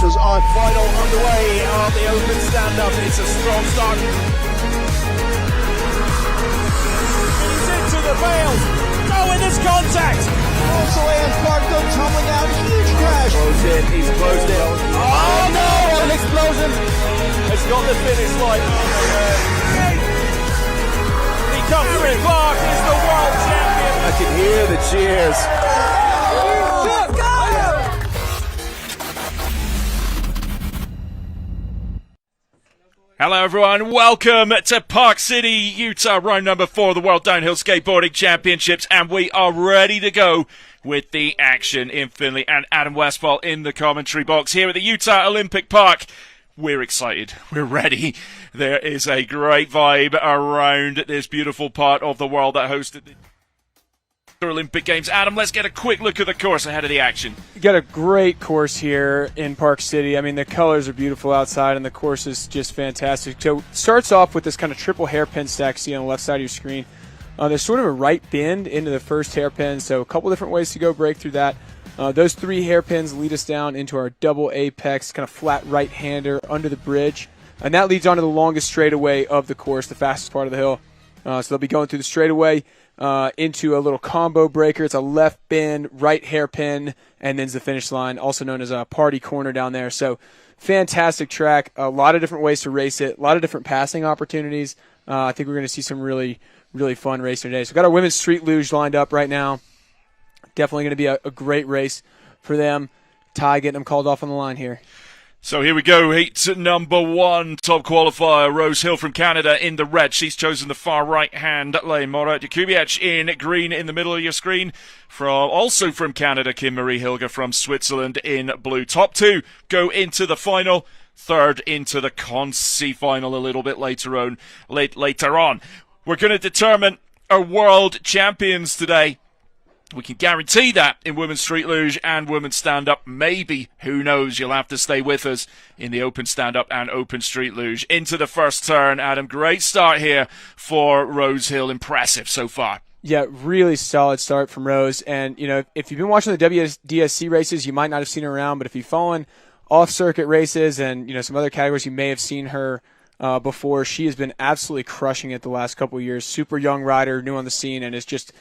pressures on. Final underway of the open stand-up. It's a strong start. He's into the veils. Oh, and there's contact. Also, and Clark go tumbling out. Huge crash. Closed in. He's closed in. Oh, no! An explosion. It's got the finish line. He comes through. Clark is the world champion. I can hear the cheers. Hello everyone, welcome to Park City, Utah, round number 4 of the World Downhill Skateboarding Championships, and we are ready to go with the action in Finley, and Adam Westphal in the commentary box here at the Utah Olympic Park. We're excited, we're ready. There is a great vibe around this beautiful part of the world that hosted the Olympic Games. Adam, let's get a quick look at the course ahead of the action. You got a great course here in Park City. I mean, the colors are beautiful outside, and the course is just fantastic. So it starts off with this kind of triple hairpin stack see on the left side of your screen. There's sort of a right bend into the first hairpin, so a couple different ways to go break through that. Those 3 hairpins lead us down into our double apex, kind of flat right-hander under the bridge, and that leads onto the longest straightaway of the course, the fastest part of the hill. So they'll be going through the straightaway into a little combo breaker. It's a left bend, right hairpin, and then's the finish line, also known as a party corner down there. So fantastic track, a lot of different ways to race it, a lot of different passing opportunities. I think we're going to see some really, really fun racing today. So we've got our women's street luge lined up right now. Definitely going to be a great race for them. Ty getting them called off on the line here. So here we go, heat number 1, top qualifier, Rose Hill from Canada in the red. She's chosen the far right-hand lane. Mora Jakubiec in green in the middle of your screen. Also from Canada, Kim-Marie Hilger from Switzerland in blue. Top 2 go into the final. Third into the concy final a little bit later on. We're going to determine our world champions today. We can guarantee that in women's street luge and women's stand-up. Maybe, who knows, you'll have to stay with us in the open stand-up and open street luge. Into the first turn, Adam. Great start here for Rose Hill. Impressive so far. Yeah, really solid start from Rose. And, you know, if you've been watching the WDSC races, you might not have seen her around. But if you've fallen off-circuit races and, you know, some other categories, you may have seen her before. She has been absolutely crushing it the last couple of years. Super young rider, new on the scene, and is just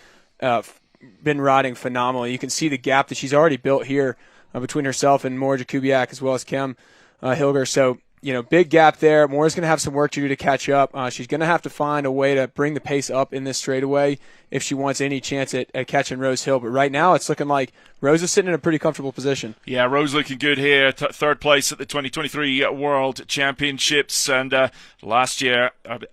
been riding phenomenally. You can see the gap that she's already built here between herself and Mora Jakubiec as well as Kim Hilger. So, you know, big gap there. Mora's going to have some work to do to catch up. She's going to have to find a way to bring the pace up in this straightaway if she wants any chance at catching Rose Hill. But right now it's looking like Rose is sitting in a pretty comfortable position. Yeah, Rose looking good here. Third place at the 2023 World Championships. And last year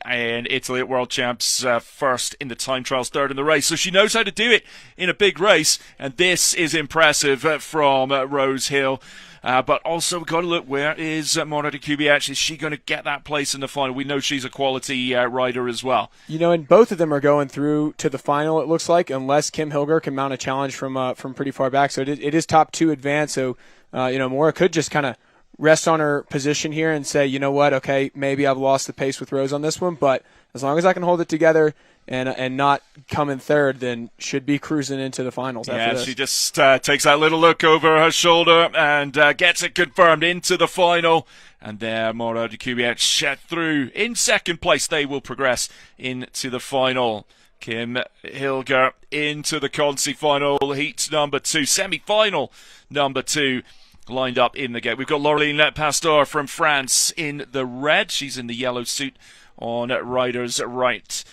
in Italy at World Champs, first in the time trials, third in the race. So she knows how to do it in a big race. And this is impressive from Rose Hill. But also we've got to look, where is Mora Jakubiec? Is she going to get that place in the final? We know she's a quality rider as well. You know, and both of them are going through to the final, it looks like, unless Kim Hilger can mount a challenge from pretty far back. So it is top 2 advance. So, you know, Mora could just kind of rest on her position here and say, you know what, okay, maybe I've lost the pace with Rose on this one, but as long as I can hold it together and not come in third, then should be cruising into the finals after this. Yeah, she just takes that little look over her shoulder and gets it confirmed into the final. And there, Mora Jakubiec through in second place. They will progress into the final. Kim Hilger into the concy final, heat number 2, semi-final number 2. Lined up in the gate. We've got Laureline Pastor from France in the red. She's in the yellow suit on rider's right.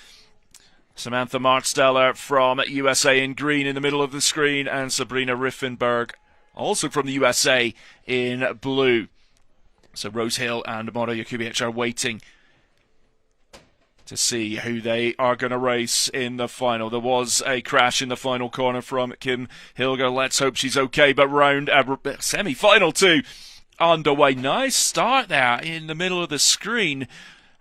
Samantha Martsteller from USA in green in the middle of the screen, and Sabrina Riffenberg, also from the USA, in blue. So Rose Hill and Mora Jakubiec are waiting to see who they are going to race in the final. There was a crash in the final corner from Kim Hilger. Let's hope she's okay. But round semi-final 2 underway. Nice start there in the middle of the screen,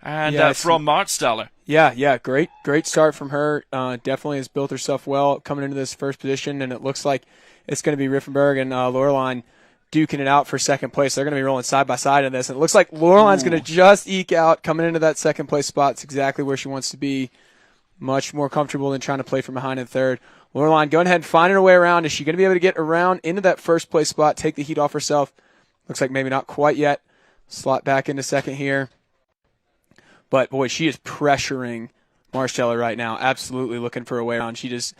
and from Martsteller. Yeah, great start from her. Definitely has built herself well coming into this first position, and it looks like it's going to be Riffenberg and Laureline duking it out for second place. They're going to be rolling side by side in this, and it looks like Laureline's going to just eke out coming into that second place spot. It's exactly where she wants to be. Much more comfortable than trying to play from behind in third. Laureline going ahead and finding her way around. Is she going to be able to get around into that first place spot, take the heat off herself, Looks like maybe not quite yet. Slot back into second here. But, boy, she is pressuring Marsteller right now. Absolutely looking for a way around. She does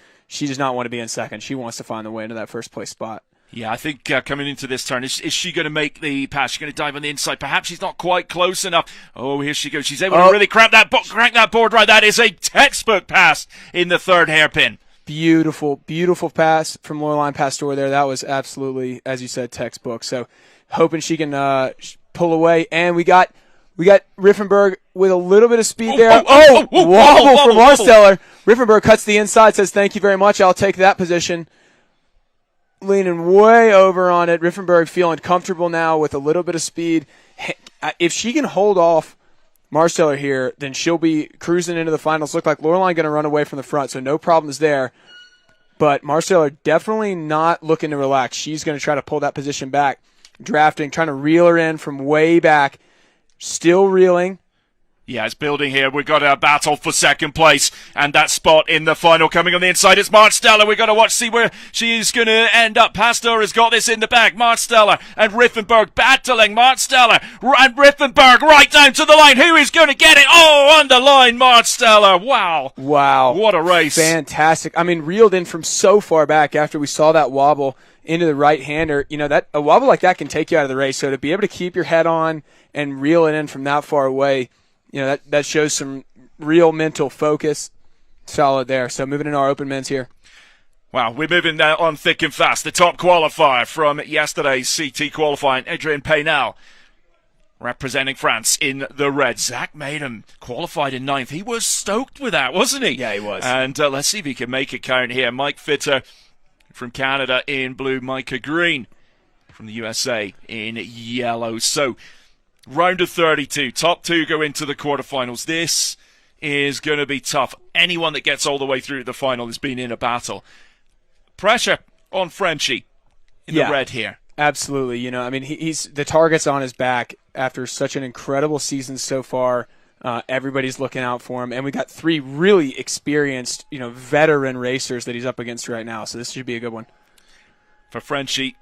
not want to be in second. She wants to find the way into that first-place spot. Yeah, I think coming into this turn, is she going to make the pass? She's going to dive on the inside. Perhaps she's not quite close enough. Oh, here she goes. She's able to really crank that board right. That is a textbook pass in the third hairpin. Beautiful, beautiful pass from Loreline Pastor there. That was absolutely, as you said, textbook. So hoping she can pull away. And we got Riffenberg with a little bit of speed there. Wobble from Marsteller. Riffenberg cuts the inside, says, thank you very much. I'll take that position. Leaning way over on it. Riffenberg feeling comfortable now with a little bit of speed. If she can hold off Marsteller here, then she'll be cruising into the finals. Look like Loreline going to run away from the front, so no problems there. But Marsteller definitely not looking to relax. She's going to try to pull that position back. Drafting, trying to reel her in from way back. Still reeling. Yeah, it's building here. We've got a battle for second place, and that spot in the final coming on the inside. It's Marsteller. We've got to watch, see where she's going to end up. Pastor has got this in the bag. Marsteller and Riffenberg battling. Marsteller and Riffenberg right down to the line. Who is going to get it? Oh, on the line, Marsteller. Wow. What a race. Fantastic. I mean, reeled in from so far back after we saw that wobble into the right-hander. You know, that a wobble like that can take you out of the race. So to be able to keep your head on and reel it in from that far away, you know, that shows some real mental focus. Solid there. So moving into our open men's here. Wow, we're moving on thick and fast. The top qualifier from yesterday's CT qualifying, Adrien Paynal, representing France in the red. Zach Maidham qualified in 9th. He was stoked with that, wasn't he? Yeah, he was. And let's see if he can make it count here. Mike Fitter from Canada in blue. Micah Green from the USA in yellow. So, round of 32. Top 2 go into the quarterfinals. This is going to be tough. Anyone that gets all the way through the final has been in a battle. Pressure on Frenchie in the red here. Absolutely. You know, I mean, he's the target's on his back after such an incredible season so far. Everybody's looking out for him. And we got 3 really experienced, you know, veteran racers that he's up against right now. So this should be a good one. For Frenchie,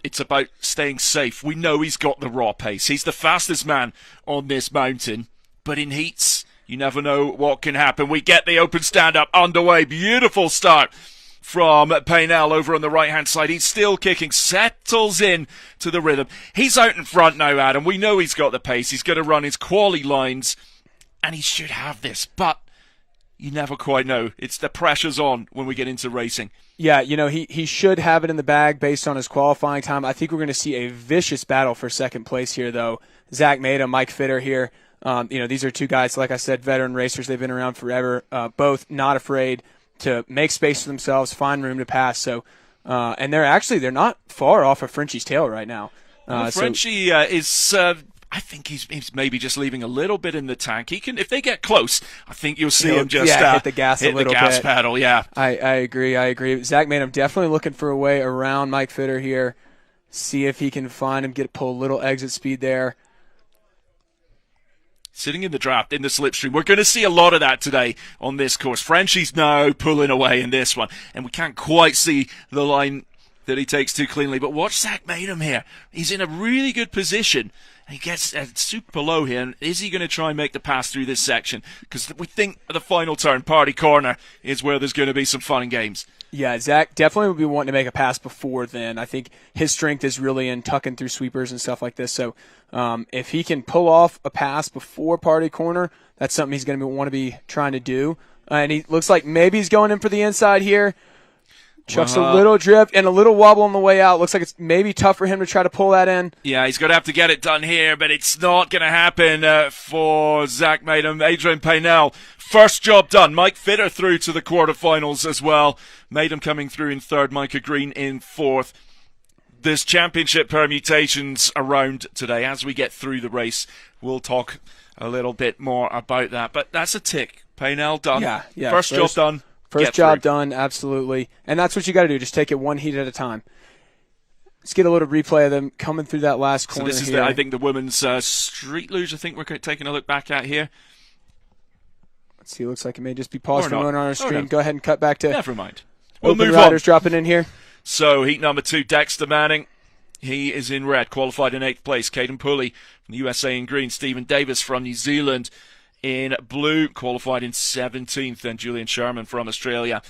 it's about staying safe. We know he's got the raw pace. He's the fastest man on this mountain. But in heats, you never know what can happen. We get the open stand-up underway. Beautiful start from Paynal over on the right-hand side. He's still kicking, settles in to the rhythm. He's out in front now, Adam. We know he's got the pace. He's going to run his quali lines, and he should have this. But you never quite know. It's the pressure's on when we get into racing. Yeah, you know, he should have it in the bag based on his qualifying time. I think we're going to see a vicious battle for second place here, though. Zach Maidham, Mike Fitter here. You know, these are 2 guys, like I said, veteran racers. They've been around forever. Both not afraid to make space for themselves, find room to pass. So, and they're not far off of Frenchie's tail right now. Frenchie is. I think he's maybe just leaving a little bit in the tank. He can, if they get close, I think you'll see him just hit the gas a little bit. Hit the gas pedal, yeah. I agree. Zach Maidham definitely looking for a way around Mike Fitter here. See if he can find him, pull a little exit speed there. Sitting in the draft, in the slipstream. We're going to see a lot of that today on this course. Frenchie's now pulling away in this one, and we can't quite see the line that he takes too cleanly. But watch Zach Maidham here. He's in a really good position. He gets super low here. And is he going to try and make the pass through this section? Because we think the final turn, Party Corner, is where there's going to be some fun and games. Yeah, Zach definitely would be wanting to make a pass before then. I think his strength is really in tucking through sweepers and stuff like this. So if he can pull off a pass before Party Corner, that's something he's going to want to be trying to do. And he looks like maybe he's going in for the inside here. Chucks a little drift and a little wobble on the way out. Looks like it's maybe tough for him to try to pull that in. Yeah, he's going to have to get it done here, but it's not going to happen for Zach Maidham. Adrien Paynal, first job done. Mike Fitter through to the quarterfinals as well. Maidham coming through in 3rd, Micah Green in 4th. There's championship permutations around today. As we get through the race, we'll talk a little bit more about that. But that's a tick. Paynal done. Yeah. First job done. First job done, absolutely. And that's what you got to do. Just take it one heat at a time. Let's get a little replay of them coming through that last corner. So this is, here. I think, the women's street luge. I think we're taking a look back at here. Let's see. It looks like it may just be paused for a moment on our screen. No. Go ahead and cut back to. Never mind. We'll open move riders on. Dropping in here. So heat number 2, Dexter Manning He is in red, qualified in 8th place. Caden Pulley from the USA in green. Stephen Davis from New Zealand in blue, qualified in 17th. And Julian Sherman from Australia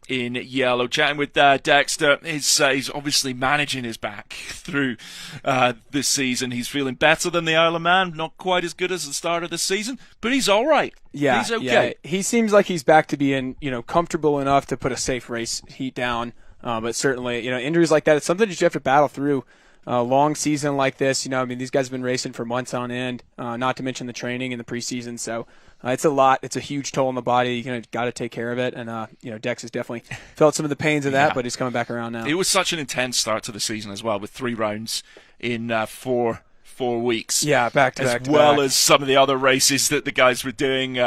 in yellow. Chatting with Dexter, he's obviously managing his back through this season. He's feeling better than the Isle of Man. Not quite as good as the start of the season, but he's all right. Yeah, he's okay. Yeah. He seems like he's back to being, comfortable enough to put a safe race heat down. But certainly, injuries like that, it's something that you have to battle through. A long season like this, these guys have been racing for months on end, not to mention the training and the preseason. So it's a lot. It's a huge toll on the body. You got to take care of it. And, Dex has definitely felt some of the pains of that, but he's coming back around now. It was such an intense start to the season as well, with 3 rounds in 4 weeks. Yeah, back to back. As well as some of the other races that the guys were doing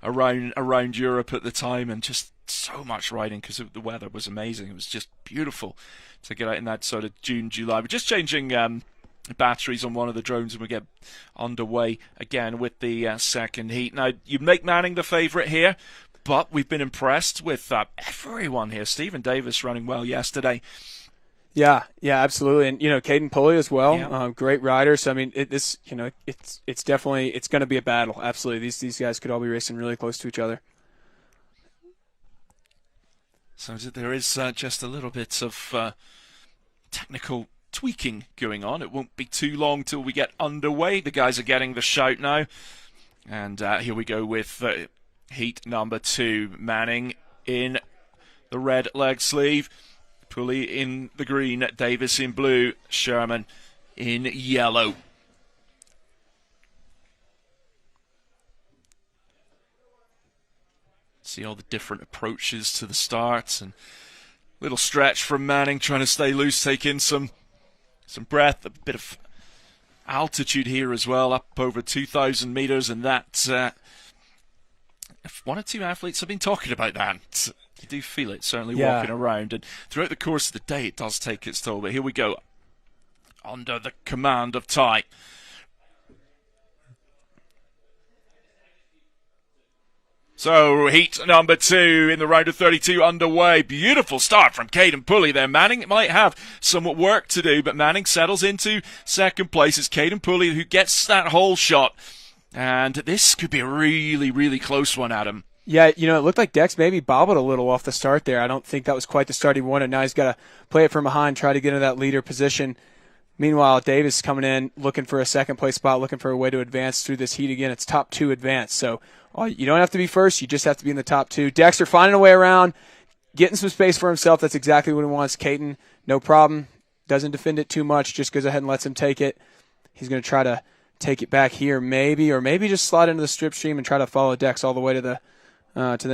around Europe at the time, and just so much riding because the weather was amazing. It was just beautiful to get out in that sort of June, July. We're just changing batteries on one of the drones, and we get underway again with the second heat. Now, you make Manning the favourite here, but we've been impressed with everyone here. Stephen Davis running well yesterday. Yeah, absolutely, and Caden Pulley as well, Yeah. Great rider. So it's definitely going to be a battle. Absolutely, these guys could all be racing really close to each other. So there is just a little bit of technical tweaking going on. It won't be too long till we get underway. The guys are getting the shout now, and here we go with heat number 2. Manning in the red leg sleeve. Pulley in the green, Davis in blue, Sherman in yellow. See all the different approaches to the start, and little stretch from Manning trying to stay loose, take in some breath, a bit of altitude here as well, up over 2,000 meters, and that one or two athletes have been talking about that. You do feel it, certainly walking around, and throughout the course of the day it does take its toll. But here we go, under the command of Ty. So heat number 2 in the round of 32 underway. Beautiful start from Caden Pulley there. Manning might have some work to do, but Manning settles into second place. It's Caden Pulley who gets that hole shot, and this could be a really, really close one, Adam. Yeah, it looked like Dex maybe bobbled a little off the start there. I don't think that was quite the start he wanted. Now he's got to play it from behind, try to get into that leader position. Meanwhile, Davis coming in, looking for a second place spot, looking for a way to advance through this heat again. It's top 2 advance, so you don't have to be first. You just have to be in the top 2. Dexter finding a way around, getting some space for himself. That's exactly what he wants. Caden, no problem. Doesn't defend it too much, just goes ahead and lets him take it. He's going to try to take it back here maybe, or maybe just slide into the stripstream and try to follow Dex all the way to the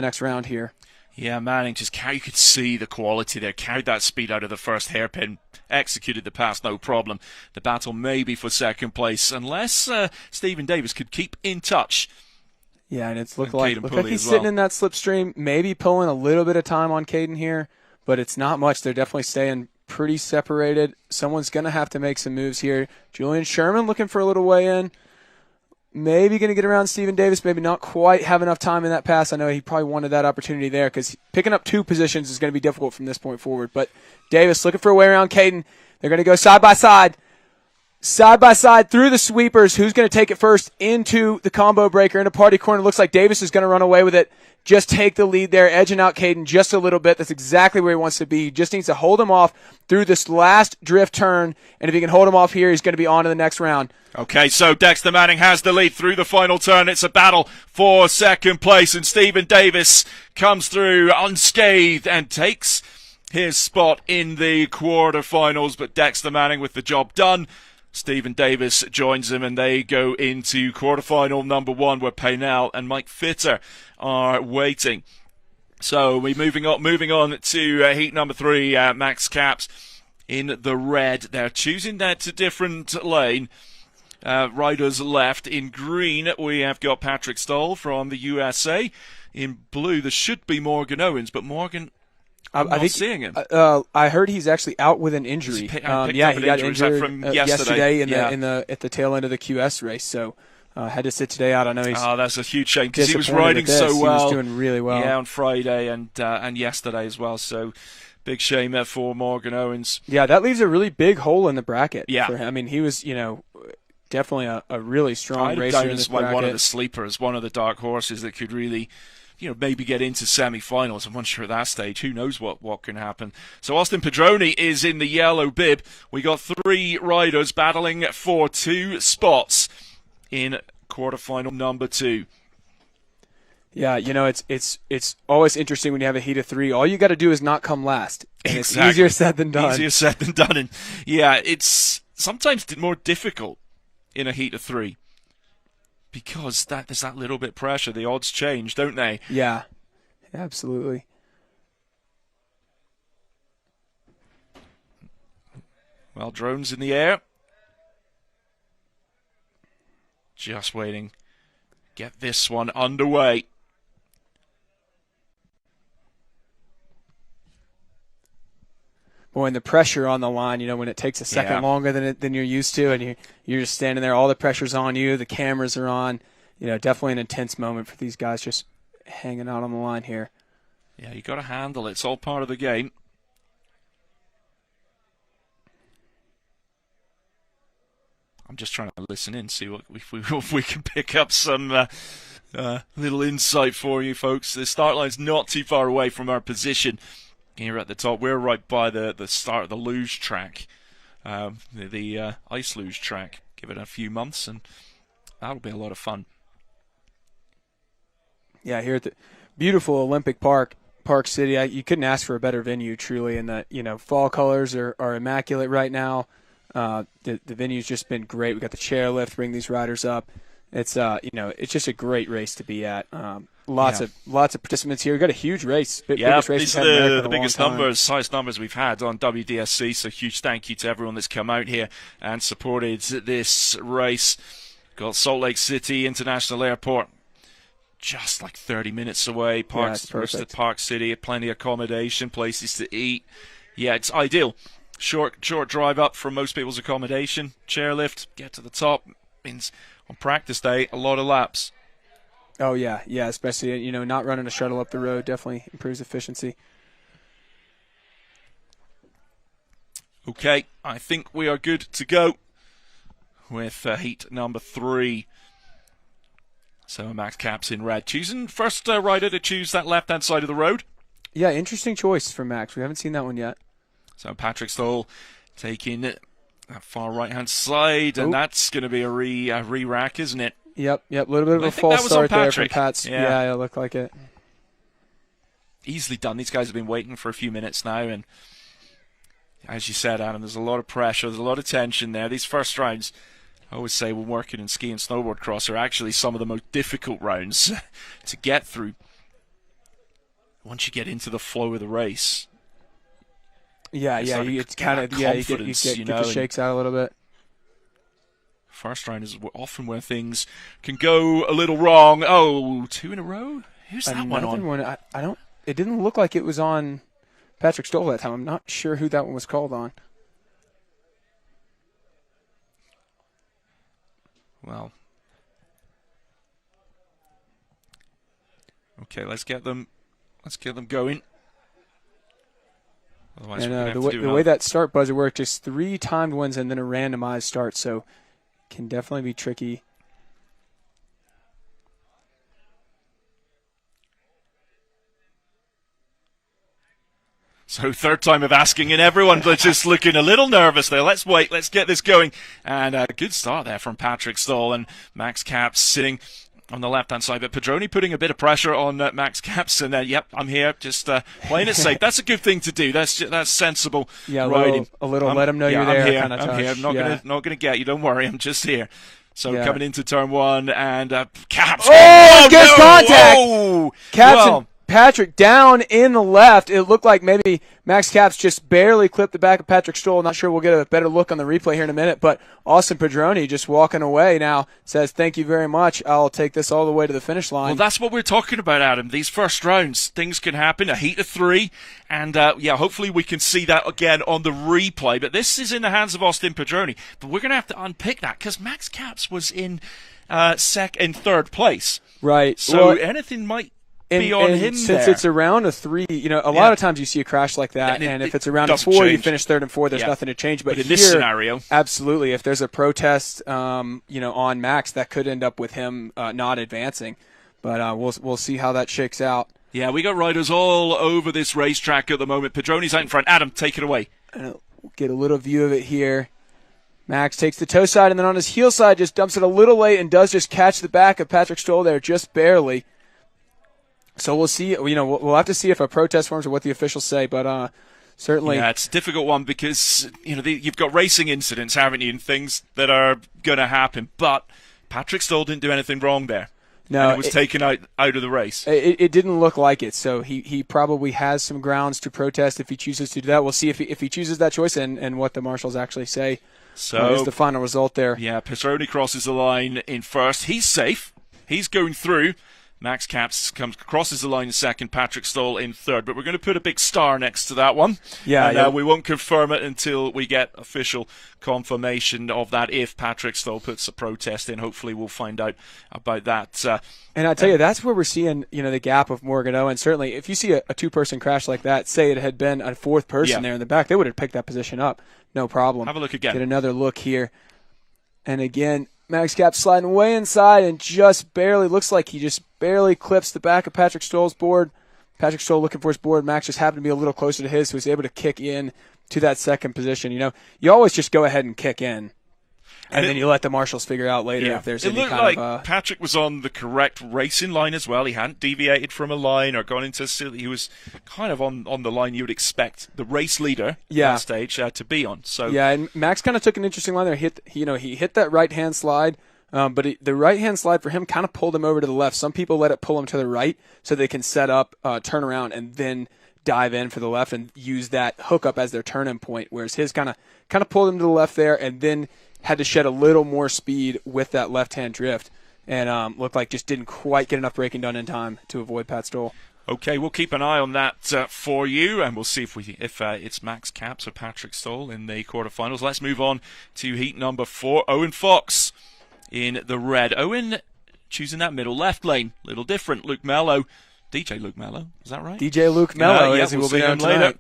next round here. Yeah, Manning you could see the quality there. Carried that speed out of the first hairpin. Executed the pass, no problem. The battle may be for second place, unless Stephen Davis could keep in touch. Yeah, and it's looked like he's sitting in that slipstream, maybe pulling a little bit of time on Caden here, but it's not much. They're definitely staying pretty separated. Someone's going to have to make some moves here. Julian Sherman looking for a little way in. Maybe going to get around Stephen Davis, maybe not quite have enough time in that pass. I know he probably wanted that opportunity there because picking up 2 positions is going to be difficult from this point forward. But Davis looking for a way around Caden. They're going to go side by side through the sweepers. Who's going to take it first into the combo breaker into party corner? Looks like Davis is going to run away with it. Just take the lead there, edging out Caden just a little bit. That's exactly where he wants to be. He just needs to hold him off through this last drift turn, and if he can hold him off here, he's going to be on to the next round. Okay, so Dexter Manning has the lead through the final turn. It's a battle for second place, and Stephen Davis comes through unscathed and takes his spot in the quarterfinals, but Dexter Manning with the job done. Stephen Davis joins him, and they go into quarterfinal number 1, where Paynell and Mike Fitter are waiting. So we're moving on to heat number 3. Max Caps in the red. They're choosing that different lane. Riders left. In green, we have got Patrick Stoll from the USA. In blue, there should be Morgan Owens, but Morgan, I'm not seeing him. I heard he's actually out with an injury. He got injured from yesterday at the tail end of the QS race. So had to sit today out. I know he's. Oh, that's a huge shame because he was riding so well. He was doing really well. Yeah, on Friday and yesterday as well. So Big shame for Morgan Owens. Yeah, that leaves a really big hole in the bracket. Yeah. For him. I mean, he was, definitely a really strong racer in this bracket. One of the sleepers, one of the dark horses that could really, maybe get into semi-finals. I'm unsure at that stage. Who knows what can happen. So Austin Padroni is in the yellow bib. We got 3 riders battling for 2 spots in quarterfinal number 2. Yeah, it's always interesting when you have a heat of 3. All you got to do is not come last. And Exactly. It's easier said than done. Easier said than done. And yeah, it's sometimes more difficult in a heat of 3 because there's that little bit pressure. The odds change, don't they? Yeah, absolutely. Well, drones in the air. Just waiting. Get this one underway. Boy, and the pressure on the line, when it takes a second longer than you're used to, and you're just standing there, all the pressure's on you, the cameras are on. Definitely an intense moment for these guys just hanging out on the line here. Yeah, you got to handle it. It's all part of the game. I'm just trying to listen in, see if we can pick up some little insight for you folks. The start line's not too far away from our position here at the top. We're right by the start of the luge track, the ice luge track. Give it a few months and that'll be a lot of fun. Yeah, here at the beautiful Olympic Park City, you couldn't ask for a better venue, truly. And the fall colors are immaculate right now. The venue's just been great. We got the chairlift, bring these riders up. It's it's just a great race to be at. Lots of participants here. We got a huge race. Biggest race these are the biggest numbers, highest numbers we've had on WDSC. So huge thank you to everyone that's come out here and supported this race. Got Salt Lake City International Airport, just like 30 minutes away. Park City, plenty of accommodation, places to eat. Yeah, it's ideal. Short drive up from most people's accommodation. Chairlift, get to the top. Means on practice day, a lot of laps. Oh, yeah, especially, not running a shuttle up the road definitely improves efficiency. Okay, I think we are good to go with heat number 3. So Max Capps in red. Choosing first rider to choose that left-hand side of the road. Yeah, interesting choice for Max. We haven't seen that one yet. So Patrick Stoll taking that far right-hand side, and that's going to be a re-rack, isn't it? Yep, a little bit of a false start there from Pat's. Yeah, it looked like it. Easily done. These guys have been waiting for a few minutes now, and as you said, Adam, there's a lot of pressure, there's a lot of tension there. These first rounds, I always say when working in ski and snowboard cross, are actually some of the most difficult rounds to get through. Once you get into the flow of the race. Yeah, it's kind of you get the shakes out a little bit. First round is often where things can go a little wrong. Oh, 2 in a row? Who's that one on? I don't. It didn't look like it was on Patrick Stoll that time. I'm not sure who that one was called on. Well, okay, let's get them going. Otherwise, and the way that start buzzer worked, just 3 timed ones and then a randomized start, so can definitely be tricky. So 3rd time of asking, and everyone's just looking a little nervous there. Let's wait. Let's get this going. And a good start there from Patrick Stoll, and Max Capps sitting on the left-hand side. But Padroni putting a bit of pressure on Max Capps, and yep, I'm here, just playing it safe. That's a good thing to do. That's sensible. Yeah, a little let him know you're there. I'm here. I'm not gonna get you. Don't worry. I'm just here. So coming into turn 1, and Capps. Oh, good contact. Oh, Capps and Patrick down in the left. It looked like maybe Max Capps just barely clipped the back of Patrick Stoll. Not sure we'll get a better look on the replay here in a minute, but Austin Padroni just walking away now says, thank you very much. I'll take this all the way to the finish line. Well, that's what we're talking about, Adam. These first rounds, things can happen, a heat of 3, and hopefully we can see that again on the replay. But this is in the hands of Austin Padroni. But we're going to have to unpick that because Max Capps was in 3rd place. Right. So anything might be on him since there. it's around a 3, a lot of times you see a crash like that, and if it's around a 4, you finish 3rd and 4, there's nothing to change. But in here, this scenario, absolutely, if there's a protest, on Max, that could end up with him not advancing. But we'll see how that shakes out. Yeah, we got riders all over this racetrack at the moment. Pedroni's out in front. Adam, take it away. We'll get a little view of it here. Max takes the toe side, and then on his heel side just dumps it a little late and does just catch the back of Patrick Stoll there just barely. So we'll see. We'll have to see if a protest forms or what the officials say, but certainly. Yeah, it's a difficult one because you've got racing incidents, haven't you, and things that are going to happen. But Patrick Stoll didn't do anything wrong there. No, and it was taken out of the race. It didn't look like it, so he probably has some grounds to protest if he chooses to do that. We'll see if he chooses that choice and what the marshals actually say. So is the final result there. Yeah, Pedroni crosses the line in first. He's safe. He's going through. Max Caps crosses the line in second. Patrick Stoll in third. But we're going to put a big star next to that one. Yeah, and we won't confirm it until we get official confirmation of that. If Patrick Stoll puts a protest in, hopefully we'll find out about that. And I tell you, that's where we're seeing the gap of Morgan Owen. Certainly, if you see a two-person crash like that, say it had been a fourth person there in the back, they would have picked that position up. No problem. Have a look again. Get another look here. And again, Max Cap sliding way inside and just barely, looks like he just barely clips the back of Patrick Stoll's board. Patrick Stoll looking for his board. Max just happened to be a little closer to his, so he was able to kick in to that second position. You always just go ahead and kick in. And then you let the marshals figure out later if there's any kind of... It looked like Patrick was on the correct racing line as well. He hadn't deviated from a line or gone into... He was kind of on the line you would expect the race leader at that stage to be on. So yeah, and Max kind of took an interesting line there. He hit that right-hand slide, but the right-hand slide for him kind of pulled him over to the left. Some people let it pull him to the right so they can set up, turn around, and then dive in for the left and use that hookup as their turn-in point, whereas his kind of pulled him to the left there and then had to shed a little more speed with that left-hand drift and looked like just didn't quite get enough braking done in time to avoid Pat Stoll. Okay, we'll keep an eye on that for you, and we'll see if it's Max Caps or Patrick Stoll in the quarterfinals. Let's move on to heat number 4. Owen Fox in the red. Owen choosing that middle left lane. Little different. Luke Mello. DJ Luke Mello, is that right? DJ Luke Mello, yes, he we'll will be see him later.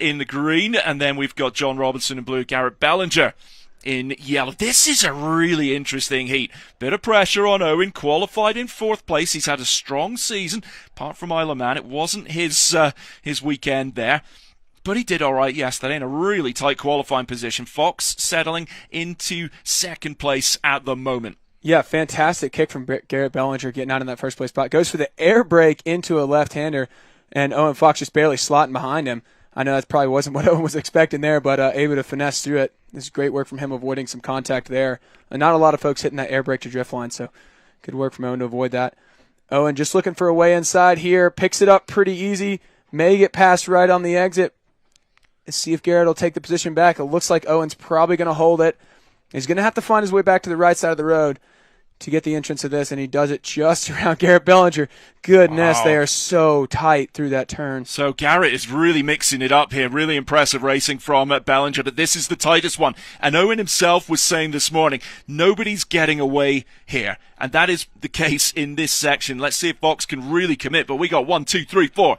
In the green, and then we've got John Robinson in blue, Garrett Bellinger in yellow. This is a really interesting heat. Bit of pressure on Owen, qualified in 4th place. He's had a strong season, apart from Isle of Man. It wasn't his weekend there, but he did all right yesterday in a really tight qualifying position. Fox settling into 2nd place at the moment. Yeah, fantastic kick from Garrett Bellinger getting out in that first place spot. Goes for the air brake into a left-hander, and Owen Fox just barely slotting behind him. I know that probably wasn't what Owen was expecting there, but able to finesse through it. This is great work from him avoiding some contact there. And not a lot of folks hitting that air brake to drift line, so good work from Owen to avoid that. Owen just looking for a way inside here. Picks it up pretty easy. May get past right on the exit. Let's see if Garrett will take the position back. It looks like Owen's probably going to hold it. He's going to have to find his way back to the right side of the road to get the entrance of this, and he does it just around Garrett Bellinger. Goodness, They are so tight through that turn. So Garrett is really mixing it up here. Really impressive racing from Bellinger, but this is the tightest one. And Owen himself was saying this morning, nobody's getting away here. And that is the case in this section. Let's see if Fox can really commit, but we got 1, 2, 3, 4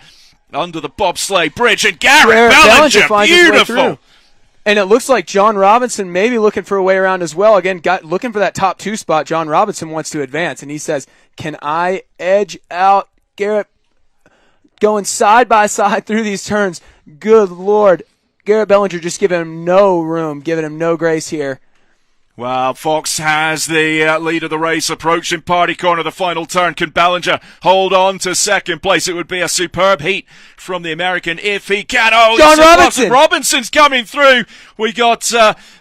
under the bobsleigh bridge, and Garrett Bellinger finds his way beautiful. through. And it looks like John Robinson may be looking for a way around as well. Again, looking for that top 2 spot. John Robinson wants to advance, and he says, can I edge out Garrett going side by side through these turns? Good Lord. Garrett Bellinger just giving him no room, giving him no grace here. Well, Fox has the lead of the race approaching party corner, the final turn. Can Bellinger hold on to 2nd place? It would be a superb heat from the American if he can. Oh, John Robinson! Robinson's coming through. We got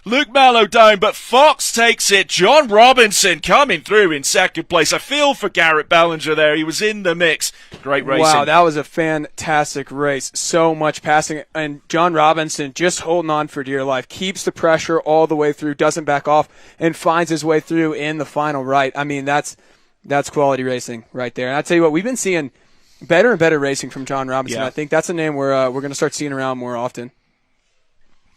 Luke Mello down, but Fox takes it. John Robinson coming through in 2nd place. I feel for Garrett Bellinger there. He was in the mix. Great racing. Wow, that was a fantastic race. So much passing. And John Robinson just holding on for dear life. Keeps the pressure all the way through, doesn't back off, and finds his way through in the final right. I mean, that's quality racing right there. And I tell you what, we've been seeing better and better racing from John Robinson. Yeah. I think that's a name we're going to start seeing around more often.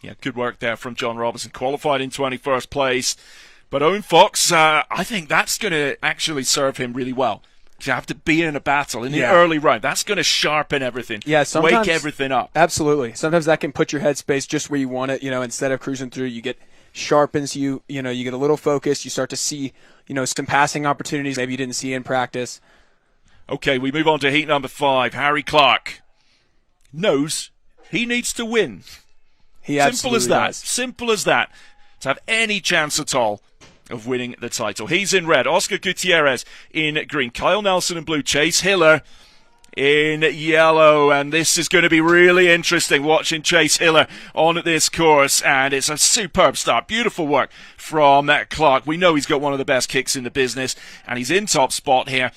Yeah, good work there from John Robinson. Qualified in 21st place. But Owen Fox, I think that's going to actually serve him really well. to have to be in a battle in the early round. That's going to sharpen everything. Yeah, sometimes, wake everything up. Absolutely. Sometimes that can put your headspace just where you want it. Instead of cruising through, you get sharpens you. You get a little focused. You start to see some passing opportunities maybe you didn't see in practice. Okay, we move on to heat number 5. Harry Clark knows he needs to win. Simple as that. Does. Simple as that. To have any chance at all of winning the title. He's in red. Oscar Gutierrez in green. Kyle Nelson in blue. Chase Hiller in yellow. And this is going to be really interesting watching Chase Hiller on this course. And it's a superb start. Beautiful work from Clark. We know he's got one of the best kicks in the business. And he's in top spot here.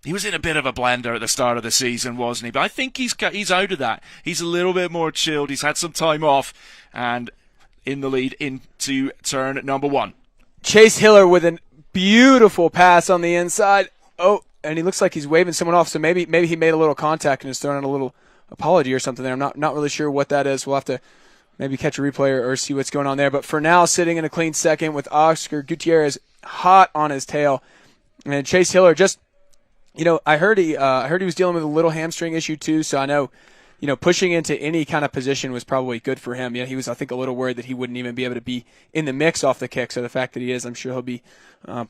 He was in a bit of a blender at the start of the season, wasn't he? But I think he's out of that. He's a little bit more chilled. He's had some time off. And in the lead into turn number 1. Chase Hiller with a beautiful pass on the inside. Oh, and he looks like he's waving someone off. So maybe he made a little contact and is throwing out a little apology or something there. I'm not really sure what that is. We'll have to maybe catch a replay or see what's going on there. But for now, sitting in a clean second with Oscar Gutierrez hot on his tail. And Chase Hiller just, I heard he was dealing with a little hamstring issue too. So I know, pushing into any kind of position was probably good for him. He was, I think, a little worried that he wouldn't even be able to be in the mix off the kick. So the fact that he is, I'm sure he'll be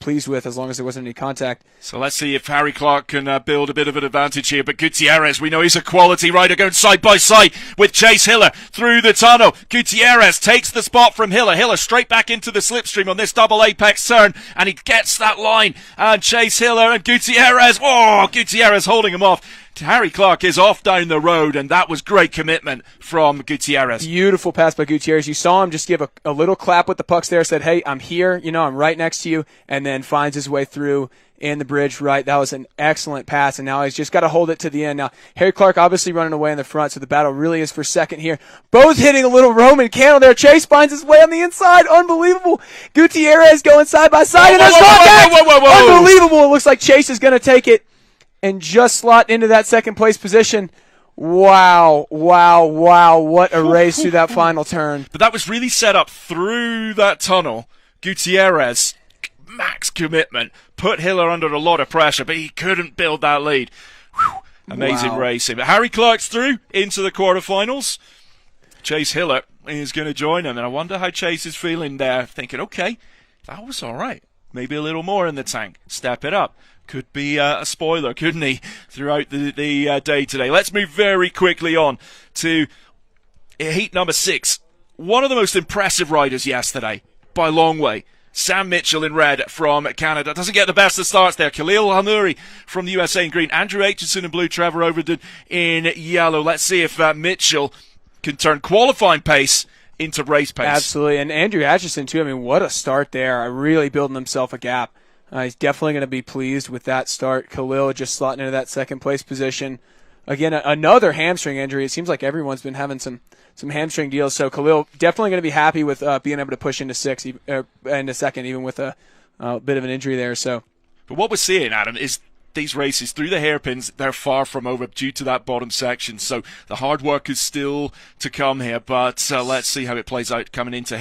pleased with as long as there wasn't any contact. So let's see if Harry Clark can build a bit of an advantage here. But Gutierrez, we know he's a quality rider going side by side with Chase Hiller through the tunnel. Gutierrez takes the spot from Hiller. Hiller straight back into the slipstream on this double apex turn. And he gets that line. And Chase Hiller and Gutierrez. Oh, Gutierrez holding him off. Harry Clark is off down the road, and that was great commitment from Gutierrez. Beautiful pass by Gutierrez. You saw him just give a little clap with the pucks there, said, hey, I'm here, I'm right next to you, and then finds his way through in the bridge right. That was an excellent pass, and now he's just got to hold it to the end. Now, Harry Clark obviously running away in the front, so the battle really is for second here. Both hitting a little Roman candle there. Chase finds his way on the inside. Unbelievable. Gutierrez going side by side, and there's contact. Unbelievable. It looks like Chase is going to take it and just slot into that second place position. Wow. What a race through that final turn. But that was really set up through that tunnel. Gutierrez, max commitment, put Hiller under a lot of pressure, but he couldn't build that lead. Whew, amazing racing. But Harry Clark's through into the quarterfinals. Chase Hiller is going to join him, and I wonder how Chase is feeling there, thinking, okay, that was all right. Maybe a little more in the tank. Step it up. Could be a spoiler, couldn't he, throughout the day today. Let's move very quickly on to heat number 6. One of the most impressive riders yesterday, by a long way. Sam Mitchell in red from Canada. Doesn't get the best of starts there. Khalil Hamuri from the USA in green. Andrew Aitchison in blue. Trevor Overton in yellow. Let's see if Mitchell can turn qualifying pace into race pace. Absolutely. And Andrew Aitchison, too. I mean, what a start there. Really building himself a gap. He's definitely going to be pleased with that start. Khalil just slotting into that second place position. Again, another hamstring injury. It seems like everyone's been having some hamstring deals. So Khalil definitely going to be happy with being able to push into second, even with a bit of an injury there. So, but what we're seeing, Adam, is these races through the hairpins, they're far from over due to that bottom section. So the hard work is still to come here. But let's see how it plays out coming into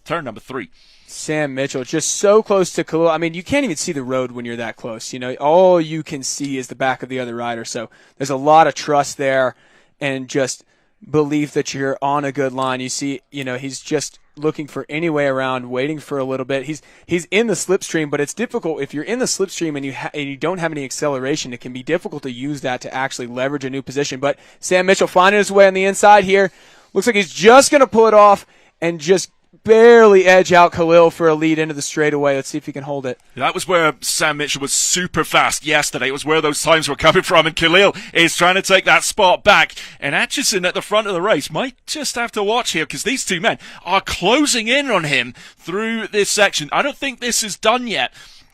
turn number 3. Sam Mitchell, just so close to Khalil. I mean, you can't even see the road when you're that close. All you can see is the back of the other rider. So there's a lot of trust there and just belief that you're on a good line. You see, he's just looking for any way around, waiting for a little bit. He's in the slipstream, but it's difficult. If you're in the slipstream and you don't have any acceleration, it can be difficult to use that to actually leverage a new position. But Sam Mitchell finding his way on the inside here. Looks like he's just going to pull it off and just barely edge out Khalil for a lead into the straightaway. Let's see if he can hold it. That was where Sam Mitchell was super fast yesterday. It was where those times were coming from, and Khalil is trying to take that spot back. And Aitchison at the front of the race might just have to watch here because these two men are closing in on him through this section. I don't think this is done yet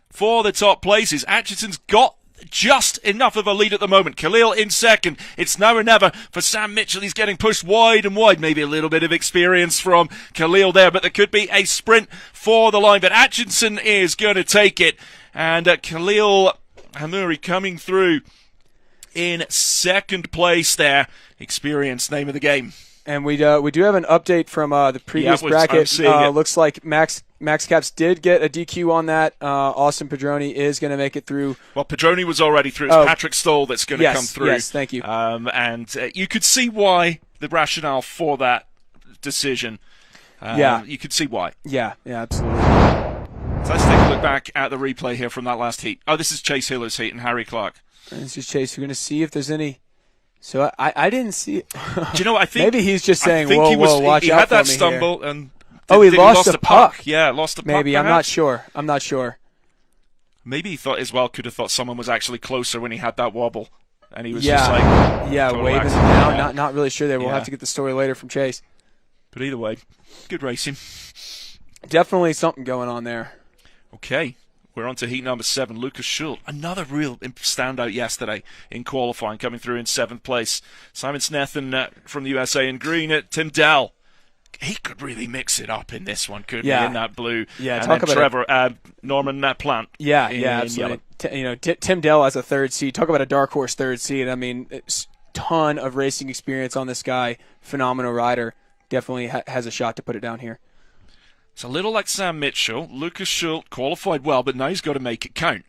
for the top places. Aitchison's got just enough of a lead at the moment. Khalil in second. It's now or never for Sam Mitchell. He's getting pushed wide and wide. Maybe a little bit of experience from Khalil there, but there could be a sprint for the line. But Aitchison is going to take it. And Khalil Hamuri coming through in second place there. Experience, name of the game. And we do have an update from the previous bracket. Looks like Max Caps did get a DQ on that. Austin Padroni is going to make it through. Well, Padroni was already through. It's Patrick Stoll that's going to come through. Yes, thank you. And you could see why, the rationale for that decision. You could see why. Yeah, absolutely. So let's take a look back at the replay here from that last heat. Oh, this is Chase Hiller's heat and Harry Clark. And this is Chase. We're going to see if there's any. So I didn't see it. Do you know what I think? Maybe he's just saying, whoa, watch he out for me here. He had that stumble and he lost the puck. Yeah, lost the puck. Maybe, I'm not sure. Maybe he thought as well, could have thought someone was actually closer when he had that wobble. And he was just like... waving down. Yeah. Not really sure there. We'll have to get the story later from Chase. But either way, good racing. Definitely something going on there. Okay. We're on to heat number 7. Lucas Schultz, another real standout yesterday in qualifying, coming through in 7th place. Simon Snethen from the USA in green. Tim Dell, he could really mix it up in this one, couldn't he? In that blue. Yeah, and talk then about Trevor, Norman Plant. Yeah, absolutely. Tim Dell as a 3rd seed. Talk about a dark horse 3rd seed. I mean, it's ton of racing experience on this guy. Phenomenal rider. Definitely has a shot to put it down here. It's a little like Sam Mitchell. Lucas Schultz qualified well, but now he's got to make it count.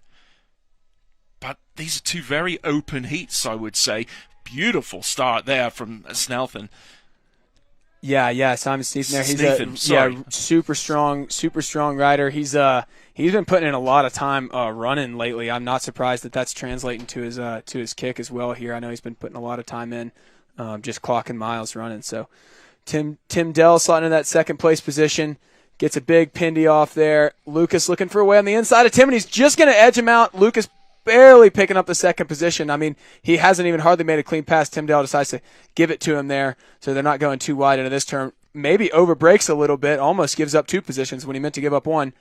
But these are 2 very open heats, I would say. Beautiful start there from Snelthen. Yeah, Simon Snethen there. He's super strong rider. He's been putting in a lot of time running lately. I'm not surprised that that's translating to his kick as well here. I know he's been putting a lot of time in, just clocking miles running. So Tim Dell slotting in that 2nd place position. Gets a big pindy off there. Lucas looking for a way on the inside of Tim, and he's just going to edge him out. Lucas barely picking up the 2nd position. I mean, he hasn't even hardly made a clean pass. Tim Dell decides to give it to him there, so they're not going too wide into this turn. Maybe overbreaks a little bit, almost gives up 2 positions when he meant to give up 1.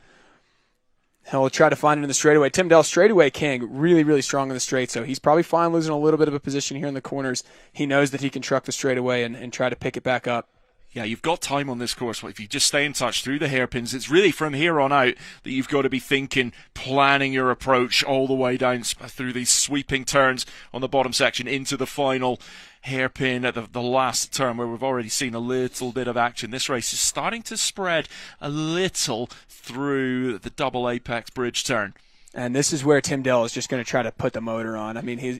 He'll try to find it in the straightaway. Tim Dell, straightaway king, really, really strong in the straight, so he's probably fine losing a little bit of a position here in the corners. He knows that he can truck the straightaway and try to pick it back up. Yeah, you've got time on this course. If you just stay in touch through the hairpins, it's really from here on out that you've got to be thinking, planning your approach all the way down through these sweeping turns on the bottom section into the final hairpin at the last turn, where we've already seen a little bit of action. This race is starting to spread a little through the double apex bridge turn. And this is where Tim Dell is just going to try to put the motor on. I mean, he's,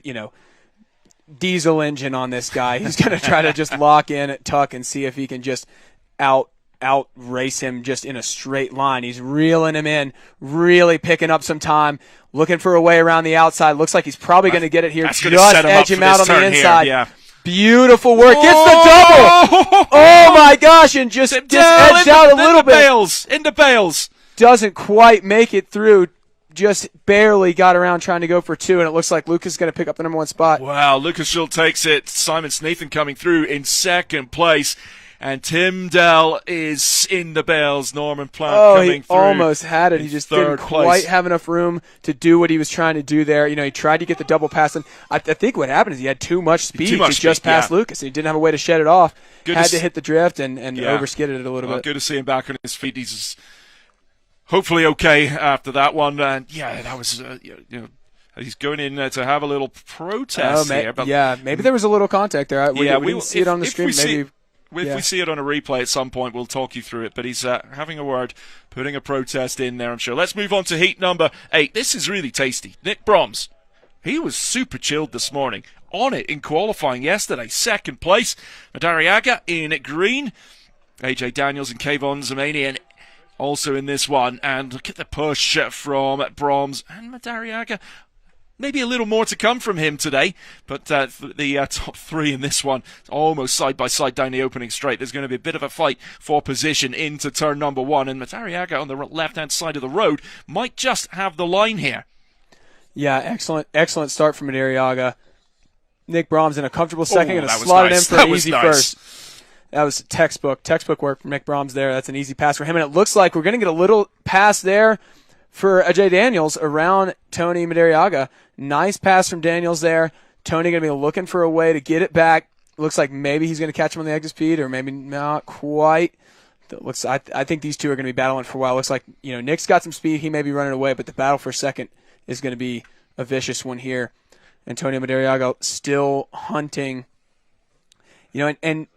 diesel engine on this guy. He's going to try to just lock in at tuck and see if he can just out race him just in a straight line. He's reeling him in, really picking up some time, looking for a way around the outside. Looks like he's probably going to get it here. Just edge him out on the inside. Here, yeah. Beautiful work. Gets the double. Oh my gosh, and just edged out a little bit. In the bails. Doesn't quite make it through. Just barely got around trying to go for 2, and it looks like Lucas is going to pick up the number 1 spot. Wow, Lucas Schultz takes it. Simon Snethen coming through in 2nd place. And Tim Dell is in the bails. Norman Plant coming through. He almost had it. He just didn't quite have enough room to do what he was trying to do there. He tried to get the double pass. And I think what happened is he had too much speed to just pass Lucas. He didn't have a way to shed it off. Had to hit the drift and overskidded it a little bit. Good to see him back on his feet. He's hopefully okay after that one. And that was, he's going in to have a little protest here. But maybe there was a little contact there. We didn't see it on the screen. If we see it on a replay at some point, we'll talk you through it. But he's having a word, putting a protest in there, I'm sure. Let's move on to heat number 8. This is really tasty. Nick Broms, he was super chilled this morning. On it in qualifying yesterday. 2nd place. Madariaga in green. AJ Daniels and Kayvon Zemanian also in this one. And look at the push from Broms and Madariaga. Maybe a little more to come from him today, but the top 3 in this one, almost side by side down the opening straight. There's going to be a bit of a fight for position into turn number 1, and Madariaga on the left-hand side of the road might just have the line here. Yeah, excellent start from Madariaga. Nick Broms in a comfortable second, going to slot it in for an easy first. That was textbook work from Nick Broms there. That's an easy pass for him, and it looks like we're going to get a little pass there for Ajay Daniels around Tony Madariaga. Nice pass from Daniels there. Tony going to be looking for a way to get it back. Looks like maybe he's going to catch him on the exit speed, or maybe not quite. I think these two are going to be battling for a while. Looks like Nick's got some speed. He may be running away, but the battle for second is going to be a vicious one here. Antonio Madariaga still hunting. And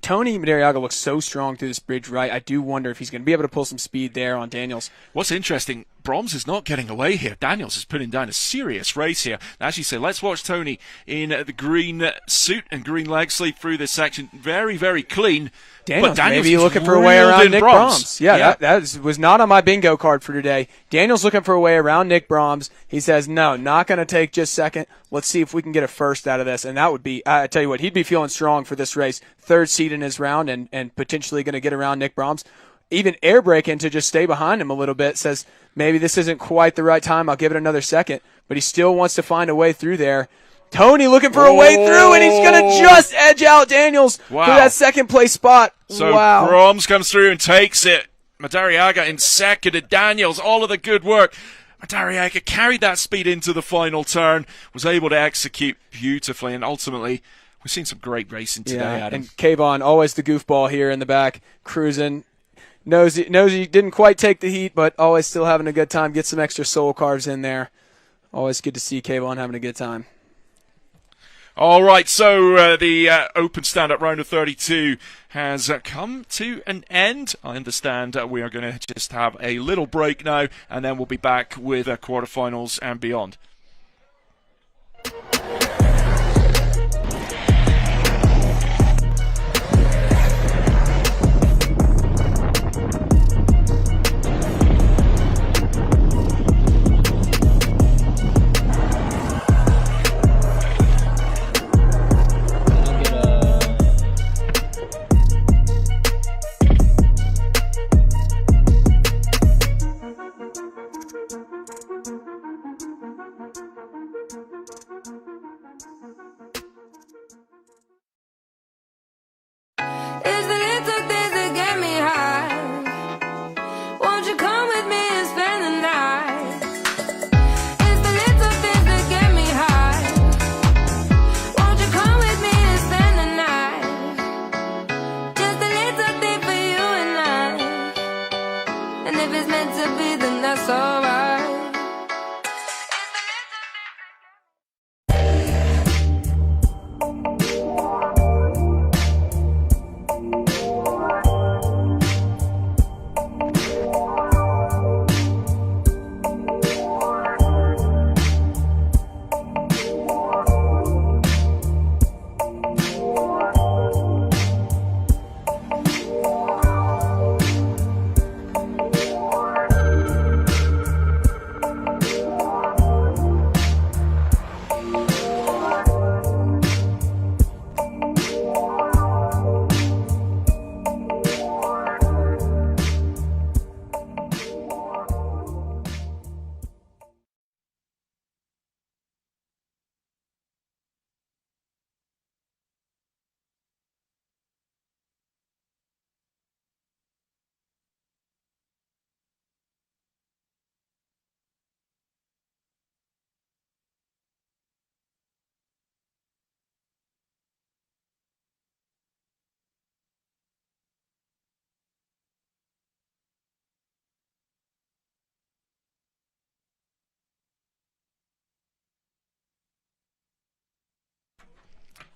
Tony Madariaga looks so strong through this bridge right. I do wonder if he's going to be able to pull some speed there on Daniels. What's interesting, Brahms is not getting away here. Daniels is putting down a serious race here. As you say, let's watch Tony in the green suit and green leg sleeve through this section. Very, very clean. Daniels Daniels maybe looking for a way around Nick Brahms. Yeah. That was not on my bingo card for today. Daniels looking for a way around Nick Brahms. He says, no, not going to take just second. Let's see if we can get a first out of this. And that would be, I tell you what, he'd be feeling strong for this race. Third seed in his round and potentially going to get around Nick Brahms. Even air braking to just stay behind him a little bit, says maybe this isn't quite the right time. I'll give it another second. But he still wants to find a way through there. Tony looking for a way through, and he's going to just edge out Daniels for that second place spot. So Brahms comes through and takes it. Madariaga in second, and Daniels, all of the good work. Madariaga carried that speed into the final turn, was able to execute beautifully, and ultimately we've seen some great racing today, Adam. And Kayvon, always the goofball here in the back, cruising. Knows he didn't quite take the heat, but always still having a good time. Get some extra soul carbs in there. Always good to see Kayvon having a good time. All right, so the Open Stand-Up round of 32 has come to an end. I understand we are going to just have a little break now, and then we'll be back with quarterfinals and beyond.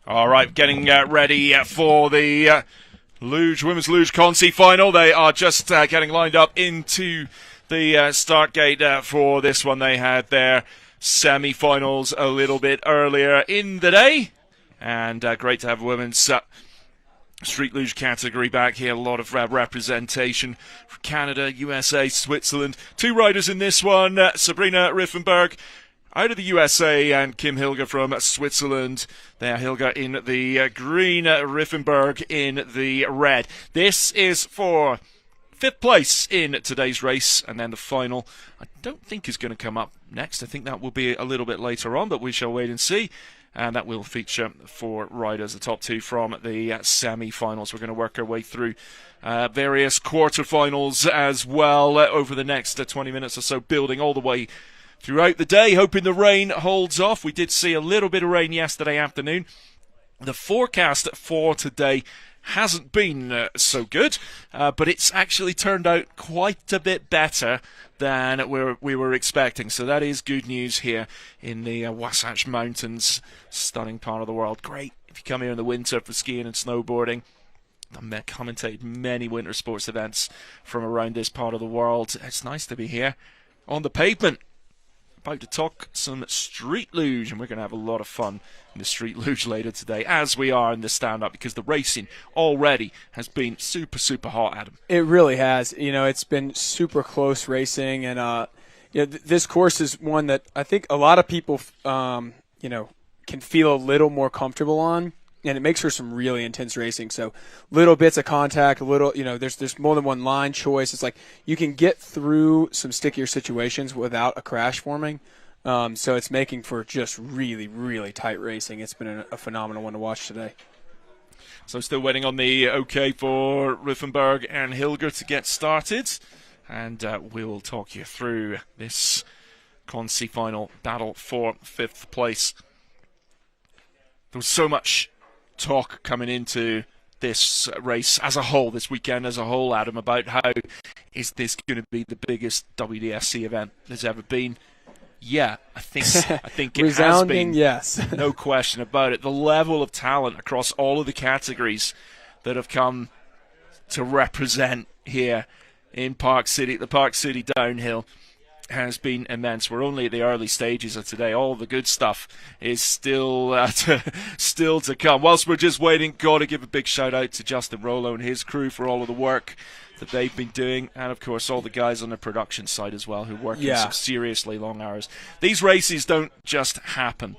All right, getting ready for the Luge, Women's Luge Concy final. They are just getting lined up into the start gate for this one. They had their semi-finals a little bit earlier in the day. And great to have women's street luge category back here. A lot of representation from Canada, USA, Switzerland. Two riders in this one, Sabrina Riffenberg out of the USA and Kim Hilger from Switzerland. There, Hilger in the green, Riffenberg in the red. This is for 5th place in today's race, and then the final I don't think is going to come up next. I think that will be a little bit later on, but we shall wait and see. And that will feature 4 riders, the top 2 from the semi-finals. We're going to work our way through various quarterfinals as well over the next 20 minutes or so, building all the way throughout the day, hoping the rain holds off. We did see a little bit of rain yesterday afternoon. The forecast for today hasn't been so good, but it's actually turned out quite a bit better than we were expecting. So that is good news here in the Wasatch Mountains, stunning part of the world. Great if you come here in the winter for skiing and snowboarding. commentated many winter sports events from around this part of the world. It's nice to be here on the pavement, about to talk some street luge, and we're going to have a lot of fun in the street luge later today, as we are in the stand-up, because the racing already has been super, super hot, Adam. It really has. It's been super close racing, and this course is one that I think a lot of people, can feel a little more comfortable on. And it makes for some really intense racing. So little bits of contact, there's more than one line choice. It's like you can get through some stickier situations without a crash forming. So it's making for just really, really tight racing. It's been a phenomenal one to watch today. So still waiting on the okay for Ruffenberg and Hilger to get started. And we'll talk you through this concy final battle for 5th place. There was so much talk coming into this race as a whole, this weekend as a whole, Adam, about how is this going to be the biggest WDSC event there's ever been. Yeah, I think it has been. Yes. No question about it. The level of talent across all of the categories that have come to represent here in Park City, the Park City Downhill, has been immense. We're only at the early stages of today. All the good stuff is still to come. Whilst we're just waiting, got to give a big shout out to Justin Rollo and his crew for all of the work that they've been doing, and of course all the guys on the production side as well who work in some seriously long hours. These races don't just happen.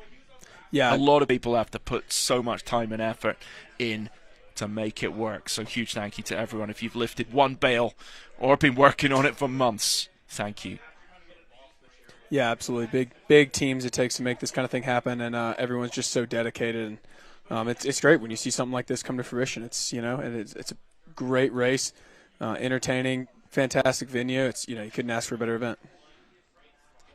Yeah, a lot of people have to put so much time and effort in to make it work. So huge thank you to everyone. If you've lifted one bale or been working on it for months, thank you. Yeah, absolutely. Big teams it takes to make this kind of thing happen, and everyone's just so dedicated. And it's great when you see something like this come to fruition. It's it's a great race, entertaining, fantastic venue. It's you couldn't ask for a better event.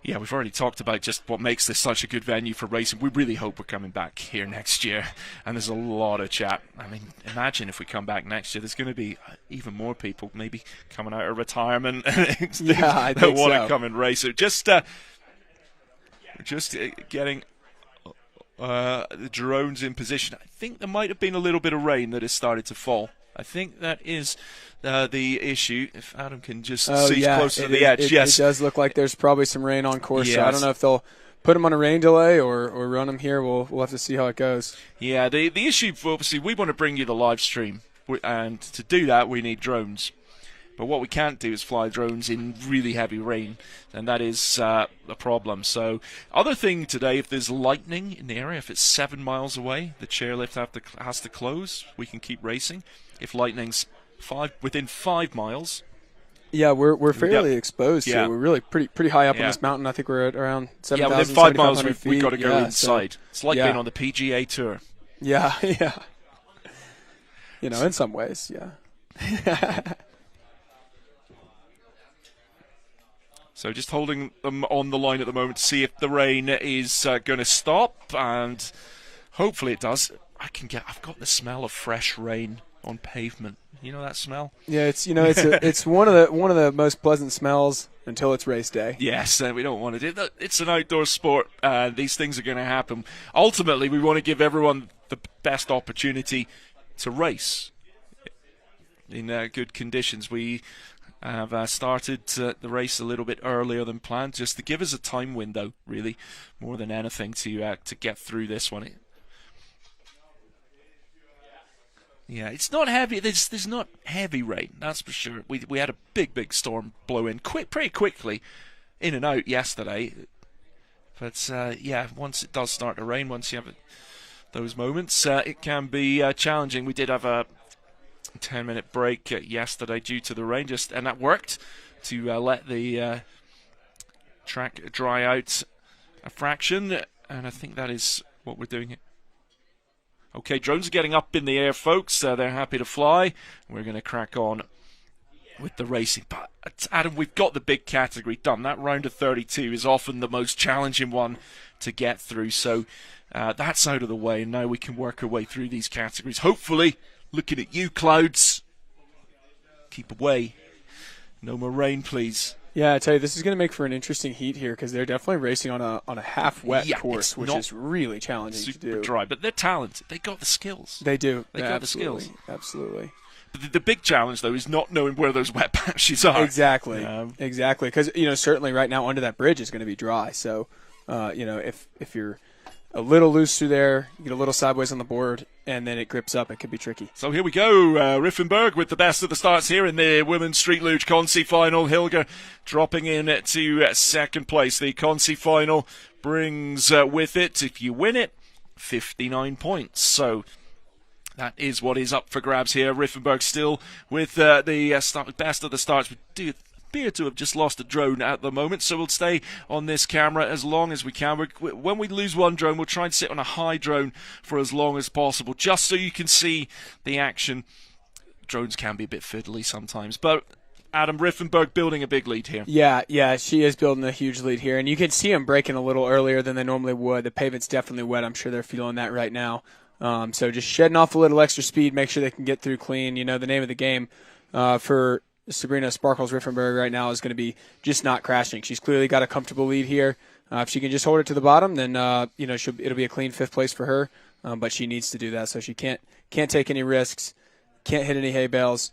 Yeah, we've already talked about just what makes this such a good venue for racing. We really hope we're coming back here next year, and there's a lot of chat. I mean, imagine if we come back next year, there's going to be even more people maybe coming out of retirement that want to come and race. So just getting the drones in position. I think there might have been a little bit of rain that has started to fall. I think that is the issue. If Adam can just see closer to the edge. Yes. It does look like there's probably some rain on course. Yes. So I don't know if they'll put them on a rain delay or run them here. We'll have to see how it goes. Yeah, the issue, obviously, we want to bring you the live stream. And to do that, we need drones. But what we can't do is fly drones in really heavy rain, and that is a problem. So, other thing today, if there's lightning in the area, if it's 7 miles away, the chairlift has to close. We can keep racing. If lightning's within 5 miles. Yeah, we're fairly exposed here. We're really pretty high up on this mountain. I think we're at around 7,000, within 5 miles, feet. we've got to go inside. It's like being on the PGA Tour. Yeah. In some ways, yeah. So just holding them on the line at the moment to see if the rain is going to stop, and hopefully it does. I've got the smell of fresh rain on pavement. You know that smell? Yeah, it's one of the most pleasant smells until it's race day. Yes, we don't want to do that. It's an outdoor sport. These things are going to happen. Ultimately, we want to give everyone the best opportunity to race in good conditions. We have started the race a little bit earlier than planned, just to give us a time window, really, more than anything, to get through this one. Yeah, it's not heavy. There's not heavy rain, that's for sure. We had a big storm blow in pretty quickly, in and out yesterday. But once it does start to rain, once you have those moments, it can be challenging. We did have a 10-minute break yesterday due to the rain, and that worked to let the track dry out a fraction, and I think that is what we're doing here. Okay, drones are getting up in the air, folks. They're happy to fly. We're going to crack on with the racing. But, Adam, we've got the big category done. That round of 32 is often the most challenging one to get through. So that's out of the way, and now we can work our way through these categories. Hopefully, looking at you, clouds. Keep away. No more rain, please. Yeah, I tell you, this is going to make for an interesting heat here because they're definitely racing on a half wet course, which is really challenging to do. Super dry, but they're talented. They got the skills. They do. They got the skills. Absolutely. But the big challenge, though, is not knowing where those wet patches are. Exactly. Exactly. Because certainly right now under that bridge is going to be dry. So, if you're a little loose through there, you get a little sideways on the board, and then it grips up. It could be tricky. So here we go. Riffenberg with the best of the starts here in the Women's Street Luge concy final. Hilger dropping in to second place. The concy final brings with it, if you win it, 59 points. So that is what is up for grabs here. Riffenberg still with the best of the starts. We do appear to have just lost a drone at the moment, so we'll stay on this camera as long as we can. When we lose one drone, we'll try and sit on a high drone for as long as possible, just so you can see the action. Drones can be a bit fiddly sometimes, but Adam, Riffenberg building a big lead here. Yeah, she is building a huge lead here, and you can see them breaking a little earlier than they normally would. The pavement's definitely wet. I'm sure they're feeling that right now. So just shedding off a little extra speed, make sure they can get through clean. The name of the game for Sabrina Sparkles Riffenberg right now is going to be just not crashing. She's clearly got a comfortable lead here. If she can just hold it to the bottom, then it'll be a clean fifth place for her. But she needs to do that, so she can't take any risks, can't hit any hay bales.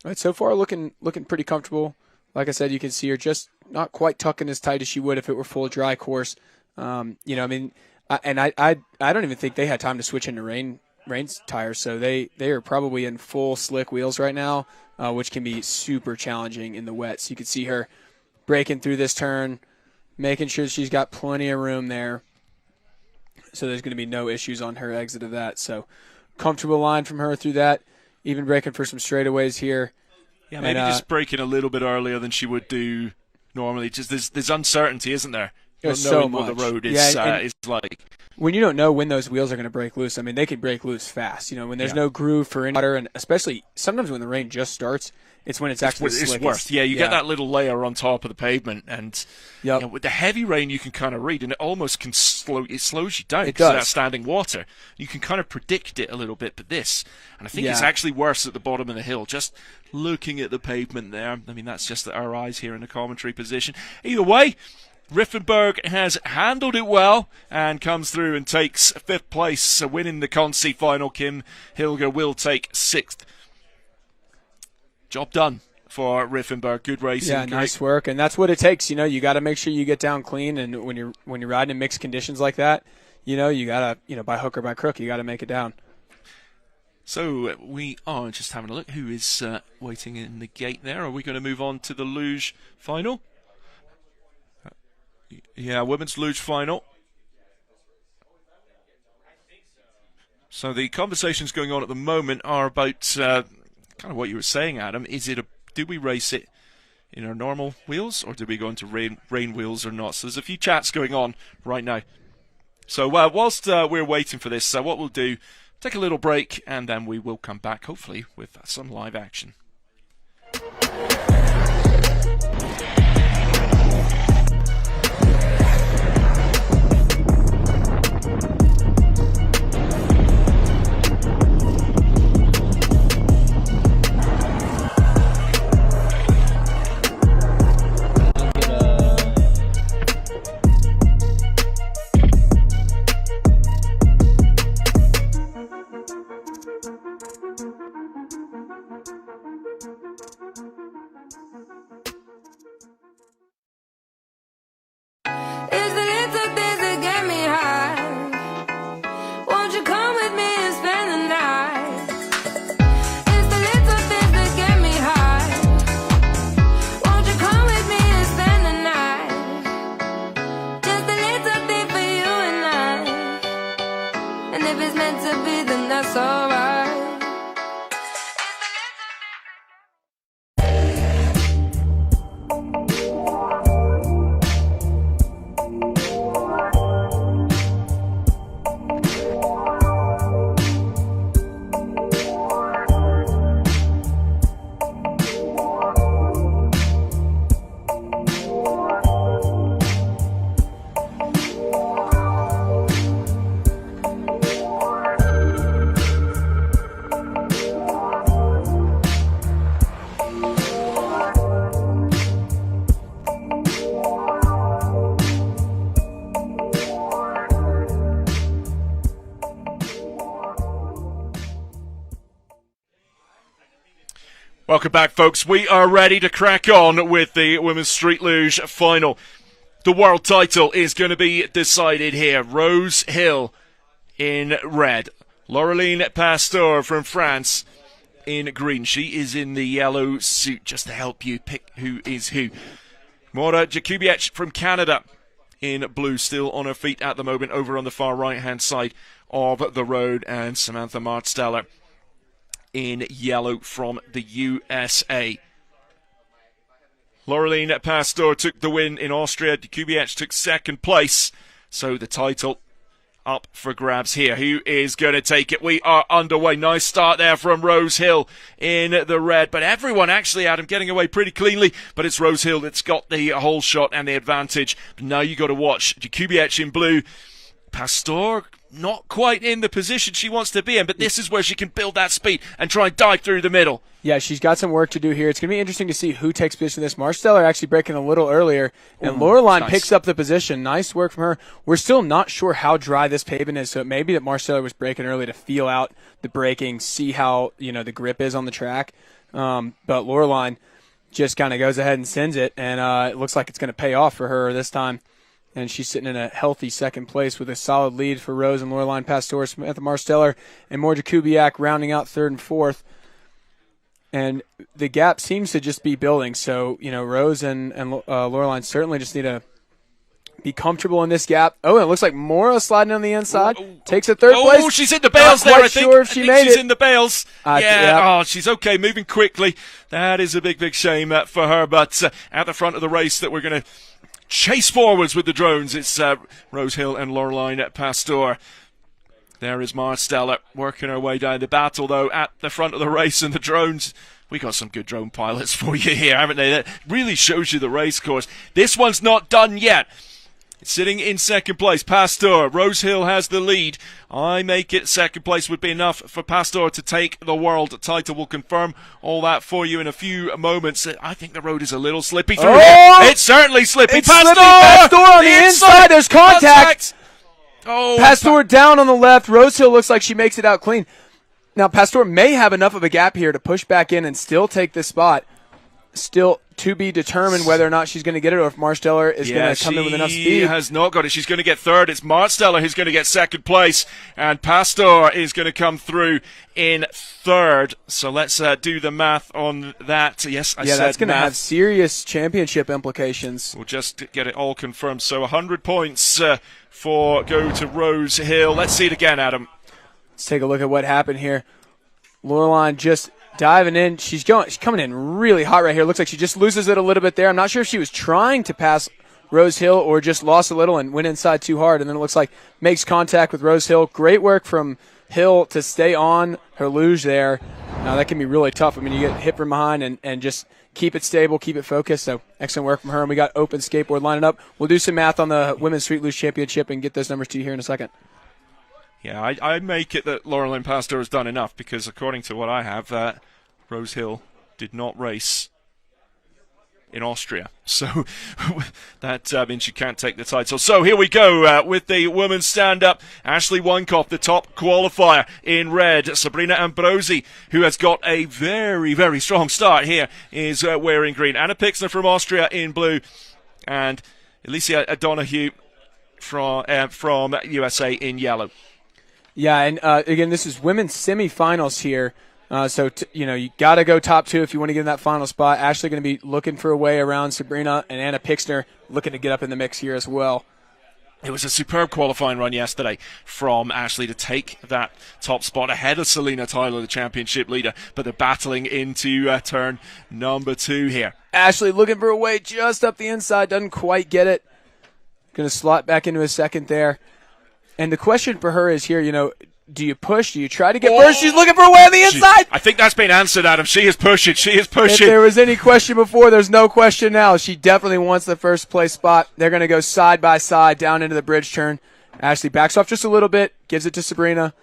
All right, so far looking pretty comfortable. Like I said, you can see her just not quite tucking as tight as she would if it were full dry course. I don't even think they had time to switch into rain tires, so they are probably in full slick wheels right now, which can be super challenging in the wet. So you can see her breaking through this turn, making sure she's got plenty of room there, so there's going to be no issues on her exit of that. So comfortable line from her through that, even breaking for some straightaways here. Yeah, maybe just breaking a little bit earlier than she would do normally. Just there's uncertainty, isn't there? There's so much. What the road is, is like. When you don't know when those wheels are going to break loose, I mean, they could break loose fast. When there's no groove for any water, and especially sometimes when the rain just starts, it's when it's actually slickest. It's worse. Yeah, you get that little layer on top of the pavement, and with the heavy rain, you can kind of read, and it almost can slows you down because of that standing water. You can kind of predict it a little bit, but I think it's actually worse at the bottom of the hill. Just looking at the pavement there, I mean, that's just our eyes here in the commentary position. Either way, Riffenberg has handled it well and comes through and takes fifth place, winning the concy final. Kim Hilger will take sixth. Job done for Riffenberg. Good racing. Yeah, nice work, and that's what it takes. You got to make sure you get down clean, and when you're riding in mixed conditions like that, you got to by hook or by crook, you got to make it down. So we are just having a look. Who is waiting in the gate there? Are we going to move on to the Luge final? Yeah, women's Luge final. So the conversations going on at the moment are about kind of what you were saying, Adam. Do we race it in our normal wheels, or do we go into rain wheels or not? So there's a few chats going on right now. So whilst we're waiting for this, what we'll do, take a little break, and then we will come back, hopefully, with some live action. welcome back, folks. We are ready to crack on with the Women's Street Luge final. The world title is going to be decided here. Rose Hill in red. Laureline Pasteur from France in green. She is in the yellow suit just to help you pick who is who. Mora Jakubiec from Canada in blue, still on her feet at the moment, over on the far right-hand side of the road. And Samantha Martsteller in yellow from the USA. Laureline Pasteur took the win in Austria. Jakubiec took second place. So the title up for grabs here. Who is going to take it? We are underway. Nice start there from Rose Hill in the red. But everyone actually, Adam, getting away pretty cleanly. But it's Rose Hill that's got the whole shot and the advantage. But now you got to watch Jakubiec in blue. Pasteur not quite in the position she wants to be in, but this is where she can build that speed and try and dive through the middle. Yeah, she's got some work to do here. It's going to be interesting to see who takes position in this. Martsteller actually breaking a little earlier, and Laureline nice. Picks up the position. Nice work from her. We're still not sure how dry this pavement is, so it may be that Martsteller was breaking early to feel out the braking, see how the grip is on the track. But Laureline just kind of goes ahead and sends it, and it looks like it's going to pay off for her this time. And she's sitting in a healthy second place with a solid lead for Rose and Laureline Pasteur, Samantha Martsteller, and Mora Jakubiec rounding out third and fourth. And the gap seems to just be building. So, Rose and Laureline certainly just need to be comfortable in this gap. Oh, and it looks like Mora sliding on the inside. Takes a third place. Oh, she's in the bales there, I think. Sure if she made she's it. in the bales. Yeah. Oh, she's okay, moving quickly. That is a big, big shame for her. But at the front of the race that we're going to chase forwards with the drones, it's Rose Hill and Laureline Pasteur. There is Martsteller working her way down the battle, though, at the front of the race. And the drones, we got some good drone pilots for you here, haven't they? That really shows you the race course. This one's not done yet. Sitting in second place, Pasteur. Rose Hill has the lead. I make it second place would be enough for Pasteur to take the world title. We'll confirm all that for you in a few moments. I think the road is a little slippy through here. It's certainly slippy. It's Pasteur on the inside. There's contact. Oh, Pasteur down on the left. Rose Hill looks like she makes it out clean. Now, Pasteur may have enough of a gap here to push back in and still take this spot. Still to be determined whether or not she's going to get it, or if Martsteller is going to come in with enough speed. She has not got it. She's going to get third. It's Martsteller who's going to get second place, and Pasteur is going to come through in third. So let's do the math on that. Yes, I said that's going to math. have serious championship implications. We'll just get it all confirmed. So 100 points go to Rose Hill. Let's see it again, Adam. Let's take a look at what happened here. Laureline just diving in. She's coming in really hot right here. Looks like she just loses it a little bit there. I'm not sure if she was trying to pass Rose Hill or just lost a little and went inside too hard. And then it looks like makes contact with Rose Hill. Great work from Hill to stay on her luge there. Now that can be really tough. I mean, you get hit from behind and just keep it stable, keep it focused. So excellent work from her. And we got Open Skateboard lining up. We'll do some math on the Women's Street Luge Championship and get those numbers to you here in a second. Yeah, I make it that Laureline Pasteur has done enough because according to what I have, Rose Hill did not race in Austria. So that means she can't take the title. So here we go with the women's stand-up. Ashley Weinkoff, the top qualifier in red. Sabrina Ambrosi, who has got a very, very strong start here, is wearing green. Anna Pixner from Austria in blue. And Alicia O'Donoghue from USA in yellow. Yeah, and again, this is women's semifinals here. So you got to go top two if you want to get in that final spot. Ashley going to be looking for a way around Sabrina, and Anna Pixner looking to get up in the mix here as well. It was a superb qualifying run yesterday from Ashley to take that top spot ahead of Selena Tyler, the championship leader, but they're battling into turn number 2 here. Ashley looking for a way just up the inside, doesn't quite get it. Going to slot back into a second there. And the question for her is here, do you push? Do you try to get first? She's looking for a way on the inside. I think that's been answered, Adam. She is pushing. If there was any question before, there's no question now. She definitely wants the first place spot. They're going to go side by side down into the bridge turn. Ashley backs off just a little bit, gives it to Sabrina.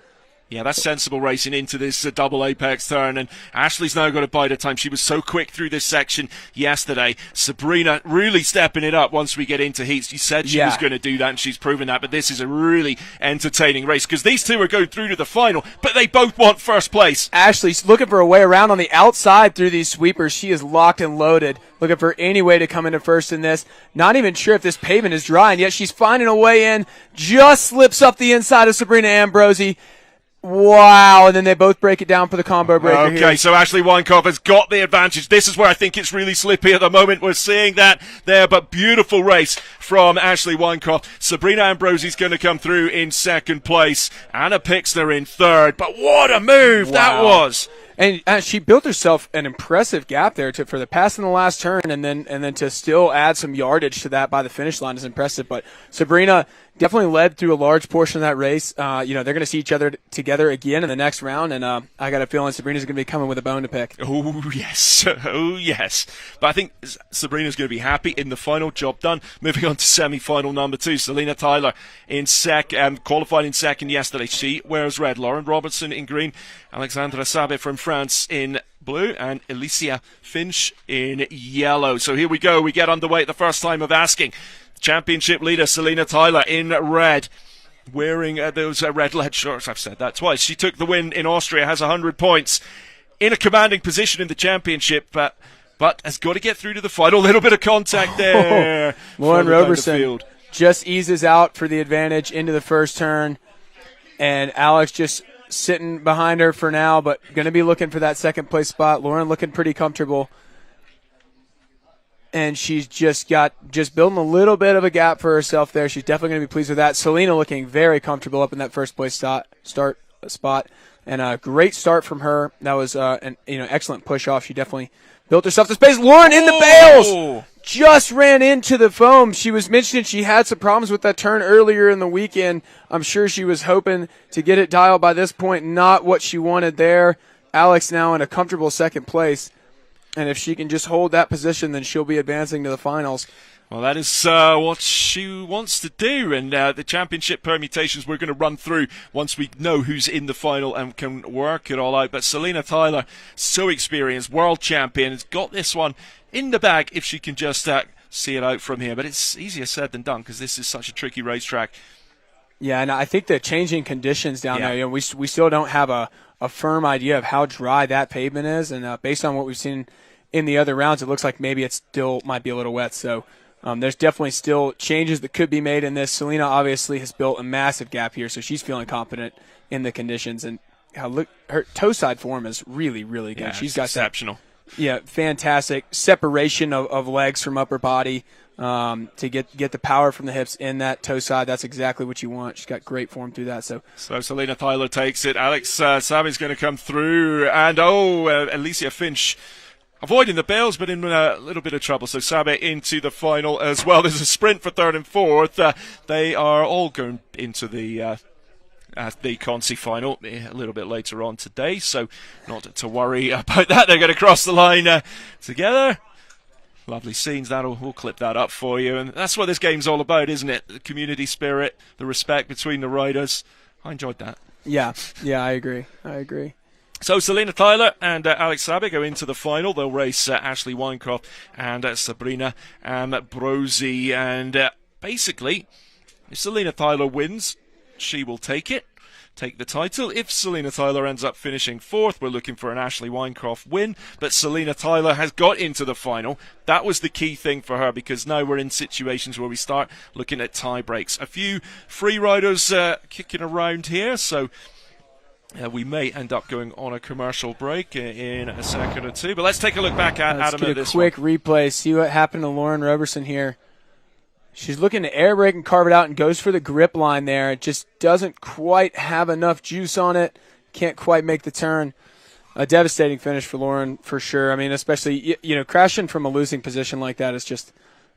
Yeah, that's sensible racing into this double apex turn, and Ashley's now got to bide her time. She was so quick through this section yesterday. Sabrina really stepping it up once we get into heats. She said she was going to do that, and she's proven that, but this is a really entertaining race because these two are going through to the final, but they both want first place. Ashley's looking for a way around on the outside through these sweepers. She is locked and loaded, looking for any way to come into first in this. Not even sure if this pavement is dry, and yet she's finding a way in. Just slips up the inside of Sabrina Ambrosi. Wow, and then they both break it down for the combo breaker here. Okay, so Ashley Weinkauf has got the advantage. This is where I think it's really slippy at the moment. We're seeing that there, but beautiful race from Ashley Weinkauf. Sabrina Ambrosi's going to come through in second place. Anna Pixner in third, but what a move that was. And she built herself an impressive gap there for the pass in the last turn, and then to still add some yardage to that by the finish line is impressive. But Sabrina definitely led through a large portion of that race. They're going to see each other together again in the next round, and I got a feeling Sabrina's going to be coming with a bone to pick. Oh, yes. Oh, yes. But I think Sabrina's going to be happy in the final. Job done. Moving on to semi-final number 2. Selena Tyler in qualified in second yesterday. She wears red. Lauren Robertson in green. Alexandra Sabe from France in blue, and Alicia Finch in yellow. So here we go. We get underway at the first time of asking. Championship leader Selena Tyler in red, wearing those red lead shorts. I've said that twice. She took the win in Austria, has 100 points, in a commanding position in the championship, but has got to get through to the final. A little bit of contact there. Lauren Robertson just eases out for the advantage into the first turn, and Alex just sitting behind her for now, but going to be looking for that second place spot. Lauren looking pretty comfortable. And she's just building a little bit of a gap for herself there. She's definitely going to be pleased with that. Selena looking very comfortable up in that first place start spot, and a great start from her. That was an excellent push off. She definitely built herself the space. Lauren in the bails, just ran into the foam. She was mentioning she had some problems with that turn earlier in the weekend. I'm sure she was hoping to get it dialed by this point. Not what she wanted there. Alex now in a comfortable second place. And if she can just hold that position, then she'll be advancing to the finals. Well, that is what she wants to do, and the championship permutations we're going to run through once we know who's in the final and can work it all out. But Selena Tyler, so experienced, world champion, has got this one in the bag if she can just see it out from here. But it's easier said than done because this is such a tricky racetrack. Yeah, and I think the changing conditions down there, we still don't have a firm idea of how dry that pavement is, and based on what we've seen in the other rounds, it looks like maybe it still might be a little wet. So there's definitely still changes that could be made in this. Selena obviously has built a massive gap here, so she's feeling confident in the conditions. And her toe side form is really, really good. Yeah, she's got exceptional. Fantastic separation of legs from upper body to get the power from the hips in that toe side. That's exactly what you want. She's got great form through that. So Selena Tyler takes it. Alex Sabe's going to come through, and Alicia Finch avoiding the bails, but in a little bit of trouble. So Sabe into the final as well. There's a sprint for third and fourth. They are all going into the concy final a little bit later on today, so not to worry about that. They're going to cross the line together. Lovely scenes. We'll clip that up for you, and that's what this game's all about, isn't it? The community spirit, the respect between the riders. I enjoyed that. Yeah, I agree. So Selena Tyler and Alex Sabe go into the final. They'll race Ashley Weinkauf and Sabrina Ambrosi. And basically, if Selena Tyler wins, she will take the title. If Selena Tyler ends up finishing fourth, we're looking for an Ashley Weinkauf win. But Selena Tyler has got into the final. That was the key thing for her, because now we're in situations where we start looking at tie breaks. A few free riders kicking around here, so we may end up going on a commercial break in a second or two. But let's take a look back at Adam at this one. Let's get a quick replay, see what happened to Lauren Robertson here. She's looking to air brake and carve it out and goes for the grip line there. It just doesn't quite have enough juice on it. Can't quite make the turn. A devastating finish for Lauren for sure. I mean, especially, crashing from a losing position like that is just,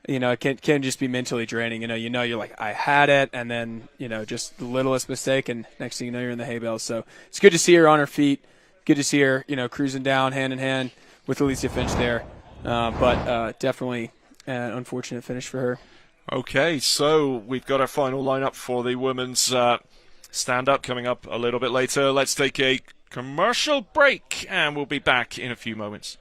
it can just be mentally draining. You're like, I had it, and then, just the littlest mistake, and next thing you know, you're in the hay bales. So it's good to see her on her feet. Good to see her, cruising down hand in hand with Alicia Finch there. But definitely an unfortunate finish for her. Okay, so we've got our final lineup for the women's Stand-up coming up a little bit later. Let's take a commercial break, and we'll be back in a few moments.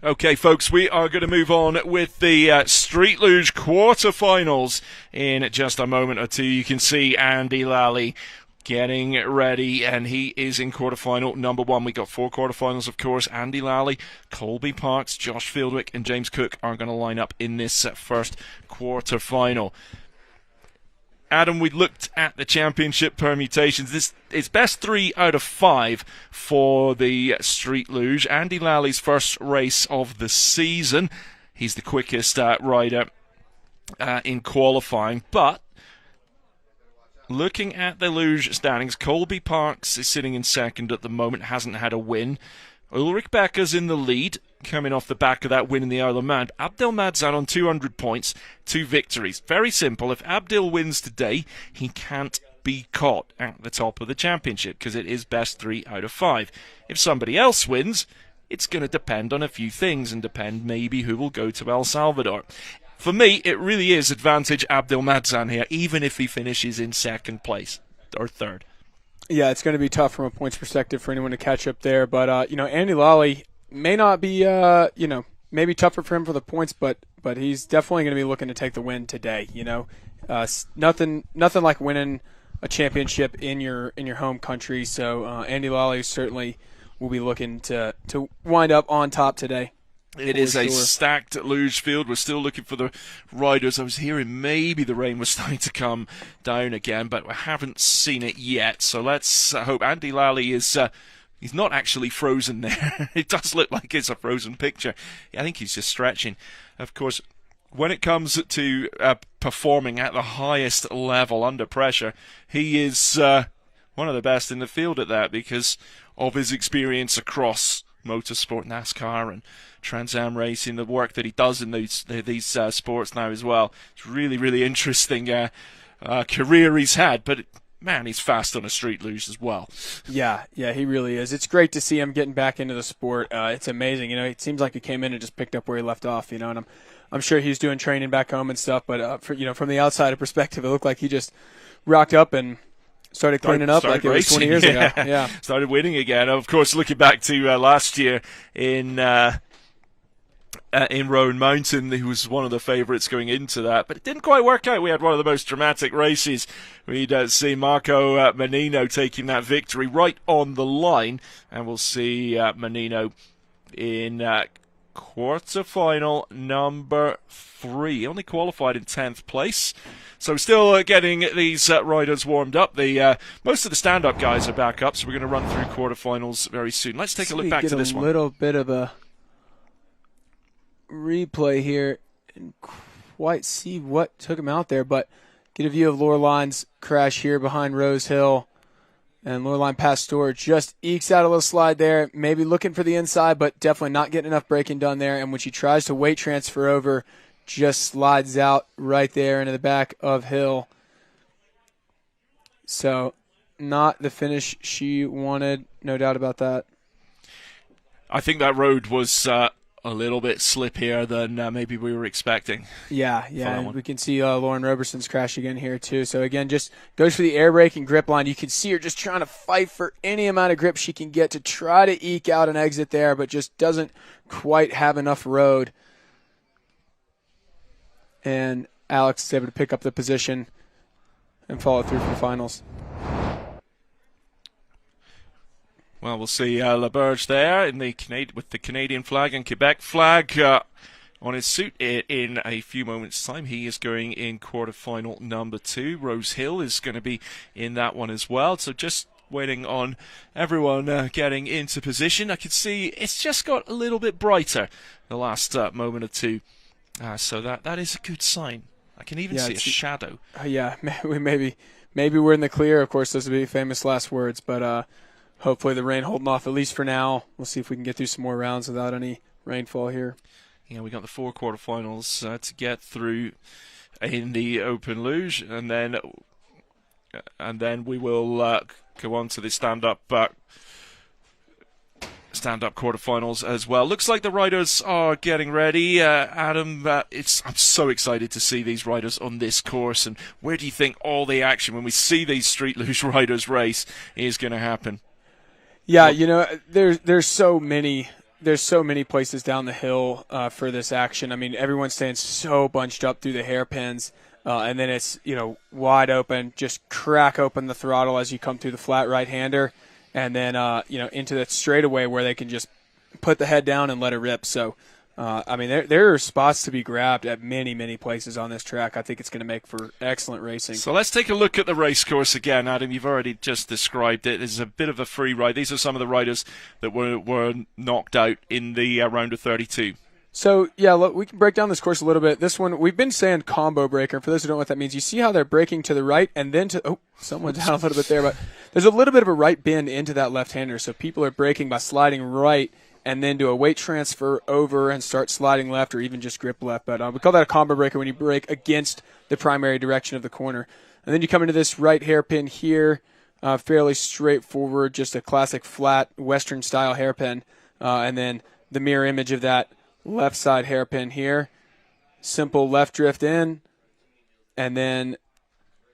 Okay, folks, we are going to move on with the Street Luge quarterfinals in just a moment or two. You can see Andy Lally getting ready, and he is in quarterfinal number 1. We got 4 quarterfinals, of course. Andy Lally, Colby Parks, Josh Fieldwick, and James Cook are going to line up in this first quarterfinal. Adam, we looked at the championship permutations. This is best 3 out of 5 for the Street Luge. Andy Lally's first race of the season. He's the quickest rider in qualifying. But looking at the Luge standings, Colby Parks is sitting in second at the moment, hasn't had a win. Ulrich Becker's in the lead, coming off the back of that win in the Isle of Man. Abdelmadzan on 200 points, 2 victories. Very simple. If Abdel wins today, he can't be caught at the top of the championship because it is best 3 out of 5. If somebody else wins, it's going to depend on a few things and depend maybe who will go to El Salvador. For me, it really is advantage Abdelmadzan here, even if he finishes in second place or third. Yeah, it's going to be tough from a points perspective for anyone to catch up there. But, Andy Lally may not be, maybe tougher for him for the points, but he's definitely going to be looking to take the win today. Nothing like winning a championship in your home country. So Andy Lally certainly will be looking to wind up on top today. It is a stacked luge field. We're still looking for the riders. I was hearing maybe the rain was starting to come down again, but I haven't seen it yet. So let's hope. Andy Lally is he's not actually frozen there. It does look like it's a frozen picture. I think he's just stretching. Of course, when it comes to performing at the highest level under pressure, he is one of the best in the field at that because of his experience across motorsport, NASCAR, and Trans Am racing, the work that he does in these sports now as well. It's really, really interesting career he's had, but man, he's fast on a street luge as well. Yeah, he really is. It's great to see him getting back into the sport. It's amazing. It seems like he came in and just picked up where he left off. And I'm sure he's doing training back home and stuff. But from the outsider perspective, it looked like he just rocked up and started cleaning up like it was 20 years ago. Yeah, started winning again. Of course, looking back to last year in Roan Mountain, he was one of the favourites going into that, but it didn't quite work out. We had one of the most dramatic races. We'd see Marco Menino taking that victory right on the line, and we'll see Menino in quarterfinal number 3. Only qualified in 10th place. So still getting these riders warmed up. Most of the stand-up guys are back up, so we're going to run through quarterfinals very soon. Let's take a look back to this one. A little bit of a replay here and quite see what took him out there, but get a view of Loreline's crash here behind Rose Hill. And Loreline Pastor just ekes out a little slide there, maybe looking for the inside, but definitely not getting enough braking done there. And when she tries to weight transfer over, just slides out right there into the back of Hill. So not the finish she wanted, no doubt about that. I think that road was a little bit slippier than maybe we were expecting. Yeah, and we can see Lauren Roberson's crash again here too. So again, just goes for the air brake and grip line. You can see her just trying to fight for any amount of grip she can get to try to eke out an exit there, but just doesn't quite have enough road. And Alex is able to pick up the position and follow through for the finals. Well, we'll see LaBerge there with the Canadian flag and Quebec flag on his suit in a few moments' time. He is going in quarterfinal number 2. Rose Hill is going to be in that one as well. So just waiting on everyone getting into position. I can see it's just got a little bit brighter the last moment or two. So that is a good sign. I can even see a shadow. Maybe we're in the clear. Of course, those would be famous last words, but hopefully the rain holding off at least for now. We'll see if we can get through some more rounds without any rainfall here. Yeah, we got the 4 quarterfinals to get through in the Open Luge, and then we will go on to the stand-up quarterfinals as well. Looks like the riders are getting ready. Adam, I'm so excited to see these riders on this course. And where do you think all the action when we see these street luge riders race is going to happen? Yeah, there's so many places down the hill for this action. I mean, everyone's staying so bunched up through the hairpins, and then it's wide open. Just crack open the throttle as you come through the flat right-hander. And then, into that straightaway where they can just put the head down and let it rip. So, there are spots to be grabbed at many, many places on this track. I think it's going to make for excellent racing. So let's take a look at the race course again, Adam. You've already just described it. It's a bit of a free ride. These are some of the riders that were knocked out in the round of 32. So, yeah, look, we can break down this course a little bit. This one, we've been saying combo breaker. For those who don't know what that means, you see how they're braking to the right and then someone's down a little bit there, but there's a little bit of a right bend into that left-hander. So people are braking by sliding right and then do a weight transfer over and start sliding left or even just grip left. But we call that a combo breaker when you brake against the primary direction of the corner. And then you come into this right hairpin here, fairly straightforward, just a classic flat Western-style hairpin. And then the mirror image of that left side hairpin here, simple left drift in, and then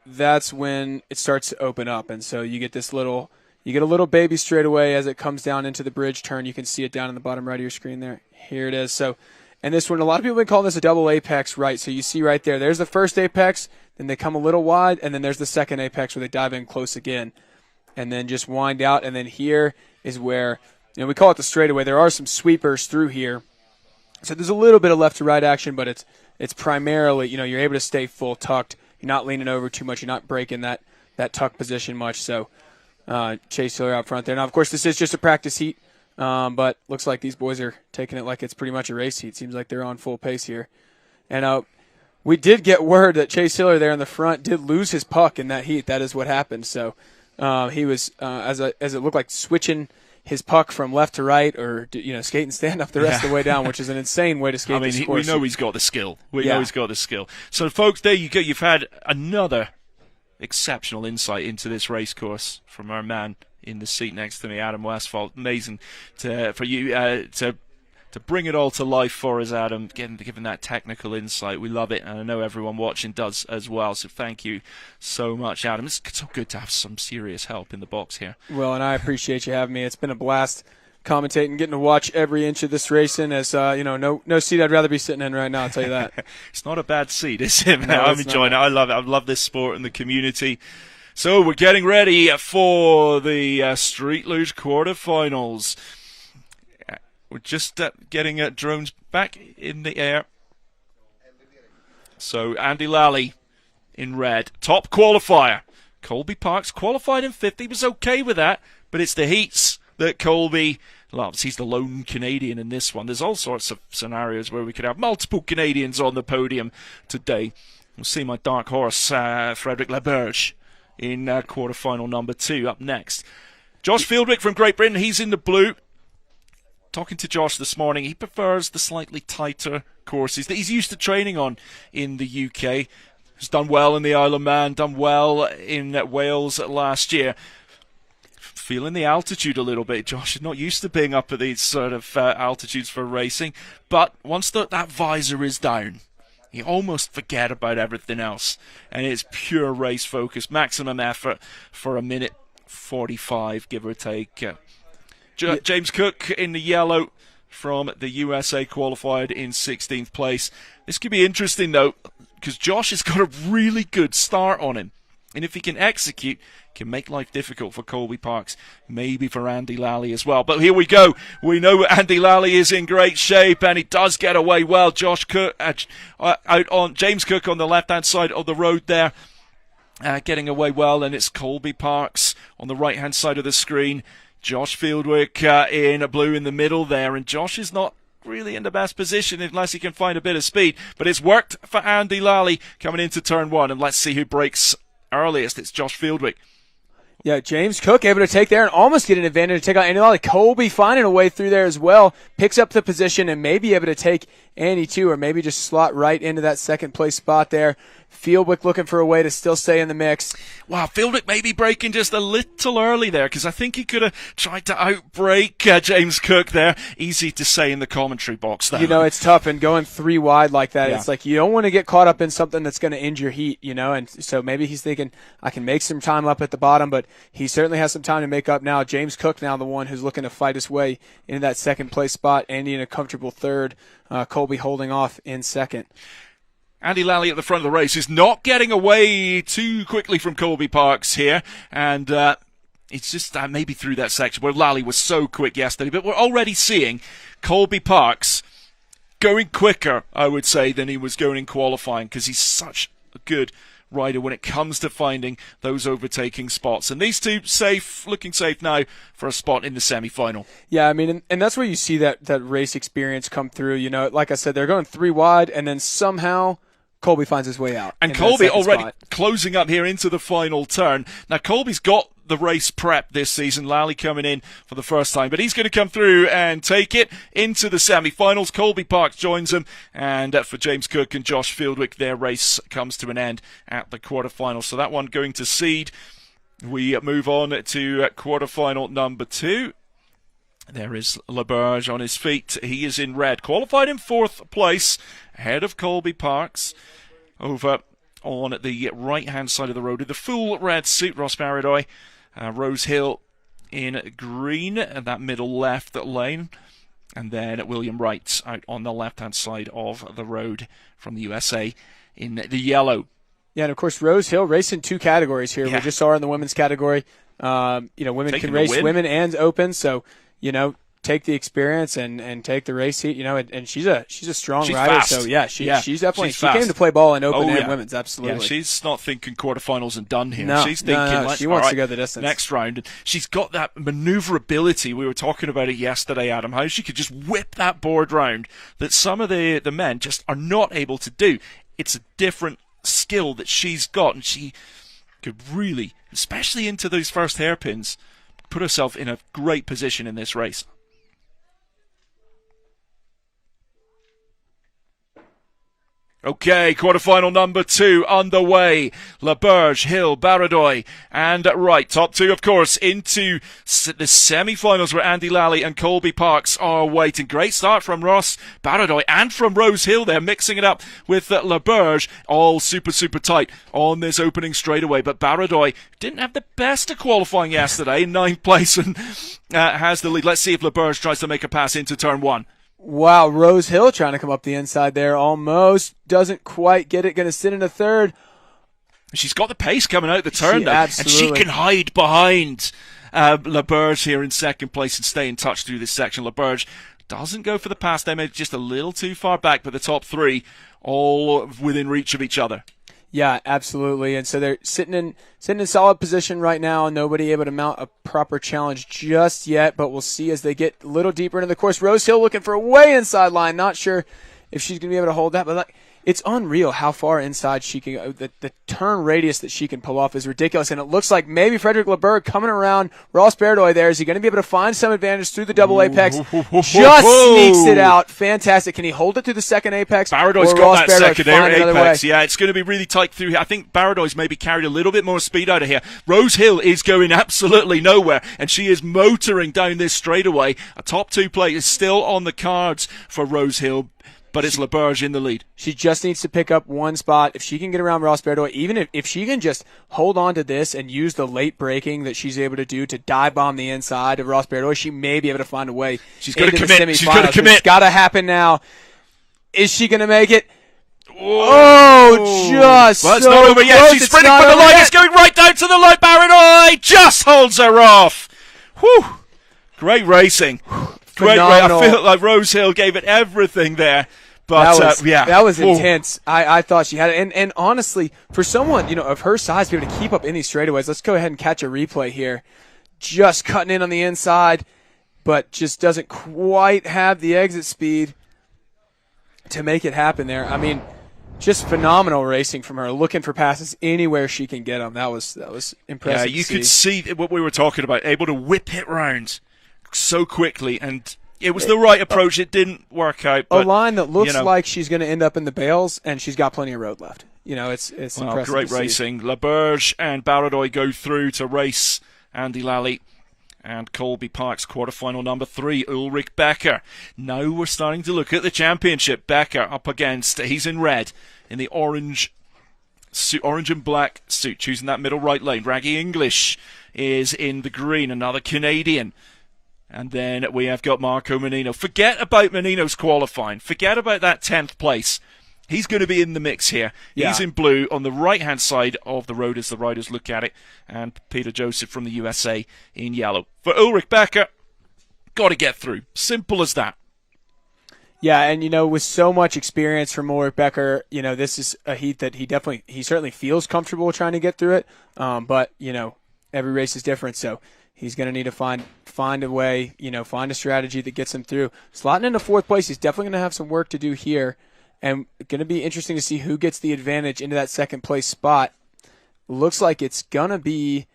that's when it starts to open up, and so you get a little baby straightaway as it comes down into the bridge turn. You can see it down in the bottom right of your screen there. Here it is. So, and this one, a lot of people have been calling this a double apex, right? So you see right there's the first apex, then they come a little wide, and then there's the second apex where they dive in close again, and then just wind out, and then here is where, we call it the straightaway. There are some sweepers through here. So there's a little bit of left to right action, but it's primarily, you're able to stay full tucked. You're not leaning over too much. You're not breaking that tuck position much. So Chase Hiller out front there. Now, of course, this is just a practice heat, but looks like these boys are taking it like it's pretty much a race heat. Seems like they're on full pace here. And we did get word that Chase Hiller there in the front did lose his puck in that heat. That is what happened. So he was, as it looked like, switching his puck from left to right, or skate and stand up the rest of the way down, which is an insane way to skate this course. We know he's got the skill. We know he's got the skill. So, folks, there you go. You've had another exceptional insight into this race course from our man in the seat next to me, Adam Westphal. Amazing for you to bring it all to life for us, Adam, giving that technical insight. We love it, and I know everyone watching does as well, so thank you so much, Adam. It's so good to have some serious help in the box here. Well, and I appreciate you having me. It's been a blast commentating, getting to watch every inch of this racing. As no seat I'd rather be sitting in right now, I'll tell you that. It's not a bad seat, is it? No, I'm enjoying it. I love it. I love this sport and the community. So we're getting ready for the Street Luge quarterfinals. We're just getting drones back in the air. So Andy Lally in red. Top qualifier. Colby Parks qualified in 5th. He was okay with that, but it's the heats that Colby loves. He's the lone Canadian in this one. There's all sorts of scenarios where we could have multiple Canadians on the podium today. We'll see my dark horse, Frederick Laberge, in quarterfinal number 2 up next. Josh Fieldwick from Great Britain, he's in the blue. Talking to Josh this morning, he prefers the slightly tighter courses that he's used to training on in the UK. He's done well in the Isle of Man, done well in Wales last year. Feeling the altitude a little bit. Josh is not used to being up at these sort of altitudes for racing, but once that visor is down, you almost forget about everything else, and it's pure race focus, maximum effort for a minute 45, give or take. James Cook in the yellow from the USA qualified in 16th place. This could be interesting though, because Josh has got a really good start on him, and if he can execute, can make life difficult for Colby Parks, maybe for Andy Lally as well. But here we go. We know Andy Lally is in great shape, and he does get away well. Josh Cook out on James Cook on the left-hand side of the road there, getting away well, and it's Colby Parks on the right-hand side of the screen. Josh Fieldwick in blue in the middle there, and Josh is not really in the best position unless he can find a bit of speed. But it's worked for Andy Lally coming into turn 1, and let's see who breaks earliest. It's Josh Fieldwick. Yeah, James Cook able to take there and almost get an advantage to take out Andy Lally. Colby finding a way through there as well. Picks up the position and maybe able to take Andy too, or maybe just slot right into that second place spot there. Fieldwick looking for a way to still stay in the mix. Wow, Fieldwick maybe breaking just a little early there, because I think he could have tried to outbreak James Cook there. Easy to say in the commentary box, though. You know, it's tough, and going 3 wide like that, Yeah. It's like you don't want to get caught up in something that's going to end your heat, you know, and so maybe he's thinking, I can make some time up at the bottom, but he certainly has some time to make up now. James Cook now the one who's looking to fight his way into that second place spot. Andy in a comfortable third. Colby holding off in second. Andy Lally at the front of the race is not getting away too quickly from Colby Parks here, and it's just maybe through that section where Lally was so quick yesterday, but we're already seeing Colby Parks going quicker, I would say, than he was going in qualifying, because he's such a good rider when it comes to finding those overtaking spots. And these two looking safe now for a spot in the semi-final. Yeah, I mean, and that's where you see that race experience come through. You know, like I said, they're going 3 wide, and then somehow Colby finds his way out. And Colby already closing up here into the final turn. Now, Colby's got the race prep this season. Lally coming in for the first time, but he's going to come through and take it into the semi-finals. Colby Parks joins him, and for James Cook and Josh Fieldwick, their race comes to an end at the quarterfinals. So that one going to seed. We move on to quarterfinal number 2. There is Laberge on his feet. He is in red. Qualified in 4th place, ahead of Colby Parks. Over on the right-hand side of the road, in the full red suit, Ross Baradoy. Rose Hill in green, and that middle left lane. And then William Wright out on the left-hand side of the road from the USA in the yellow. Yeah, and of course, Rose Hill racing 2 categories here. Yeah. We just saw her in the women's category. Women Taking can the race win. women and open, so, take the experience and take the race heat, and she's a strong rider. Fast. So she's definitely she fast. came to play ball in open and yeah. women's, absolutely. Yeah, she's not thinking quarterfinals and done here. No, she's thinking she wants to go the distance. Next round. She's got that maneuverability. We were talking about it yesterday, Adam, how she could just whip that board round that some of the men just are not able to do. It's a different skill that she's got, and she could really, especially into those first hairpins, put herself in a great position in this race. Okay, quarterfinal number 2 underway. Laberge, Hill, Baradoy, and Wright. Top 2, of course, into the semi-finals where Andy Lally and Colby Parks are waiting. Great start from Ross Baradoy and from Rose Hill. They're mixing it up with Laberge. All super, super tight on this opening straightaway. But Baradoy didn't have the best of qualifying yesterday in 9th place and has the lead. Let's see if Laberge tries to make a pass into turn 1. Wow, Rose Hill trying to come up the inside there. Almost doesn't quite get it. Going to sit in a third. She's got the pace coming out the turn, though, absolutely. and she can hide behind Laberge here in second place and stay in touch through this section. Laberge Doesn't go for the pass. They made just a little too far back, but the top three all within reach of each other. Yeah, absolutely. And so they're sitting in solid position right now. Nobody able to mount a proper challenge just yet, but we'll see as they get a little deeper into the course. Rose Hill looking for a way inside line. Not sure if she's going to be able to hold that, but it's unreal how far inside she can go. The turn radius that she can pull off is ridiculous, and it looks like maybe Frederick LeBerg coming around Ross Baradoy there. Is he going to be able to find some advantage through the double apex? Just sneaks it out. Fantastic. Can he hold it through the second apex? Baradoy's got that secondary apex. Yeah, it's going to be really tight through here. I think Baradoy's maybe carried a little bit more speed out of here. Rose Hill is going absolutely nowhere, and she is motoring down this straightaway. A top two play is still on the cards for Rose Hill, but it's LeBerge in the lead. She just needs to pick up one spot. If she can get around Ross Baradoy, even if she can just hold on to this and use the late braking that she's able to do to dive bomb the inside of Ross Baradoy, she may be able to find a way. She's going to commit. She's going to commit. It's got to happen now. Is she going to make it? Oh, just well, it's so not over yet. close. She's sprinting for the line. It's going right down to the line. Baradoy just holds her off. Whew. Great racing. Great race. I feel like Rose Hill gave it everything there. But that was intense. I thought she had it. And honestly, for someone, of her size to be able to keep up in these straightaways, let's go ahead and catch a replay here. Just cutting in on the inside, but just doesn't quite have the exit speed to make it happen there. I mean, just phenomenal racing from her, looking for passes anywhere she can get them. That was impressive. Yeah, you could see what we were talking about, able to whip it round so quickly, and it was the right approach. It didn't work out. But, a line that looks like she's going to end up in the bales, and she's got plenty of road left. It's impressive. Great racing. LeBerge and Baradoy go through to race Andy Lally and Colby Park's quarterfinal number 3, Ulrich Becker. Now we're starting to look at the championship. Becker up against, he's in red, in the orange and black suit, choosing that middle right lane. Raggy English is in the green, another Canadian. And then we have got Marco Menino. Forget about Menino's qualifying. Forget about that 10th place. He's going to be in the mix here. Yeah. He's in blue on the right-hand side of the road as the riders look at it. And Peter Joseph from the USA in yellow. For Ulrich Becker, got to get through. Simple as that. Yeah, and, with so much experience from Ulrich Becker, this is a heat that he certainly feels comfortable trying to get through it. But, every race is different, so he's going to need to find a way, find a strategy that gets him through. Slotting into 4th place, he's definitely going to have some work to do here. And going to be interesting to see who gets the advantage into that 2nd place spot. Looks like it's going to be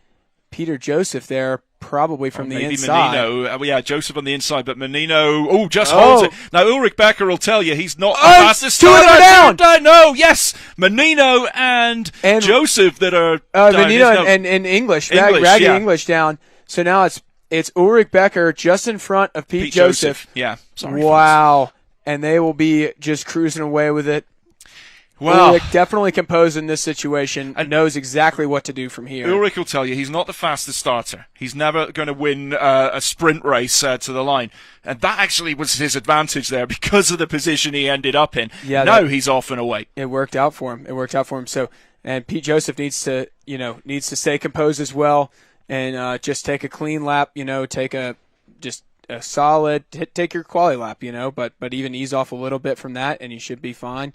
Peter Joseph there, probably from the inside. Menino. Joseph on the inside, but Menino, holds it. Now, Ulrich Becker will tell you he's not the fastest. 2 of them down. No, yes. Menino and Joseph that are down. Menino and English. Raggy English down. So now it's Ulrich Becker just in front of Pete Joseph. Yeah. Sorry. Wow. Folks. And they will be just cruising away with it. Well, Ulrich definitely composed in this situation and knows exactly what to do from here. Ulrich will tell you he's not the fastest starter. He's never going to win a sprint race to the line. And that actually was his advantage there because of the position he ended up in. Yeah, now he's off and away. It worked out for him. So, and Pete Joseph needs to stay composed as well and just take a clean lap, take a solid, take your quality lap, but even ease off a little bit from that and you should be fine.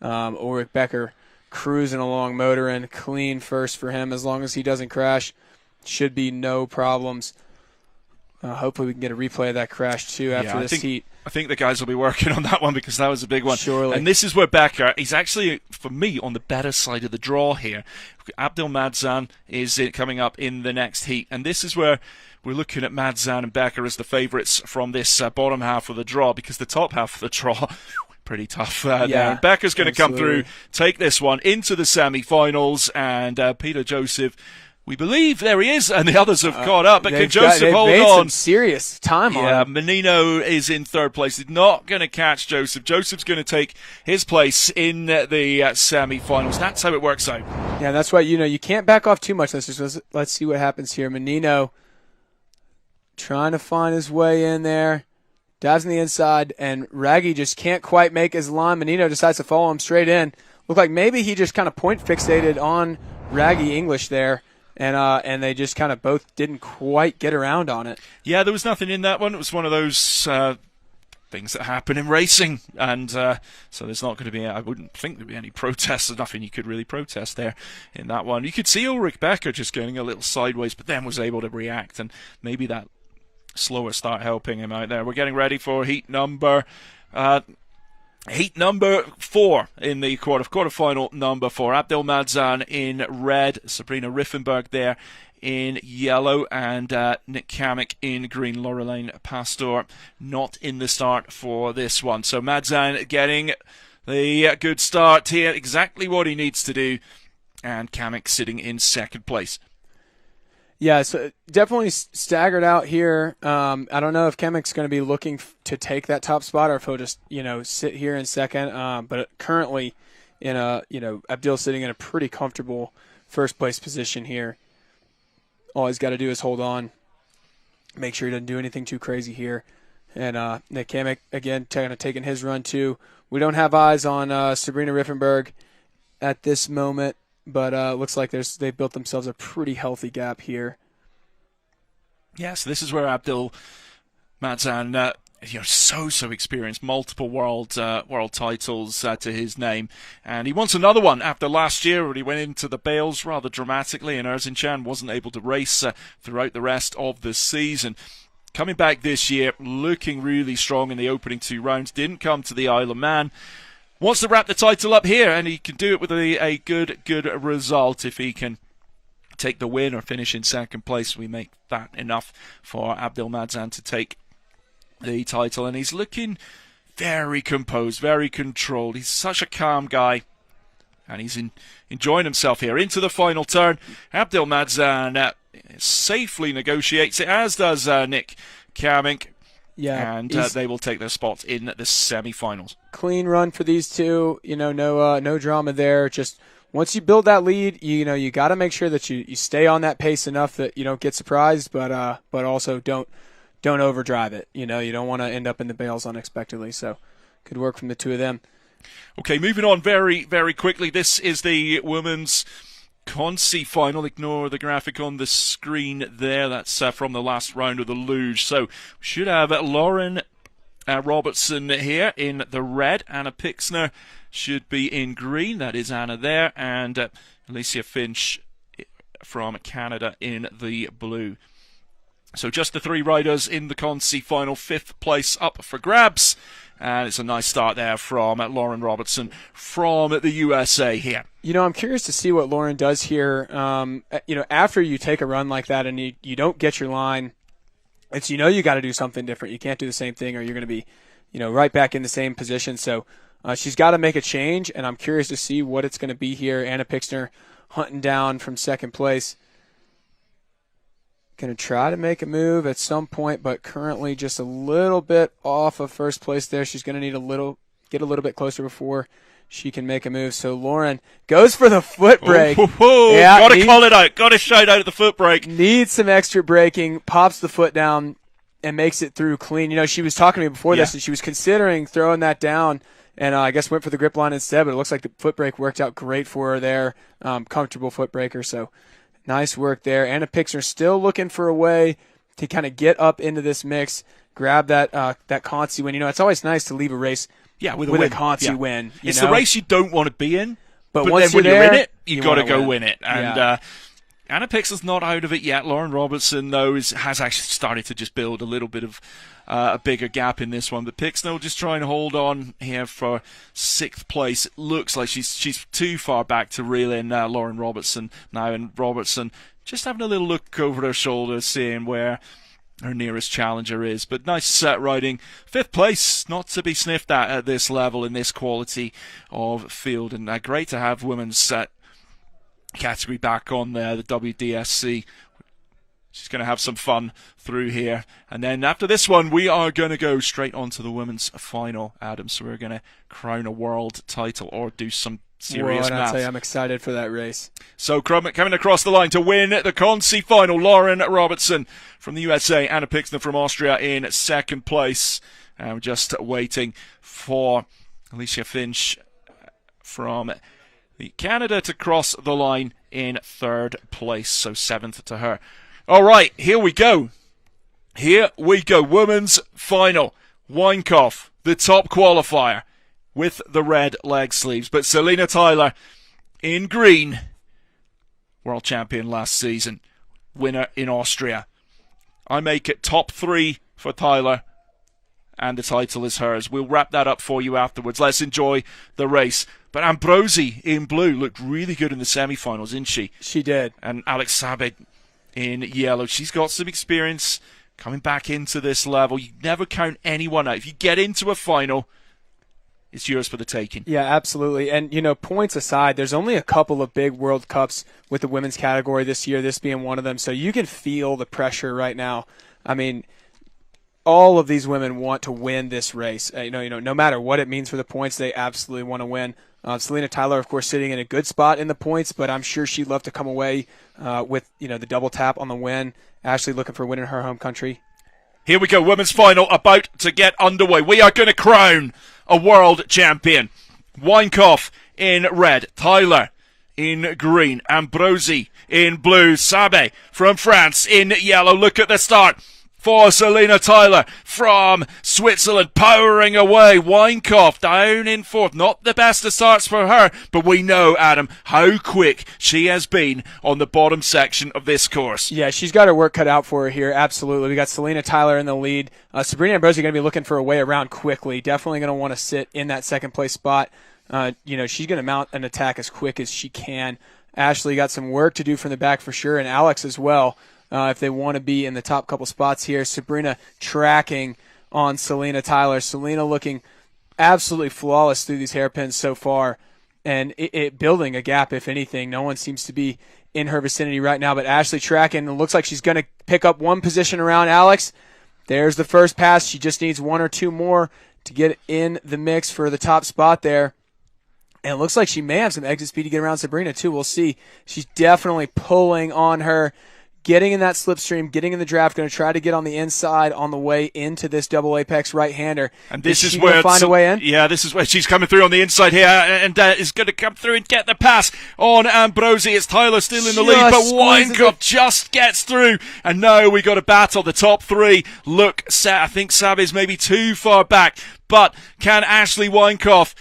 Ulrich Becker cruising along, motoring, clean first for him as long as he doesn't crash. Should be no problems. Hopefully we can get a replay of that crash too after this heat. I think the guys will be working on that one because that was a big one. Surely. And this is where Becker, he's actually, for me, on the better side of the draw here. Abdel Madzan is coming up in the next heat. And this is where we're looking at Madzan and Becker as the favourites from this bottom half of the draw because the top half of the draw, pretty tough there. And Becker's going to come through, take this one into the semi-finals, and Peter Joseph, we believe there he is, and the others have caught up, but can Joseph hold on? Some serious time on him. Menino is in 3rd place. He's not going to catch Joseph. Joseph's going to take his place in the semi-finals. That's how it works out. Yeah, that's why, you can't back off too much. Let's see what happens here. Menino trying to find his way in there. Dives on the inside, and Raggy just can't quite make his line. Menino decides to follow him straight in. Looked like maybe he just kind of point fixated on Raggy English there, and they just kind of both didn't quite get around on it. Yeah, there was nothing in that one. It was one of those things that happen in racing, and so there's not going to be, I wouldn't think there'd be any protests. There's nothing you could really protest there in that one. You could see Ulrich Becker just going a little sideways, but then was able to react, and maybe that slower start helping him out there. We're getting ready for heat number 4 in the quarterfinal number 4. Abdel Madzan in red, Sabrina Riffenberg there in yellow, and Nick Kamek in green. Laureline Pastor not in the start for this one. So Madzan getting the good start here, exactly what he needs to do, and Kamek sitting in second place. Yeah, so definitely staggered out here. I don't know if Kamek's going to be looking to take that top spot or if he'll just, sit here in second. But currently, Abdil sitting in a pretty comfortable first place position here. All he's got to do is hold on, make sure he doesn't do anything too crazy here. And Nick Kamek, again, kind of taking his run too. We don't have eyes on Sabrina Riffenberg at this moment, but looks like they've built themselves a pretty healthy gap here. Yes, this is where Abdel Madzan, so experienced, multiple world titles to his name, and he wants another one after last year where he went into the bails rather dramatically, and Erzincan wasn't able to race throughout the rest of the season. Coming back this year, looking really strong in the opening 2 rounds, didn't come to the Isle of Man. Wants to wrap the title up here, and he can do it with a good result if he can take the win or finish in second place. We make that enough for Abdel Madzan to take the title, and he's looking very composed, very controlled. He's such a calm guy, and he's enjoying himself here. Into the final turn, Abdel Madzan safely negotiates it, as does Nick Kamek. Yeah, and they will take their spots in the semifinals. Clean run for these two. No drama there. Just once you build that lead, you got to make sure that you stay on that pace enough that you don't get surprised, but also don't overdrive it. You don't want to end up in the bails unexpectedly. So good work from the two of them. Okay, moving on very, very quickly. This is the women's concy final. Ignore the graphic on the screen there. That's from the last round of the Luge. So we should have Lauren Robertson here in the red. Anna Pixner should be in green. That is Anna there. And Alicia Finch from Canada in the blue. So just the 3 riders in the concy final. 5th place up for grabs. And it's a nice start there from Lauren Robertson from the USA here. I'm curious to see what Lauren does here. After you take a run like that and you don't get your line, it's you got to do something different. You can't do the same thing or you're going to be, right back in the same position. So she's got to make a change, and I'm curious to see what it's going to be here. Anna Pixner hunting down from second place. Going to try to make a move at some point, but currently just a little bit off of first place there. She's going to need get a little bit closer before she can make a move. So Lauren goes for the foot brake. Yeah, got to call it out. Got to shout out at the foot brake. Needs some extra braking. Pops the foot down and makes it through clean. She was talking to me before this, and she was considering throwing that down, and I guess went for the grip line instead. But it looks like the foot brake worked out great for her there. Comfortable foot breaker. So. Nice work there. Anna Pixner still looking for a way to kind of get up into this mix, grab that concy win. it's always nice to leave a race with a concy win. It's the race you don't want to be in, but once then when you're in it, you got to go win it. And Anna Pixner's not out of it yet. Lauren Robertson, though, has actually started to just build a little bit of a bigger gap in this one. But Pixner will just try and hold on here for 6th place. It looks like she's too far back to reel in Lauren Robertson now. And Robertson just having a little look over her shoulder, seeing where her nearest challenger is. But nice set riding. 5th place, not to be sniffed at this level in this quality of field. And great to have women's category back on there, the WDSC. She's going to have some fun through here. And then after this one, we are going to go straight on to the women's final, Adam. So we're going to crown a world title or do some serious maths. I'll tell you, I'm excited for that race. So coming across the line to win the concy final, Lauren Robertson from the USA, Anna Pixner from Austria in 2nd place. And we're just waiting for Alicia Finch from Canada to cross the line in 3rd place, so 7th to her. All right, here we go. Women's final. Weinkoff, the top qualifier, with the red leg sleeves. But Selina Tyler in green, world champion last season, winner in Austria. I make it top 3 for Tyler, and the title is hers. We'll wrap that up for you afterwards. Let's enjoy the race. But Ambrosi in blue looked really good in the semifinals, didn't she? She did. And Alex Sabe in yellow. She's got some experience coming back into this level. You never count anyone out. If you get into a final, it's yours for the taking. Yeah, absolutely. And, points aside, there's only a couple of big World Cups with the women's category this year, this being one of them. So you can feel the pressure right now. I mean, all of these women want to win this race. No matter what it means for the points, they absolutely want to win. Selina Tyler, of course, sitting in a good spot in the points, but I'm sure she'd love to come away with the double tap on the win. Ashley looking for a win in her home country. Here we go, women's final about to get underway. We are going to crown a world champion. Weinkoff in red, Tyler in green, Ambrosi in blue, Sabe from France in yellow. Look at the start for Selina Tyler from Switzerland, powering away. Weinkoff down in fourth. Not the best of starts for her, but we know, Adam, how quick she has been on the bottom section of this course. Yeah, she's got her work cut out for her here, absolutely. We got Selina Tyler in the lead. Sabrina Ambrosi going to be looking for a way around quickly. Definitely going to want to sit in that second place spot. She's going to mount an attack as quick as she can. Ashley got some work to do from the back for sure, and Alex as well. If they want to be in the top couple spots here. Sabrina tracking on Selina Tyler. Selina looking absolutely flawless through these hairpins so far, and it building a gap, if anything. No one seems to be in her vicinity right now, but Ashley tracking. It looks like she's going to pick up one position around Alex. There's the first pass. She just needs one or two more to get in the mix for the top spot there. And it looks like she may have some exit speed to get around Sabrina, too. We'll see. She's definitely pulling on her. Getting in that slipstream, getting in the draft, going to try to get on the inside on the way into this double apex right-hander. And this is where find a way in. Yeah, this is where she's coming through on the inside here, and is going to come through and get the pass on Ambrosi. It's Tyler still in the lead, but Weinkoff just gets through. And now we got a battle. The top 3 look set. I think Sabe's maybe too far back, but can Ashley Weinkoff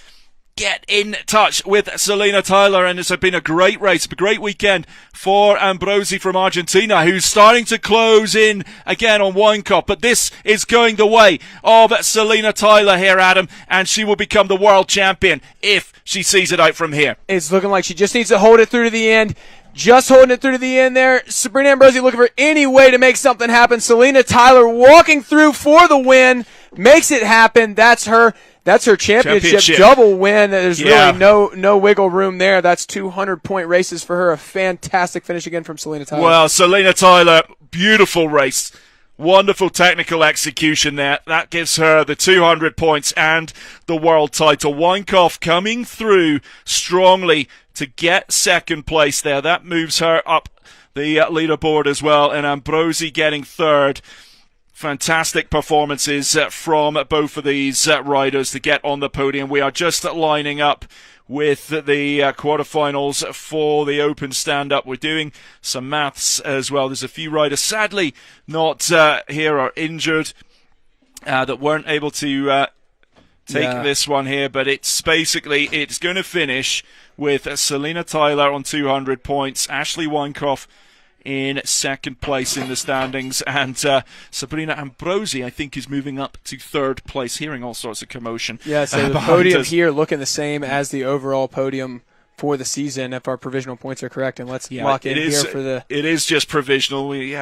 get in touch with Selina Tyler? And it's been a great race, a great weekend for Ambrosi from Argentina, who's starting to close in again on Weinkoff. But this is going the way of Selina Tyler here, Adam, and she will become the world champion if she sees it out from here. It's looking like she just needs to hold it through to the end. Just holding it through to the end there. Sabrina Ambrosi looking for any way to make something happen. Selina Tyler walking through for the win. Makes it happen. That's her championship double win. There's really no wiggle room there. That's 200-point races for her. A fantastic finish again from Selina Tyler. Well, Selina Tyler, beautiful race. Wonderful technical execution there. That gives her the 200 points and the world title. Weinkoff coming through strongly to get second place there. That moves her up the leaderboard as well. And Ambrosi getting third. Fantastic performances from both of these riders to get on the podium. We are just lining up with the quarterfinals for the Open Stand-Up. We're doing some maths as well. There's a few riders, sadly, not here or injured, that weren't able to take this one here. But it's going to finish with Selina Tyler on 200 points, Ashley Weinkoff in second place in the standings, and Sabrina Ambrosi, I think, is moving up to third place. Hearing all sorts of commotion. Yeah, so the podium here looking the same as the overall podium for the season, if our provisional points are correct. And let's lock in here for the... It is just provisional. We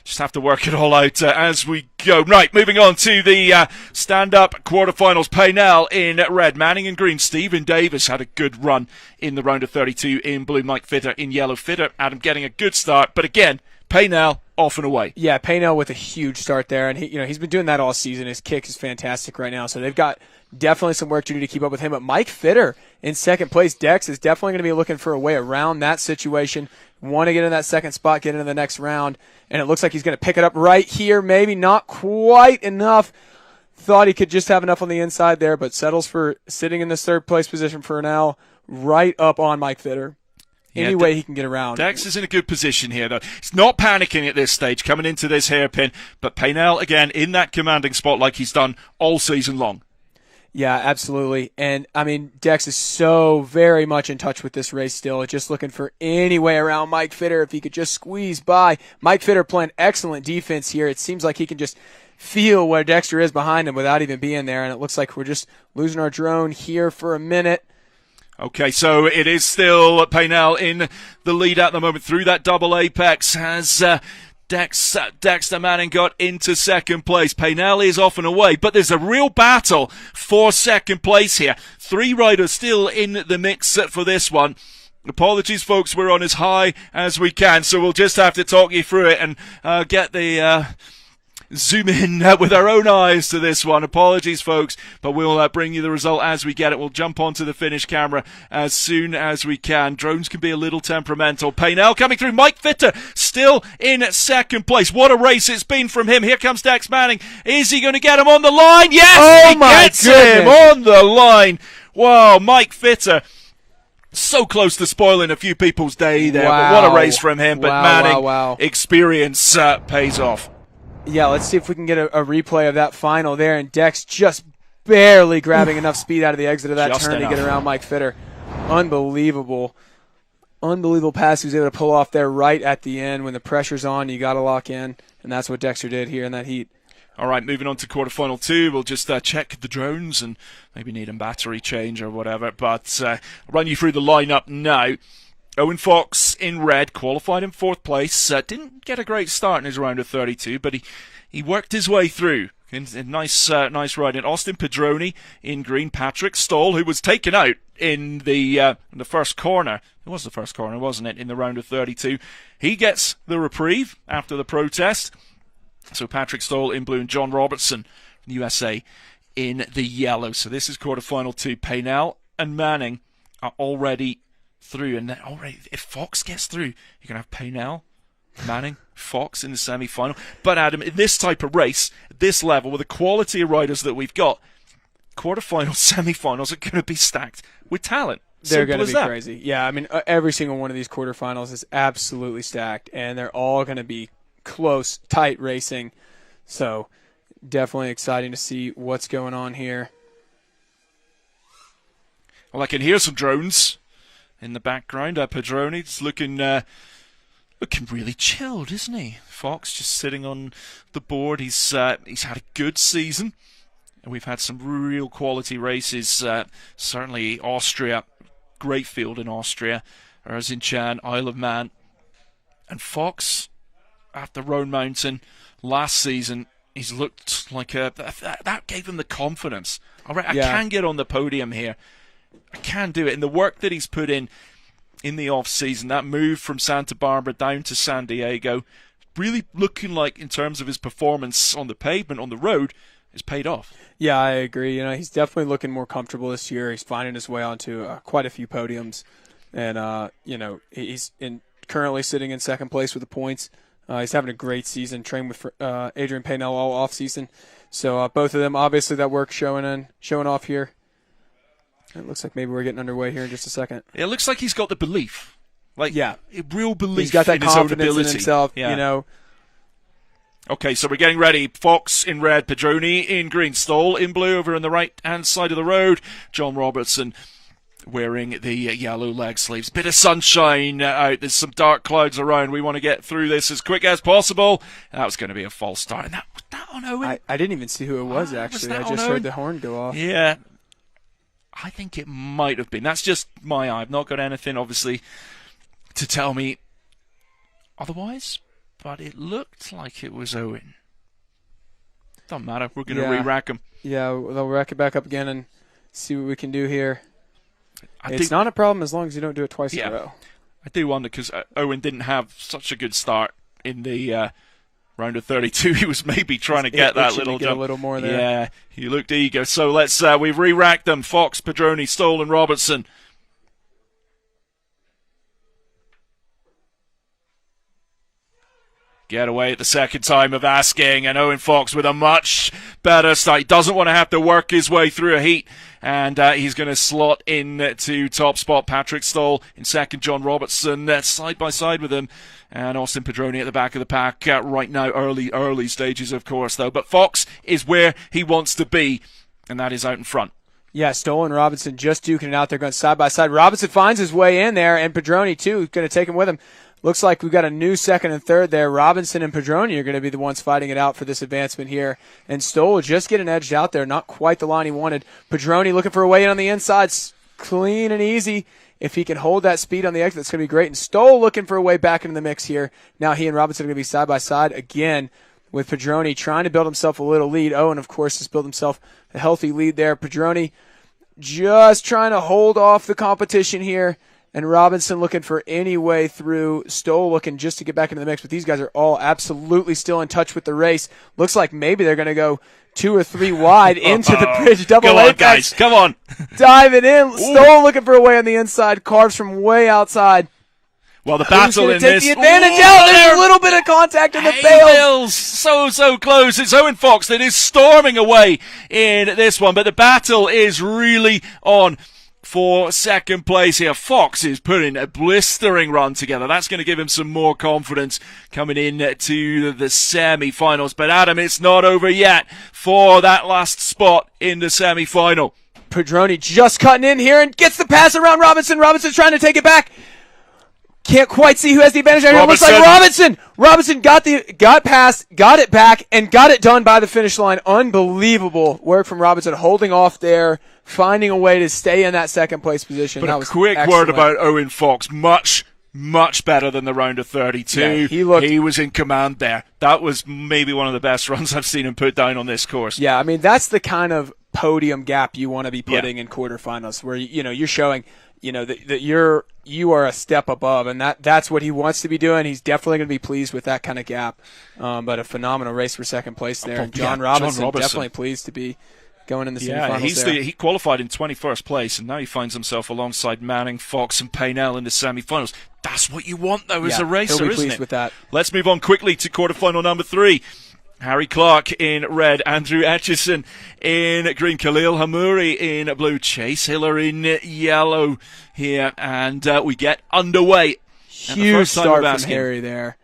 just have to work it all out as we go. Right, moving on to the stand-up quarterfinals. Paynell in red, Manning in green. Stephen Davis had a good run in the round of 32 in blue. Mike Fitter in yellow. Fitter, Adam, getting a good start. But again, Paynell off and away. Yeah, Paynell with a huge start there. And he's been doing that all season. His kick is fantastic right now. So they've got definitely some work to do to keep up with him. But Mike Fitter in second place. Dex is definitely going to be looking for a way around that situation. Want to get in that second spot, get into the next round. And it looks like he's going to pick it up right here. Maybe not quite enough. Thought he could just have enough on the inside there, but settles for sitting in this third place position for now, right up on Mike Fitter. any way he can get around. Dex is in a good position here, though. He's not panicking at this stage, coming into this hairpin. But Paynell, again, in that commanding spot like he's done all season long. Yeah, absolutely. And, I mean, Dex is so very much in touch with this race still, just looking for any way around Mike Fitter if he could just squeeze by. Mike Fitter playing excellent defense here. It seems like he can just feel where Dexter is behind him without even being there, and it looks like we're just losing our drone here for a minute. Okay, so it is still Paynell in the lead at the moment through that double apex. Has Dexter Manning got into second place. Paynell is off and away, but there's a real battle for second place here. 3 riders still in the mix for this one. Apologies, folks, we're on as high as we can, so we'll just have to talk you through it and get the... zoom in with our own eyes to this one. Apologies, folks, but we'll bring you the result as we get it. We'll jump onto the finish camera as soon as we can. Drones can be a little temperamental. Paynell coming through. Mike Fitter still in second place. What a race it's been from him. Here comes Dex Manning. Is he going to get him on the line? Yes, he gets him on the line. Wow, Mike Fitter. So close to spoiling a few people's day there. Wow. But what a race from him. But Manning, experience pays off. Yeah, let's see if we can get a replay of that final there. And Dex just barely grabbing enough speed out of the exit of that Just turn enough. to get around Mike Fitter. Unbelievable pass he was able to pull off there right at the end. When the pressure's on, you got to lock in. And that's what Dexter did here in that heat. All right, moving on to quarterfinal 2. We'll just check the drones and maybe need a battery change or whatever. But I'll run you through the lineup now. Owen Fox in red, qualified in 4th place. Didn't get a great start in his round of 32, but he worked his way through. Nice riding. Austin Pedroni in green. Patrick Stoll, who was taken out in the first corner. It was the first corner, wasn't it, in the round of 32. He gets the reprieve after the protest. So Patrick Stoll in blue and John Robertson from the USA in the yellow. So this is quarterfinal 2. Paynell and Manning are already through, and already if Fox gets through, you're going to have Paynell, Manning, Fox in the semi-final. But Adam, in this type of race, this level, with the quality of riders that we've got, quarterfinals, semi-finals are going to be stacked with talent. They're going to be crazy. Yeah, I mean, every single one of these quarterfinals is absolutely stacked, and they're all going to be close, tight racing. So definitely exciting to see what's going on here. Well, I can hear some drones in the background. Pedroni's looking really chilled, isn't he? Fox just sitting on the board. He's had a good season, and we've had some real quality races. Certainly Austria, great field in Austria. Erzincan, Isle of Man, and Fox after Roan Mountain last season. He's looked like that gave him the confidence. All right, I can get on the podium here. I can do it. And the work that he's put in the off-season, that move from Santa Barbara down to San Diego, really looking like, in terms of his performance on the pavement, on the road, has paid off. Yeah, I agree. You know, he's definitely looking more comfortable this year. He's finding his way onto quite a few podiums. And, he's currently sitting in second place with the points. He's having a great season, trained with Adrian Paynell all off-season. So both of them, obviously, that work showing off here. It looks like maybe we're getting underway here in just a second. It looks like he's got the belief. Real belief. He's got that in his own confidence ability. in himself, Yeah. Okay, so we're getting ready. Fox in red, Pedroni in green, Stoll in blue over on the right-hand side of the road. John Robertson wearing the yellow leg sleeves. Bit of sunshine out. There's some dark clouds around. We want to get through this as quick as possible. That was going to be a false start. And that on Owen? I didn't even see who it was, actually. I just heard the horn go off. Yeah. I think it might have been. That's just my eye. I've not got anything, obviously, to tell me otherwise, but it looked like it was Owen. Doesn't matter. We're going to re-rack them. Yeah, they'll rack it back up again and see what we can do here. It's not a problem as long as you don't do it twice in a row. I do wonder, because Owen didn't have such a good start in the round of 32. He was maybe trying to get that little jump. A little more there. Yeah, he looked eager. So let's we've re-racked them. Fox, Pedroni, Stoll and Robertson. get away at the second time of asking, and Owen Fox with a much better start. He doesn't want to have to work his way through a heat, and he's going to slot in to top spot. Patrick Stoll in second, John Robertson side by side with him, and Austin Pedroni at the back of the pack right now. Early stages, of course, though. But Fox is where he wants to be, and that is out in front. Yeah, Stoll and Robinson just duking it out. They're going side by side. Robinson finds his way in there, and Pedroni, too, going to take him with him. Looks like we've got a new second and third there. Robinson and Pedroni are going to be the ones fighting it out for this advancement here. And Stoll just getting edged out there. Not quite the line he wanted. Pedroni looking for a way in on the inside. Clean and easy. If he can hold that speed on the exit, that's going to be great. And Stoll looking for a way back into the mix here. Now he and Robinson are going to be side by side again, with Pedroni trying to build himself a little lead. Owen, of course, has built himself a healthy lead there. Pedroni just trying to hold off the competition here. And Robinson looking for any way through. Stoll looking just to get back into the mix. But these guys are all absolutely still in touch with the race. Looks like maybe they're going to go 2 or 3 wide into the bridge. Double Come on, apex. guys. Come on. Diving in. Stoll looking for a way on the inside. Carves from way outside. Well, the battle in take this. the advantage out. There's a little bit of contact in the bails. So close. It's Owen Fox that is storming away in this one, but the battle is really on for second place here. Fox is putting a blistering run together. That's going to give him some more confidence coming in to the semi-finals. But Adam, it's not over yet for that last spot in the semi-final. Pedroni just cutting in here and gets the pass around Robinson. Robinson's trying to take it back. Can't quite see who has the advantage. It looks like Robinson. Robinson got past, got it back, and got it done by the finish line. Unbelievable work from Robinson, holding off there, finding a way to stay in that second place position. But that a was quick excellent. word about Owen Fox. Much better than the round of 32. Yeah, he was in command there. That was maybe one of the best runs I've seen him put down on this course. Yeah, I mean, that's the kind of podium gap you want to be putting in quarterfinals, where you're showing that you are a step above, and that's what he wants to be doing. He's definitely going to be pleased with that kind of gap. But a phenomenal race for second place there. John Robinson definitely pleased to be going in the semifinals there. He qualified in 21st place, and now he finds himself alongside Manning, Fox, and Paynell in the semifinals. That's what you want, though, as a racer, he'll be isn't pleased it? with that. Let's move on quickly to quarterfinal number 3. Harry Clark in red, Andrew Atchison in green, Khalil Hamouri in blue, Chase Hiller in yellow here, and we get underway. Huge start from Harry there.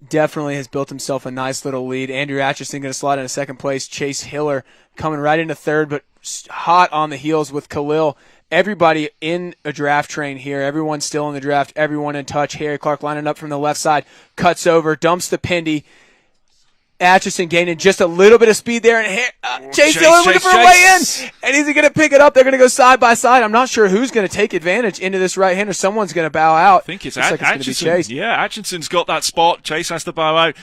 Definitely has built himself a nice little lead. Andrew Atchison going to slide into second place. Chase Hiller coming right into third, but hot on the heels with Khalil. Everybody in a draft train here. Everyone's still in the draft. Everyone in touch. Harry Clark lining up from the left side. Cuts over. Dumps the Pindy. Atchison gaining just a little bit of speed there, and Chase Hiller looking for a way in, and he's going to pick it up. They're going to go side by side. I'm not sure who's going to take advantage into this right hander. Someone's going to bow out. I think it's Atchison. Yeah, Atchison's got that spot. Chase has to bow out.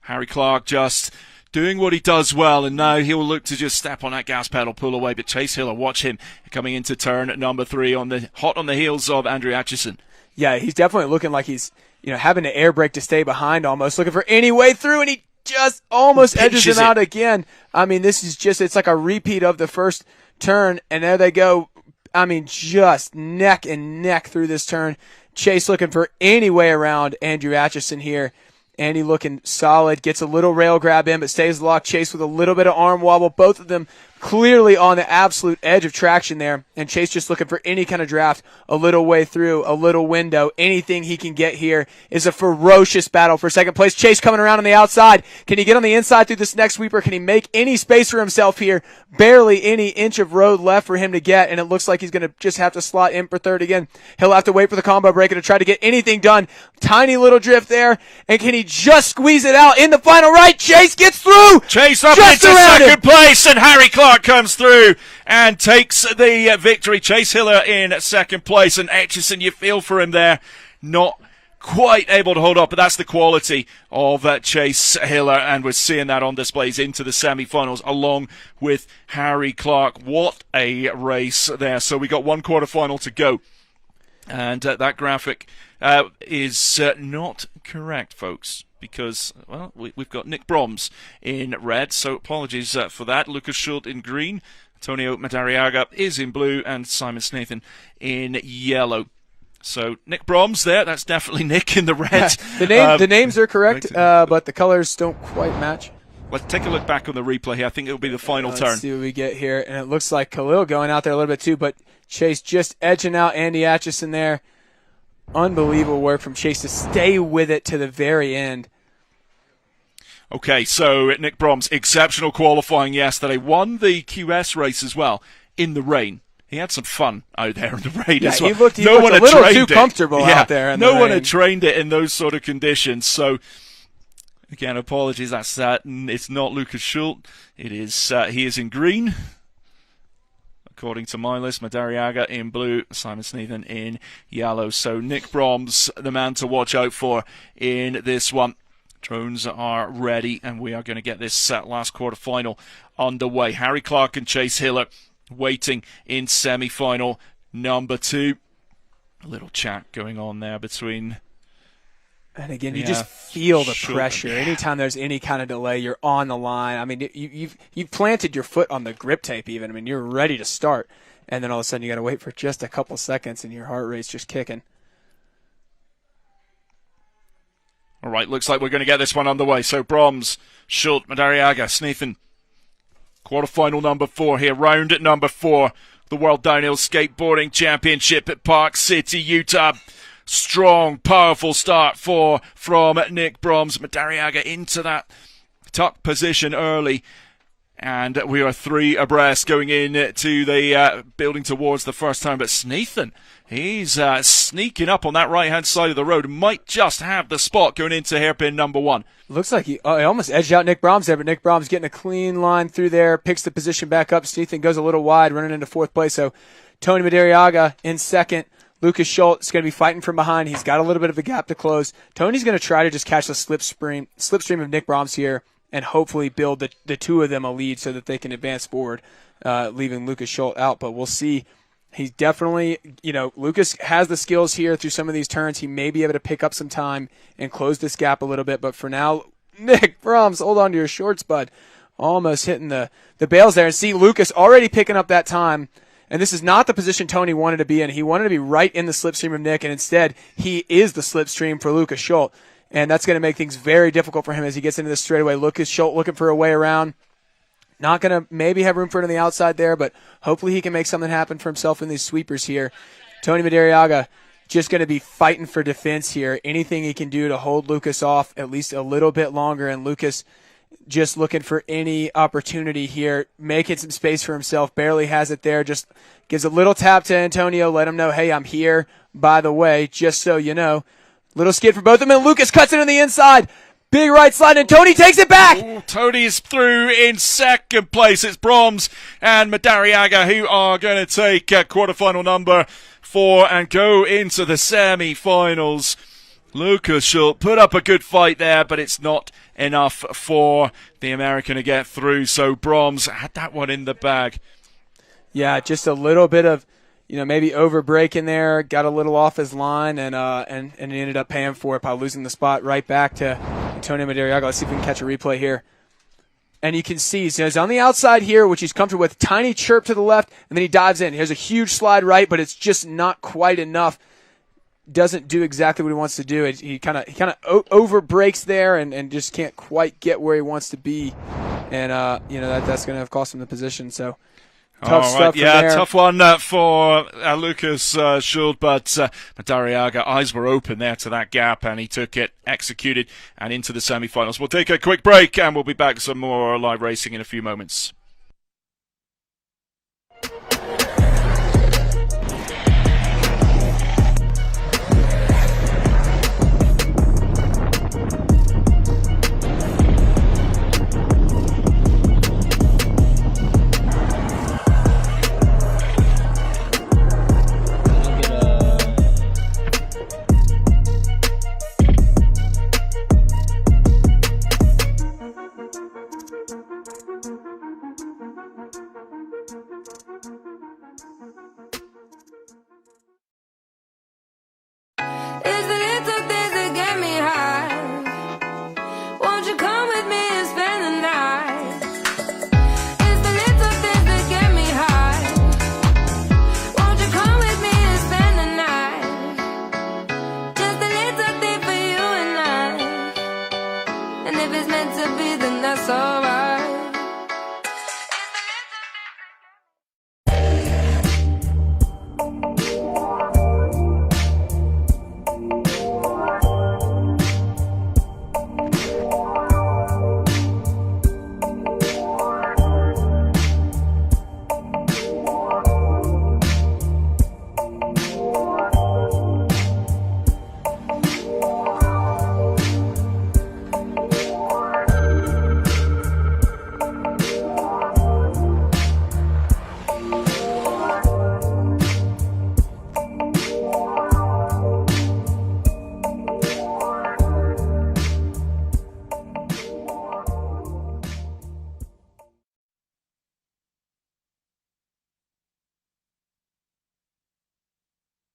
Harry Clark just doing what he does well, and now he'll look to just step on that gas pedal, pull away. But Chase Hiller, watch him coming into turn number 3 hot on the heels of Andrew Atchison. Yeah, he's definitely looking like he's having to air brake to stay behind, almost looking for any way through, and he just almost edges him out again. I mean, this is it's like a repeat of the first turn, and there they go. I mean, just neck and neck through this turn. Chase looking for any way around Andrew Atchison here. Andy looking solid, gets a little rail grab in, but stays locked. Chase with a little bit of arm wobble. Both of them clearly on the absolute edge of traction there. And Chase just looking for any kind of draft, a little way through, a little window. Anything he can get here is a ferocious battle for second place. Chase coming around on the outside. Can he get on the inside through this next sweeper? Can he make any space for himself here? Barely any inch of road left for him to get, and it looks like he's going to just have to slot in for third again. He'll have to wait for the combo breaker to try to get anything done. Tiny little drift there, and can he just squeeze it out in the final right? Chase gets through! Chase up into second place, and Harry Clark comes through and takes the victory. Chase Hiller in second place, and Atchison, you feel for him there, not quite able to hold up, but that's the quality of Chase Hiller, and we're seeing that on displays into the semi-finals along with Harry Clark. What a race there. So we got one quarterfinal to go, and that graphic is not correct, folks, because, well, we've got Nick Broms in red, so apologies for that. Lucas Schult in green, Antonio Madariaga is in blue, and Simon Snathan in yellow. So Nick Brahms there. That's definitely Nick in the red. The names are correct, but the colors don't quite match. Let's take a look back on the replay here. I think it'll be the final turn. Let's see what we get here. And it looks like Khalil going out there a little bit too, but Chase just edging out Andy Atchison there. Unbelievable work from Chase to stay with it to the very end. Okay, so Nick Brahms, exceptional qualifying yesterday. Won the QS race as well in the rain. He had some fun out there in the rain as well. He looked a little too comfortable out there in the rain. No one had trained it in those sort of conditions. So, again, apologies. It's not Lucas Schultz. It is he is in green, according to my list. Madariaga in blue, Simon Sneathen in yellow. So Nick Brahms, the man to watch out for in this one. Drones are ready, and we are going to get this last quarterfinal underway. Harry Clark and Chase Hiller waiting in semi-final number 2. A little chat going on there between. And again, you just feel the pressure. Anytime there's any kind of delay, you're on the line. I mean, you've planted your foot on the grip tape even. I mean, you're ready to start. And then all of a sudden you got to wait for just a couple seconds and your heart rate's just kicking. All right, looks like we're going to get this one underway. So Brahms, Schultz, Madariaga, Sneathen. Quarterfinal number 4 here, round at number 4. The World Downhill Skateboarding Championship at Park City, Utah. Strong, powerful start from Nick Brahms. Madariaga into that tuck position early. And we are 3 abreast going in to the building towards the first turn. But Sneathen, he's sneaking up on that right-hand side of the road. Might just have the spot going into hairpin number 1. Looks like he almost edged out Nick Brahms there, but Nick Brahms getting a clean line through there, picks the position back up. Sneathen goes a little wide, running into 4th place. So Tony Madariaga in 2nd. Lucas Schultz is going to be fighting from behind. He's got a little bit of a gap to close. Tony's going to try to just catch the slipstream of Nick Brahms here and hopefully build the 2 of them a lead so that they can advance forward, leaving Lucas Schultz out. But we'll see. He's definitely, Lucas has the skills here through some of these turns. He may be able to pick up some time and close this gap a little bit. But for now, Nick Brahms, hold on to your shorts, bud. Almost hitting the bails there. And see Lucas already picking up that time. And this is not the position Tony wanted to be in. He wanted to be right in the slipstream of Nick, and instead he is the slipstream for Lucas Schultz. And that's going to make things very difficult for him as he gets into the straightaway. Lucas Schultz looking for a way around. Not going to maybe have room for it on the outside there, but hopefully he can make something happen for himself in these sweepers here. Tony Madariaga just going to be fighting for defense here. Anything he can do to hold Lucas off at least a little bit longer, and Lucas just looking for any opportunity here, making some space for himself. Barely has it there. Just gives a little tap to Antonio, let him know, hey, I'm here, by the way, just so you know. Little skid for both of them, and Lucas cuts it on the inside. Big right slide, and Tony takes it back. Ooh, Tony's through in 2nd place. It's Brahms and Madariaga who are going to take quarterfinal number 4 and go into the semi-finals. Lucas Schultz put up a good fight there, but it's not enough for the American to get through. So Brahms had that one in the bag. Yeah, just a little bit of, maybe over break in there, got a little off his line, and he ended up paying for it by losing the spot right back to Antonio Madariaga. Let's see if we can catch a replay here. And you can see, so he's on the outside here, which he's comfortable with. Tiny chirp to the left, and then he dives in. Here's a huge slide right, but it's just not quite enough. Doesn't do exactly what he wants to do. He kind of over breaks there and just can't quite get where he wants to be. And, that's going to have cost him the position. So tough stuff from there. Tough one for Lucas Schultz, but Madariaga, eyes were open there to that gap, and he took it, executed, and into the semi-finals. We'll take a quick break, and we'll be back with some more live racing in a few moments.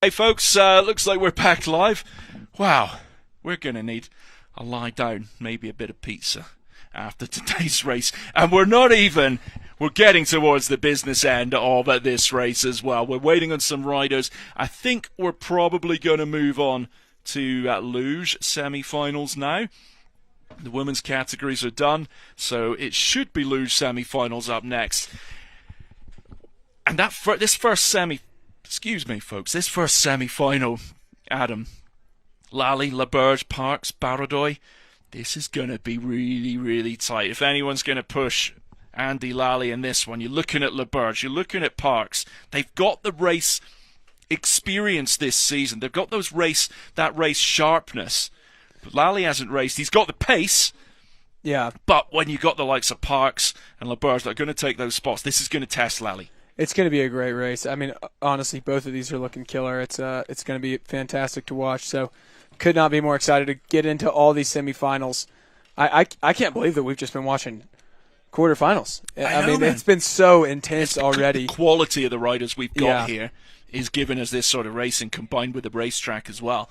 Hey folks, looks like we're back live. Wow, we're going to need a lie down, maybe a bit of pizza after today's race. And we're getting towards the business end of this race as well. We're waiting on some riders. I think we're probably going to move on to Luge semi-finals now. The women's categories are done, so it should be Luge semi-finals up next. And this first semi-final, Adam, Lally, LaBerge, Parks, Baradoy, this is going to be really, really tight. If anyone's going to push Andy Lally in this one, you're looking at LaBerge, you're looking at Parks. They've got the race experience this season. They've got that race sharpness. But Lally hasn't raced. He's got the pace. Yeah. But when you've got the likes of Parks and LaBerge that are going to take those spots, this is going to test Lally. It's going to be a great race. I mean, honestly, both of these are looking killer. It's going to be fantastic to watch. So, could not be more excited to get into all these semifinals. I can't believe that we've just been watching quarterfinals. I mean, man. It's been so intense already. The quality of the riders we've got here is giving us this sort of racing combined with the racetrack as well.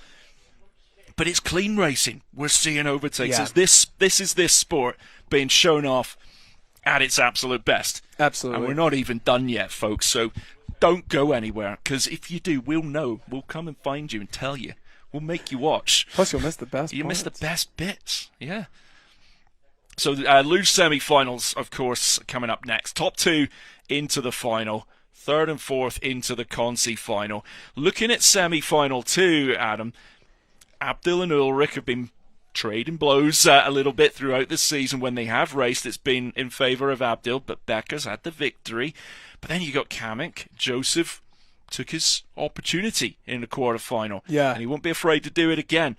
But it's clean racing. We're seeing overtakes. Yeah. This is this sport being shown off at its absolute best. Absolutely. And we're not even done yet, folks, so don't go anywhere, because if you do, we'll know. We'll come and find you and tell you. We'll make you watch. Plus, you'll miss the best You parts. miss the best bits, yeah. So Luge semi-finals, of course, coming up next. Top two into the final. Third and fourth into the concy final. Looking at semi-final two, Adam, Abdil and Ulrich have been trading blows a little bit throughout the season. When they have raced, it's been in favour of Abdil, but Becker's had the victory. But then you got Kamek. Joseph took his opportunity in the quarterfinal. Yeah. And he won't be afraid to do it again.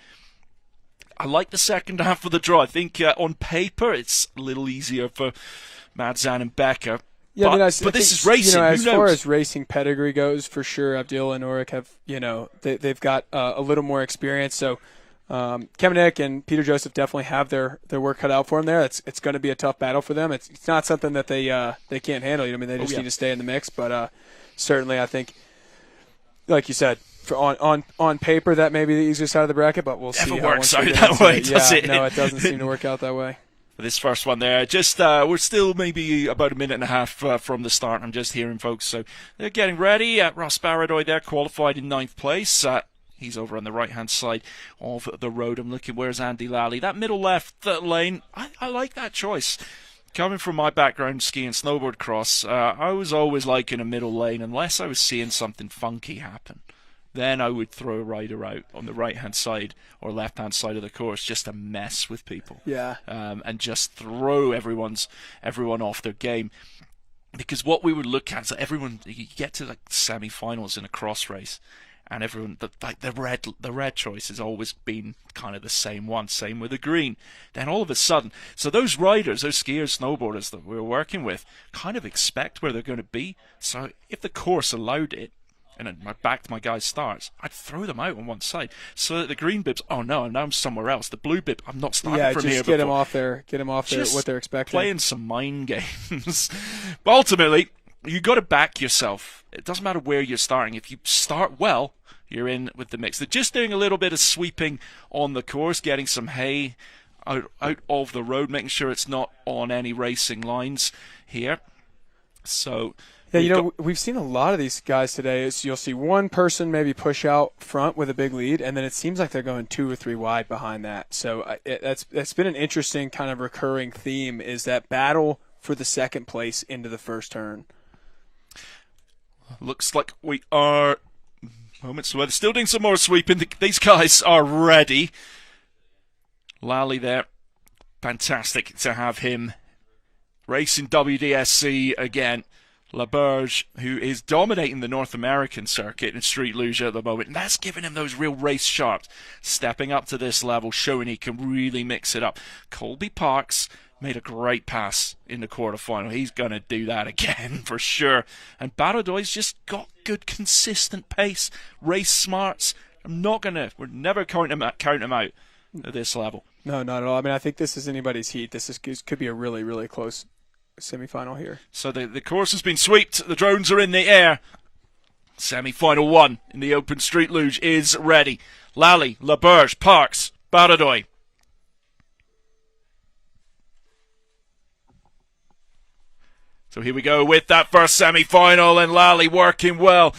I like the second half of the draw. I think on paper it's a little easier for Madzan and Becker. Yeah, but, I mean, but this is racing. As Who knows? far as racing pedigree goes, for sure, Abdil and Ulrich have, they've got a little more experience. So Kamenik and Peter Joseph definitely have their work cut out for them there. It's going to be a tough battle for them. It's not something that they can't handle. I mean, they just need to stay in the mix. But certainly, I think, like you said, on paper that may be the easiest side of the bracket, but we'll see. Never how works once out that way, does it? No, it doesn't seem to work out that way. This first one there, just we're still maybe about a minute and a half from the start. I'm just hearing folks, so they're getting ready. Ross Baradoy there, qualified in 9th place. He's over on the right-hand side of the road. I'm looking, where's Andy Lally? That middle left lane, I like that choice. Coming from my background, ski and snowboard cross, I was always liking a middle lane unless I was seeing something funky happen. Then I would throw a rider out on the right-hand side or left-hand side of the course just to mess with people. Yeah. And just throw everyone off their game. Because what we would look at is that you get to like semi-finals in a cross race, and everyone, the red choice has always been kind of the same one, same with the green. Then all of a sudden, so those riders, those skiers, snowboarders that we're working with, kind of expect where they're going to be. So if the course allowed it, and my back to my guys starts, I'd throw them out on one side so that the green bibs, oh no, now I'm somewhere else. The blue bib, I'm not starting from here. Yeah, just get them off there, what they're expecting. Playing some mind games. But ultimately, you got to back yourself. It doesn't matter where you're starting. If you start well, you're in with the mix. They're just doing a little bit of sweeping on the course, getting some hay out of the road, making sure it's not on any racing lines here. So yeah, we've seen a lot of these guys today. You'll see one person maybe push out front with a big lead, and then it seems like they're going 2 or 3 wide behind that. So that's been an interesting kind of recurring theme, is that battle for the second place into the first turn. Looks like we are moments away. They're still doing some more sweeping. These guys are ready. Lally there. Fantastic to have him racing WDSC again. LaBerge, who is dominating the North American circuit in street luge at the moment, and that's giving him those real race sharps. Stepping up to this level, showing he can really mix it up. Colby Parks made a great pass in the quarterfinal. He's going to do that again for sure. And Baradoy's just got good, consistent pace, race smarts. We're never count him out at this level. No, not at all. I mean, I think this is anybody's heat. This could be a really, really close semifinal here. So the course has been swept. The drones are in the air. Semi-final 1 in the open street luge is ready. Lally, Laberge, Parks, Baradoy. So here we go with that first semi-final, and Lally working well.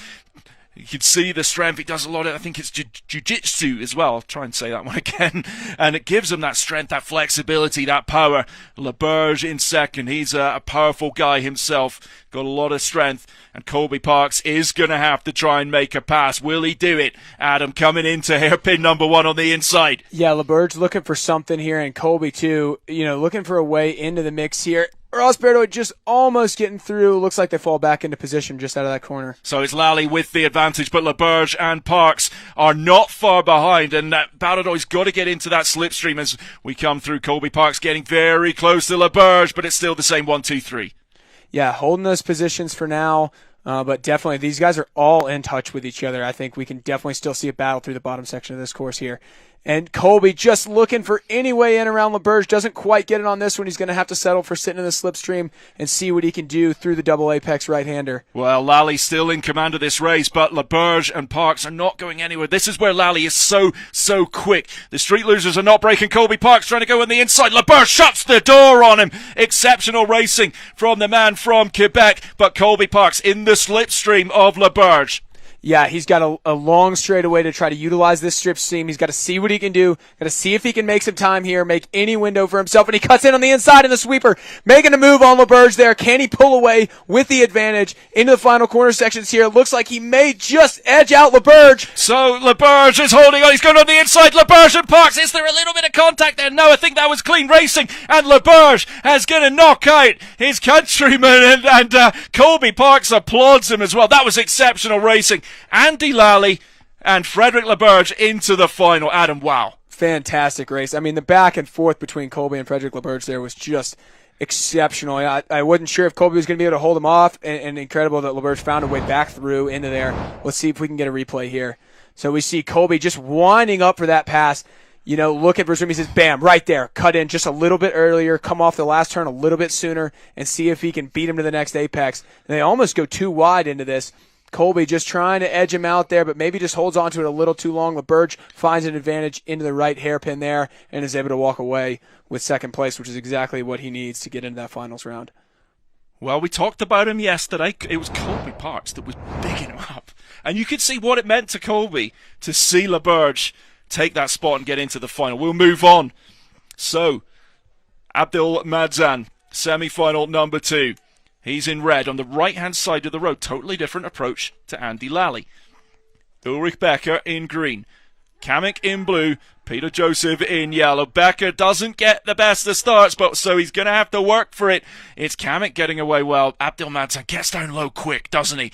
You can see the strength. He does a lot of, I think it's jiu-jitsu as well. I'll try and say that one again. And it gives him that strength, that flexibility, that power. Laberge in second. He's a powerful guy himself. Got a lot of strength. And Colby Parks is going to have to try and make a pass. Will he do it? Adam coming into hairpin number 1 on the inside. Yeah, Laberge looking for something here, and Colby too. Looking for a way into the mix here. Ross Berto just almost getting through. Looks like they fall back into position just out of that corner. So it's Lally with the advantage, but Laberge and Parks are not far behind, and Baradoy's got to get into that slipstream as we come through. Colby Parks getting very close to Laberge, but it's still the same 1, 2, 3. Yeah, holding those positions for now, but definitely these guys are all in touch with each other. I think we can definitely still see a battle through the bottom section of this course here. And Colby just looking for any way in around Laberge. Doesn't quite get it on this one. He's going to have to settle for sitting in the slipstream and see what he can do through the double apex right-hander. Well, Lally's still in command of this race, but Laberge and Parks are not going anywhere. This is where Lally is so quick. The street losers are not breaking. Colby Parks trying to go on the inside. Laberge shuts the door on him. Exceptional racing from the man from Quebec, but Colby Parks in the slipstream of Laberge. Yeah, he's got a long straightaway to try to utilize this strip seam. He's got to see what he can do. Got to see if he can make some time here, make any window for himself. And he cuts in on the inside in the sweeper, making a move on Laberge there. Can he pull away with the advantage into the final corner sections here? It looks like he may just edge out Laberge. So Laberge is holding on. He's going on the inside. Laberge and Parks. Is there a little bit of contact there? No, I think that was clean racing. And Laberge is going to knock out his countryman. And Colby Parks applauds him as well. That was exceptional racing. Andy Lally and Frederick Laberge into the final. Adam, wow. Fantastic race. I mean, the back and forth between Colby and Frederick Laberge there was just exceptional. I wasn't sure if Colby was going to be able to hold him off, and incredible that Laberge found a way back through into there. Let's see if we can get a replay here. So we see Colby just winding up for that pass. Looking for his room. He says, bam, right there. Cut in just a little bit earlier, come off the last turn a little bit sooner, and see if he can beat him to the next apex. And they almost go too wide into this. Colby just trying to edge him out there, but maybe just holds on to it a little too long. Laberge finds an advantage into the right hairpin there and is able to walk away with second place, which is exactly what he needs to get into that finals round. Well, we talked about him yesterday. It was Colby Parks that was bigging him up. And you could see what it meant to Colby to see Laberge take that spot and get into the final. We'll move on. So, Abdel Madzan, semi-final number 2. He's in red on the right-hand side of the road. Totally different approach to Andy Lally. Ulrich Becker in green. Kamek in blue. Peter Joseph in yellow. Becker doesn't get the best of starts, but so he's going to have to work for it. It's Kamek getting away well. Abdel Madzan gets down low quick, doesn't he?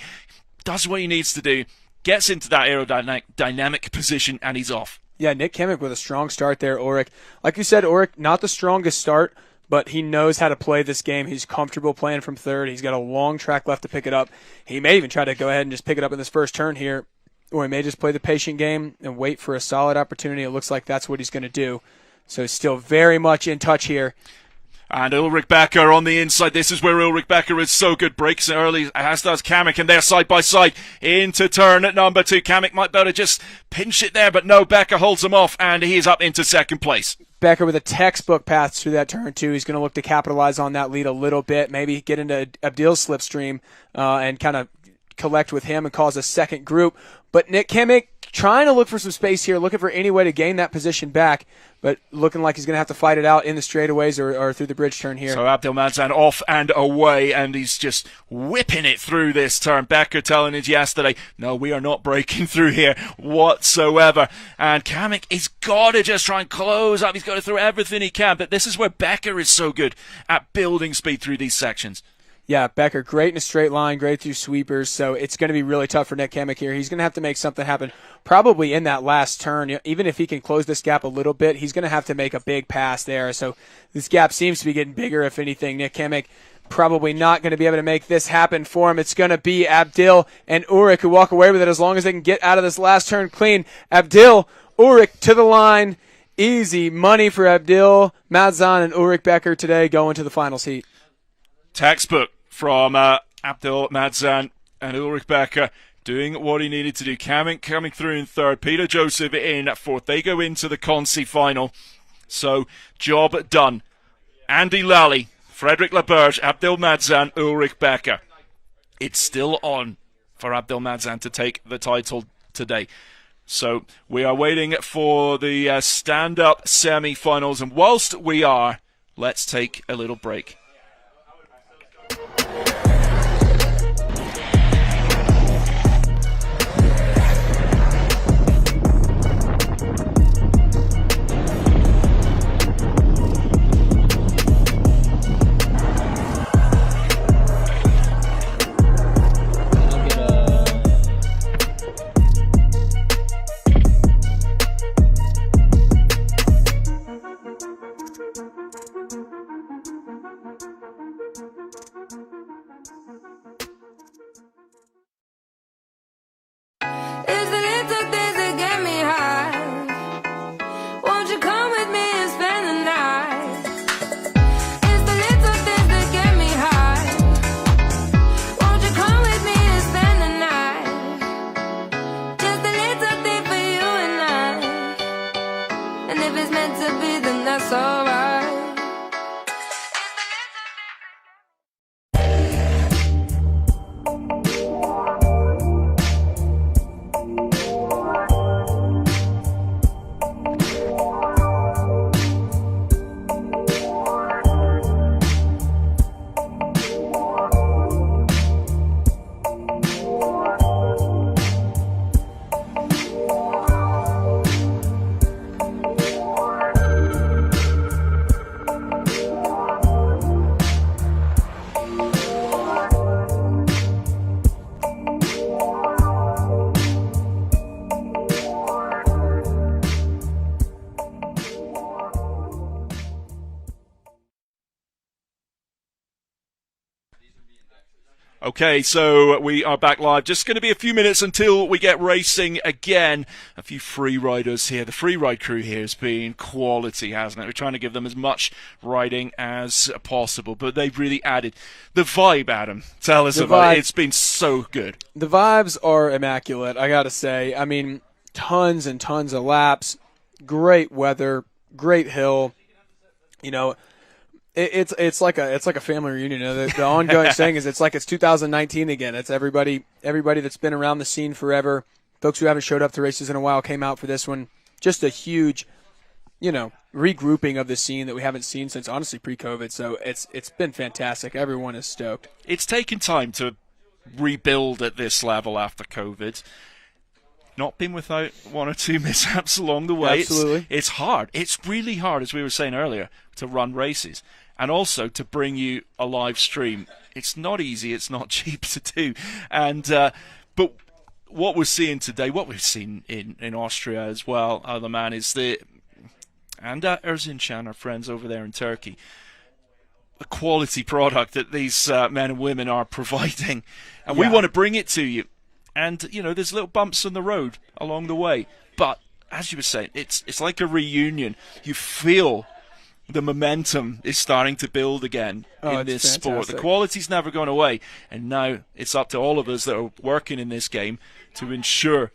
Does what he needs to do. Gets into that aerodynamic position, and he's off. Yeah, Nick Kamek with a strong start there, Ulrich. Like you said, Ulrich, not the strongest start, but he knows how to play this game. He's comfortable playing from third. He's got a long track left to pick it up. He may even try to go ahead and just pick it up in this first turn here, or he may just play the patient game and wait for a solid opportunity. It looks like that's what he's going to do. So he's still very much in touch here. And Ulrich Becker on the inside. This is where Ulrich Becker is so good. Breaks early, as does Kamek, and they're side by side into turn at number 2. Kamek might be able to just pinch it there, but no, Becker holds him off, and he's up into second place. Becker with a textbook path through that turn 2. He's going to look to capitalize on that lead a little bit, maybe get into Abdil's slipstream and kind of collect with him and cause a second group. But Nick Kamek trying to look for some space here, looking for any way to gain that position back, but looking like he's going to have to fight it out in the straightaways or through the bridge turn here. So Abdel Madzan off and away, and he's just whipping it through this turn. Becker telling us yesterday, no, we are not breaking through here whatsoever. And Kamek has got to just try and close up. He's got to throw everything he can, but this is where Becker is so good at building speed through these sections. Yeah, Becker, great in a straight line, great through sweepers, so it's going to be really tough for Nick Kamek here. He's going to have to make something happen probably in that last turn. Even if he can close this gap a little bit, he's going to have to make a big pass there. So this gap seems to be getting bigger, if anything. Nick Kamek probably not going to be able to make this happen for him. It's going to be Abdil and Ulrich who walk away with it as long as they can get out of this last turn clean. Abdil, Ulrich to the line. Easy money for Abdel Madzan and Ulrich Becker today going to the finals heat. Textbook from Abdel Madzan and Ulrich Becker. doing what he needed to do. Coming through in third. Peter Joseph in fourth. They go into the concy final. So, job done. Andy Lally, Frederick Laberge, Abdel Madzan, Ulrich Becker. It's still on for Abdel Madzan to take the title today. So, we are waiting for the stand-up semi-finals. And whilst we are, let's take a little break. Okay, so we are back live. Just going to be a few minutes until we get racing again. A few free riders here. The free ride crew here has been quality, hasn't it? We're trying to give them as much riding as possible, but they've really added the vibe, Adam. Tell us about it. It's been so good. The vibes are immaculate, I got to say. I mean, tons and tons of laps, great weather, great hill. You know, It's like a family reunion. You know, the ongoing saying is it's 2019 again. It's everybody that's been around the scene forever. Folks who haven't showed up to races in a while came out for this one. Just a huge, regrouping of the scene that we haven't seen since honestly pre-COVID. So it's been fantastic. Everyone is stoked. It's taken time to rebuild at this level after COVID. Not been without one or two mishaps along the way. Absolutely. It's hard. It's really hard, as we were saying earlier, to run races. And also to bring you a live stream. It's not easy. It's not cheap to do. And but what we're seeing today, what we've seen in Austria as well, the man is and Erzincan, our friends over there in Turkey, a quality product that these men and women are providing. And we want to bring it to you. And, there's little bumps in the road along the way. But, as you were saying, it's like a reunion. You feel the momentum is starting to build again in this sport. The quality's never gone away. And now it's up to all of us that are working in this game to ensure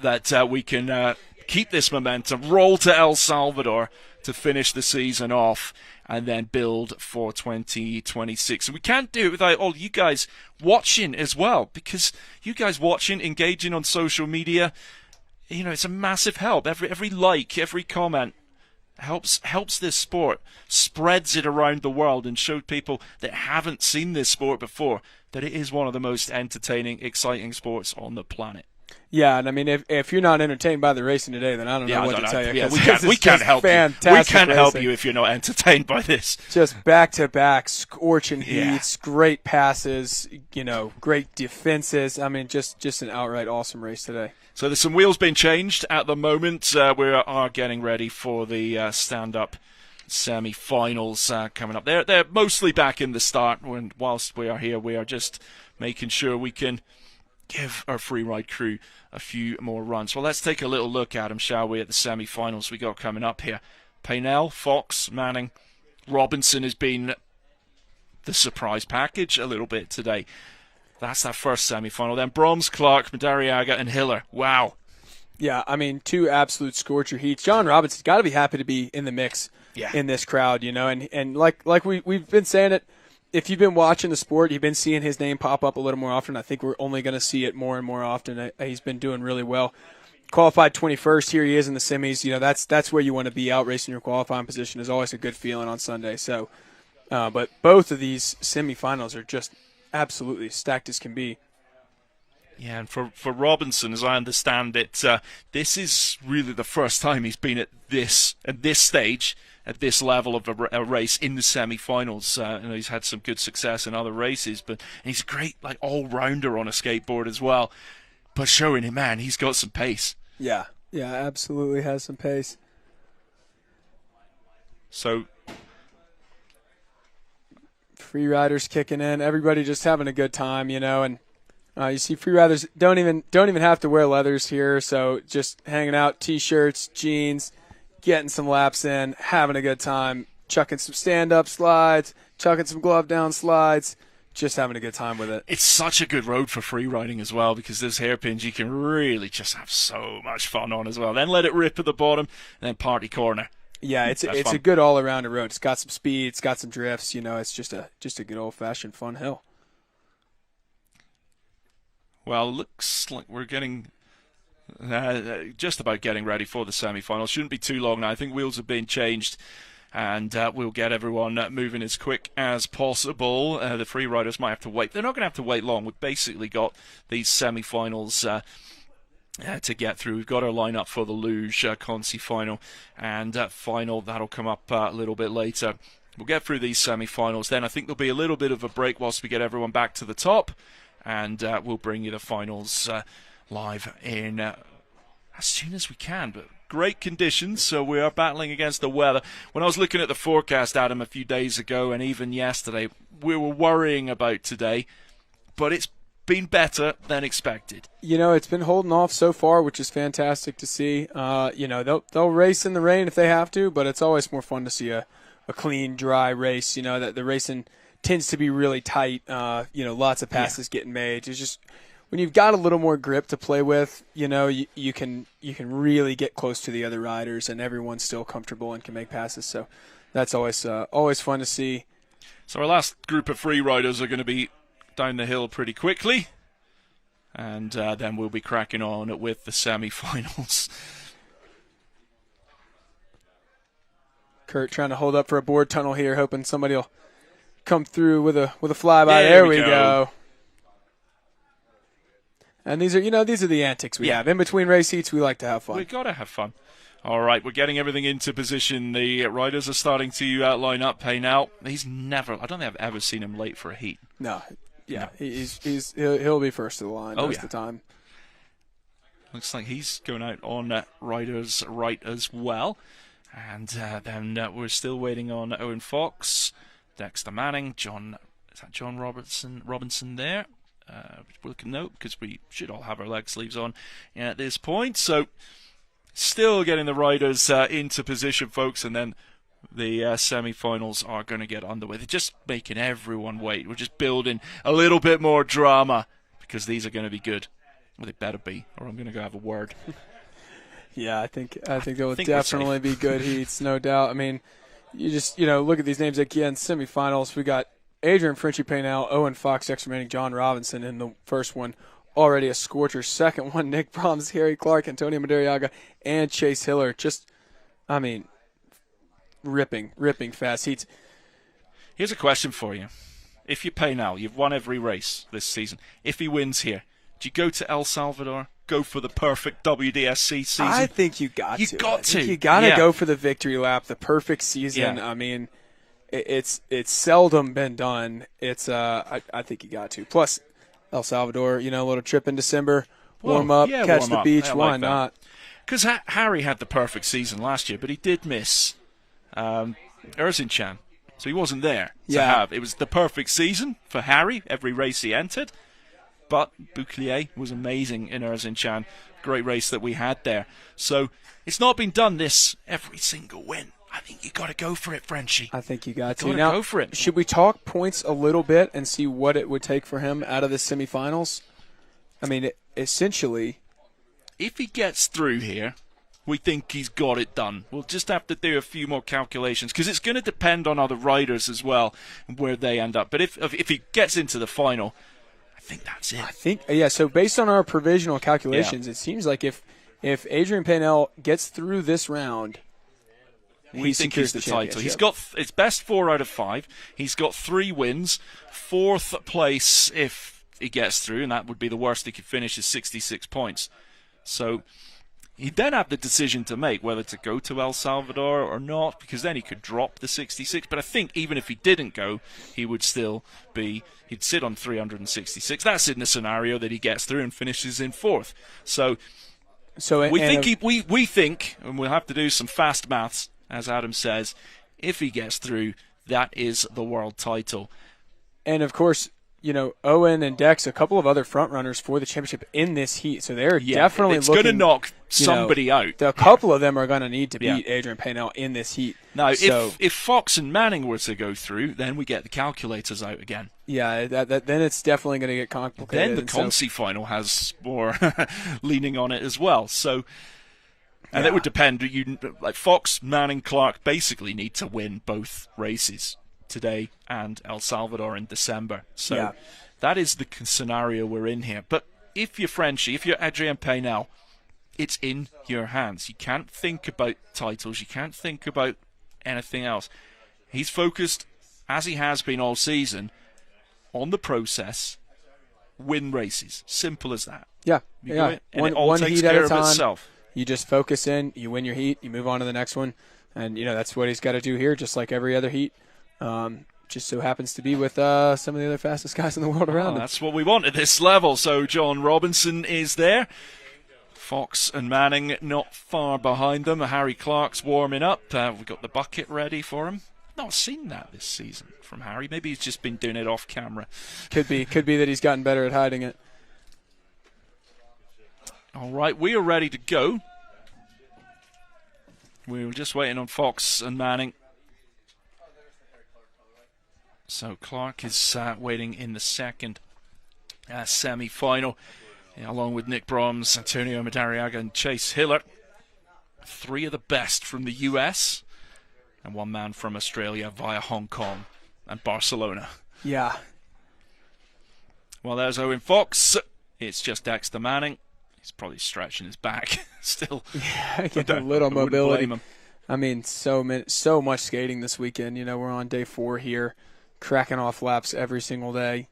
that we can keep this momentum, roll to El Salvador to finish the season off, and then build for 2026. And we can't do it without all you guys watching as well, because you guys watching, engaging on social media, it's a massive help. Every like, every comment helps this sport, spreads it around the world, and shows people that haven't seen this sport before that it is one of the most entertaining, exciting sports on the planet. Yeah, and I mean, if you're not entertained by the racing today, then I don't know what to tell you. Yeah, we can't help you. We can't help you if you're not entertained by this. Just back-to-back scorching heats, great passes, great defenses. I mean, just an outright awesome race today. So there's some wheels being changed at the moment. We are getting ready for the stand-up semi-finals coming up. They're mostly back in the start. Whilst we are here, we are just making sure we can give our free ride crew a few more runs. Well, let's take a little look at them, shall we, at the semi-finals we got coming up here. Paynell, Fox, Manning, Robinson has been the surprise package a little bit today. That's that first semi-final. Then Broms, Clark, Madariaga, and Hiller. Wow. Yeah, I mean, 2 absolute scorcher heats. John Robinson's got to be happy to be in the mix in this crowd, and like we've been saying it, if you've been watching the sport, you've been seeing his name pop up a little more often. I think we're only going to see it more and more often. He's been doing really well. Qualified 21st, here he is in the semis. That's where you want to be, out racing your qualifying position is always a good feeling on Sunday. So, but both of these semifinals are just absolutely stacked as can be. Yeah, and for Robinson, as I understand it, this is really the first time he's been at this stage, at this level of a race in the semi-finals. He's had some good success in other races, but he's a great all-rounder on a skateboard as well. But showing him, man, he's got some pace. Yeah, absolutely has some pace. So, free riders kicking in, everybody just having a good time, and you see free riders don't even have to wear leathers here, so just hanging out, t-shirts, jeans, getting some laps in, having a good time, chucking some stand-up slides, chucking some glove-down slides, just having a good time with it. It's such a good road for free riding as well, because there's hairpins you can really just have so much fun on as well. Then let it rip at the bottom, and then party corner. Yeah, it's a good all-around road. It's got some speed, it's got some drifts. It's just a good old-fashioned fun hill. Well, looks like we're getting just about getting ready for the semi-finals. Shouldn't be too long now. I think wheels have been changed, and we'll get everyone moving as quick as possible. The free riders might have to wait. They're not going to have to wait long. We've basically got these semi-finals to get through. We've got our lineup for the Luge concy final, and final that'll come up a little bit later. We'll get through these semi-finals. Then I think there'll be a little bit of a break whilst we get everyone back to the top, and we'll bring you the finals live in as soon as we can. But great conditions, so we are battling against the weather. When I was looking at the forecast, Adam, a few days ago and even yesterday, we were worrying about today, but it's been better than expected. It's been holding off so far, which is fantastic to see. They'll race in the rain if they have to, but it's always more fun to see a clean, dry race. That the racing tends to be really tight. Lots of passes getting made. It's just when you've got a little more grip to play with, you can really get close to the other riders, and everyone's still comfortable and can make passes. So that's always fun to see. So our last group of free riders are going to be down the hill pretty quickly, and then we'll be cracking on with the semi-finals. Kurt trying to hold up for a board tunnel here, hoping somebody will come through with a flyby. There we go. And these are the antics we have. In between race heats, we like to have fun. We've got to have fun. All right, we're getting everything into position. The riders are starting to line up. Hey, now, I don't think I've ever seen him late for a heat. No. Yeah, no. He'll be first to the line most of the time. Looks like he's going out on riders right as well. And then we're still waiting on Owen Fox, Dexter Manning, is that John Robinson there? We'll note because we should all have our leg sleeves on at this point. So still getting the riders into position, folks, and then the semi-finals are going to get underway. They're just making everyone wait. We're just building a little bit more drama because these are going to be good. Well, they better be, or I'm going to go have a word. Yeah, I think they'll definitely be good heats, no doubt. I mean, you just look at these names again. Semi-finals, we got Adrian Frenchie Paynell, Owen Fox, Dexter Manning, John Robinson in the first one. Already a scorcher. Second one, Nick Broms, Harry Clark, Antonio Madariaga, and Chase Hiller. Just, ripping fast heats. Here's a question for you. If you Paynell, you've won every race this season. If he wins here, do you go to El Salvador? Go for the perfect WDSC season? I think you got to. You got to go for the victory lap, the perfect season. Yeah. I mean, it's seldom been done. It's I think you got to. Plus, El Salvador, a little trip in December, warm up, catch the beach. Why not? Because Harry had the perfect season last year, but he did miss Erzincan, so he wasn't there to have. It was the perfect season for Harry, every race he entered. But Bouclier was amazing in Erzincan. Great race that we had there. So it's not been done this every single win. I think you got to go for it, Frenchie. I think you got to. Gotta Now, go for it. should we talk points a little bit and see what it would take for him out of the semifinals? I mean, essentially, if he gets through here, we think he's got it done. We'll just have to do a few more calculations because it's going to depend on other riders as well and where they end up. But if he gets into the final, I think that's it. I think, yeah, so based on our provisional calculations, it seems like if Adrian Paynell gets through this round, we think he's the title. He's got it's best 4 out of 5. He's got 3 wins. 4th place if he gets through, and that would be the worst he could finish, is 66 points. So he'd then have the decision to make whether to go to El Salvador or not, because then he could drop the 66. But I think even if he didn't go, he would still be, he'd sit on 366. That's in the scenario that he gets through and finishes in 4th. So we think, and we'll have to do some fast maths, as Adam says, if he gets through, that is the world title. And of course, you know, Owen and Dex, a couple of other front runners for the championship in this heat, so they're definitely it's looking. It's going to knock somebody out. A couple of them are going to need to beat Adrian Paynell in this heat. Now, if Fox and Manning were to go through, then we get the calculators out again. Yeah, then it's definitely going to get complicated. Then the concy final has more leaning on it as well. So, and it would depend. Like Fox, Manning, Clark basically need to win both races today and El Salvador in December. So that is the scenario we're in here. But if you're Frenchie, if you're Adrien Paynell, it's in your hands. You can't think about titles. You can't think about anything else. He's focused, as he has been all season, on the process, win races. Simple as that. Yeah. And it all takes heat at care a time. of itself. You just focus in, you win your heat, you move on to the next one. And, you know, that's what he's got to do here, just like every other heat. Just so happens to be with some of the other fastest guys in the world around him. That's what we want at this level. So John Robinson is there. Fox and Manning not far behind them. Harry Clark's warming up. We've got the bucket ready for him. Not seen that this season from Harry. Maybe he's just been doing it off camera. Could be that he's gotten better at hiding it. All right, we are ready to go. We were just waiting on Fox and Manning. So Clark is waiting in the second semi-final, along with Nick Broms, Antonio Madariaga, and Chase Hiller. 3 of the best from the US, and 1 man from Australia via Hong Kong and Barcelona. Yeah. Well, there's Owen Fox. It's just Dexter Manning. He's probably stretching his back still. Yeah, getting a little mobility. I mean, so much skating this weekend. You know, we're on day 4 here, cracking off laps every single day.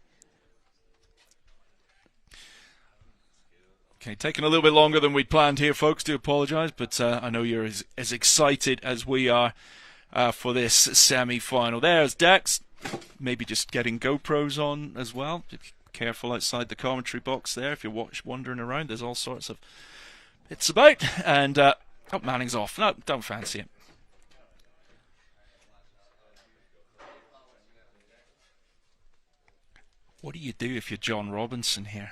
Okay, taking a little bit longer than we'd planned here, folks. Do apologise, but I know you're as excited as we are for this semi-final. There's Dex, maybe just getting GoPros on as well. Be careful outside the commentary box there if you're wandering around. There's all sorts of bits about. And Manning's off. No, don't fancy it. What do you do if you're John Robinson here?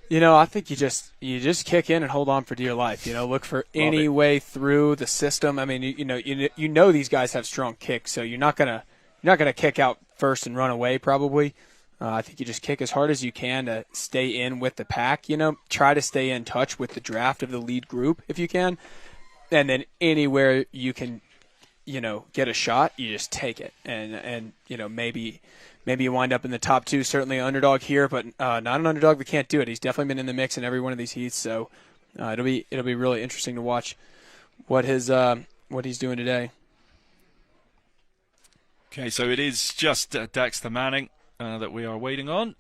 You know, I think you just kick in and hold on for dear life. You know, look for any way through the system. I mean, you know these guys have strong kicks, so you're not gonna kick out first and run away probably. I think you just kick as hard as you can to stay in with the pack. You know, try to stay in touch with the draft of the lead group if you can, and then anywhere you can, you know, get a shot, you just take it, and you know maybe you wind up in the top 2. Certainly an underdog here, but not an underdog that can't do it. He's definitely been in the mix in every one of these heats, so it'll be really interesting to watch what he's doing today. Okay, so it is just Dexter Manning that we are waiting on.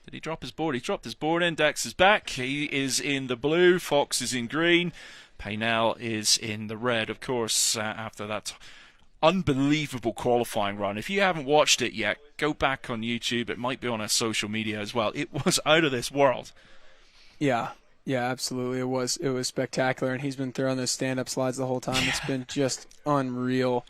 Did he drop his board? He dropped his board in. Dex is back. He is in the blue. Fox is in green. Paynell is in the red, of course, after that unbelievable qualifying run. If you haven't watched it yet, go back on YouTube. It might be on our social media as well. It was out of this world. Yeah, absolutely. It was spectacular, and he's been throwing those stand-up slides the whole time. It's been just unreal.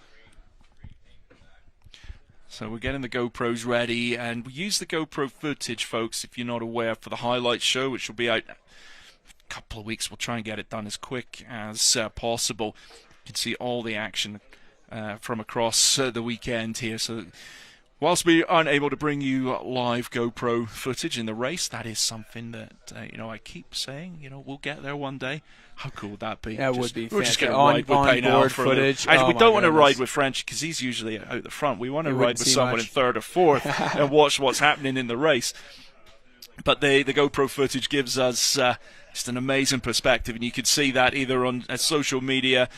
So we're getting the GoPros ready, and we use the GoPro footage, folks, if you're not aware, for the highlight show, which will be out in a couple of weeks. We'll try and get it done as quick as possible. You can see all the action from across the weekend here. So whilst we aren't able to bring you live GoPro footage in the race, that is something that I keep saying. We'll get there one day. How cool would that be? That would be We're just fantastic. going to ride with Paynell for footage. We don't want to ride with French because he's usually out the front. We want to ride with someone in third or fourth and watch what's happening in the race. But the GoPro footage gives us just an amazing perspective, and you can see that either on social media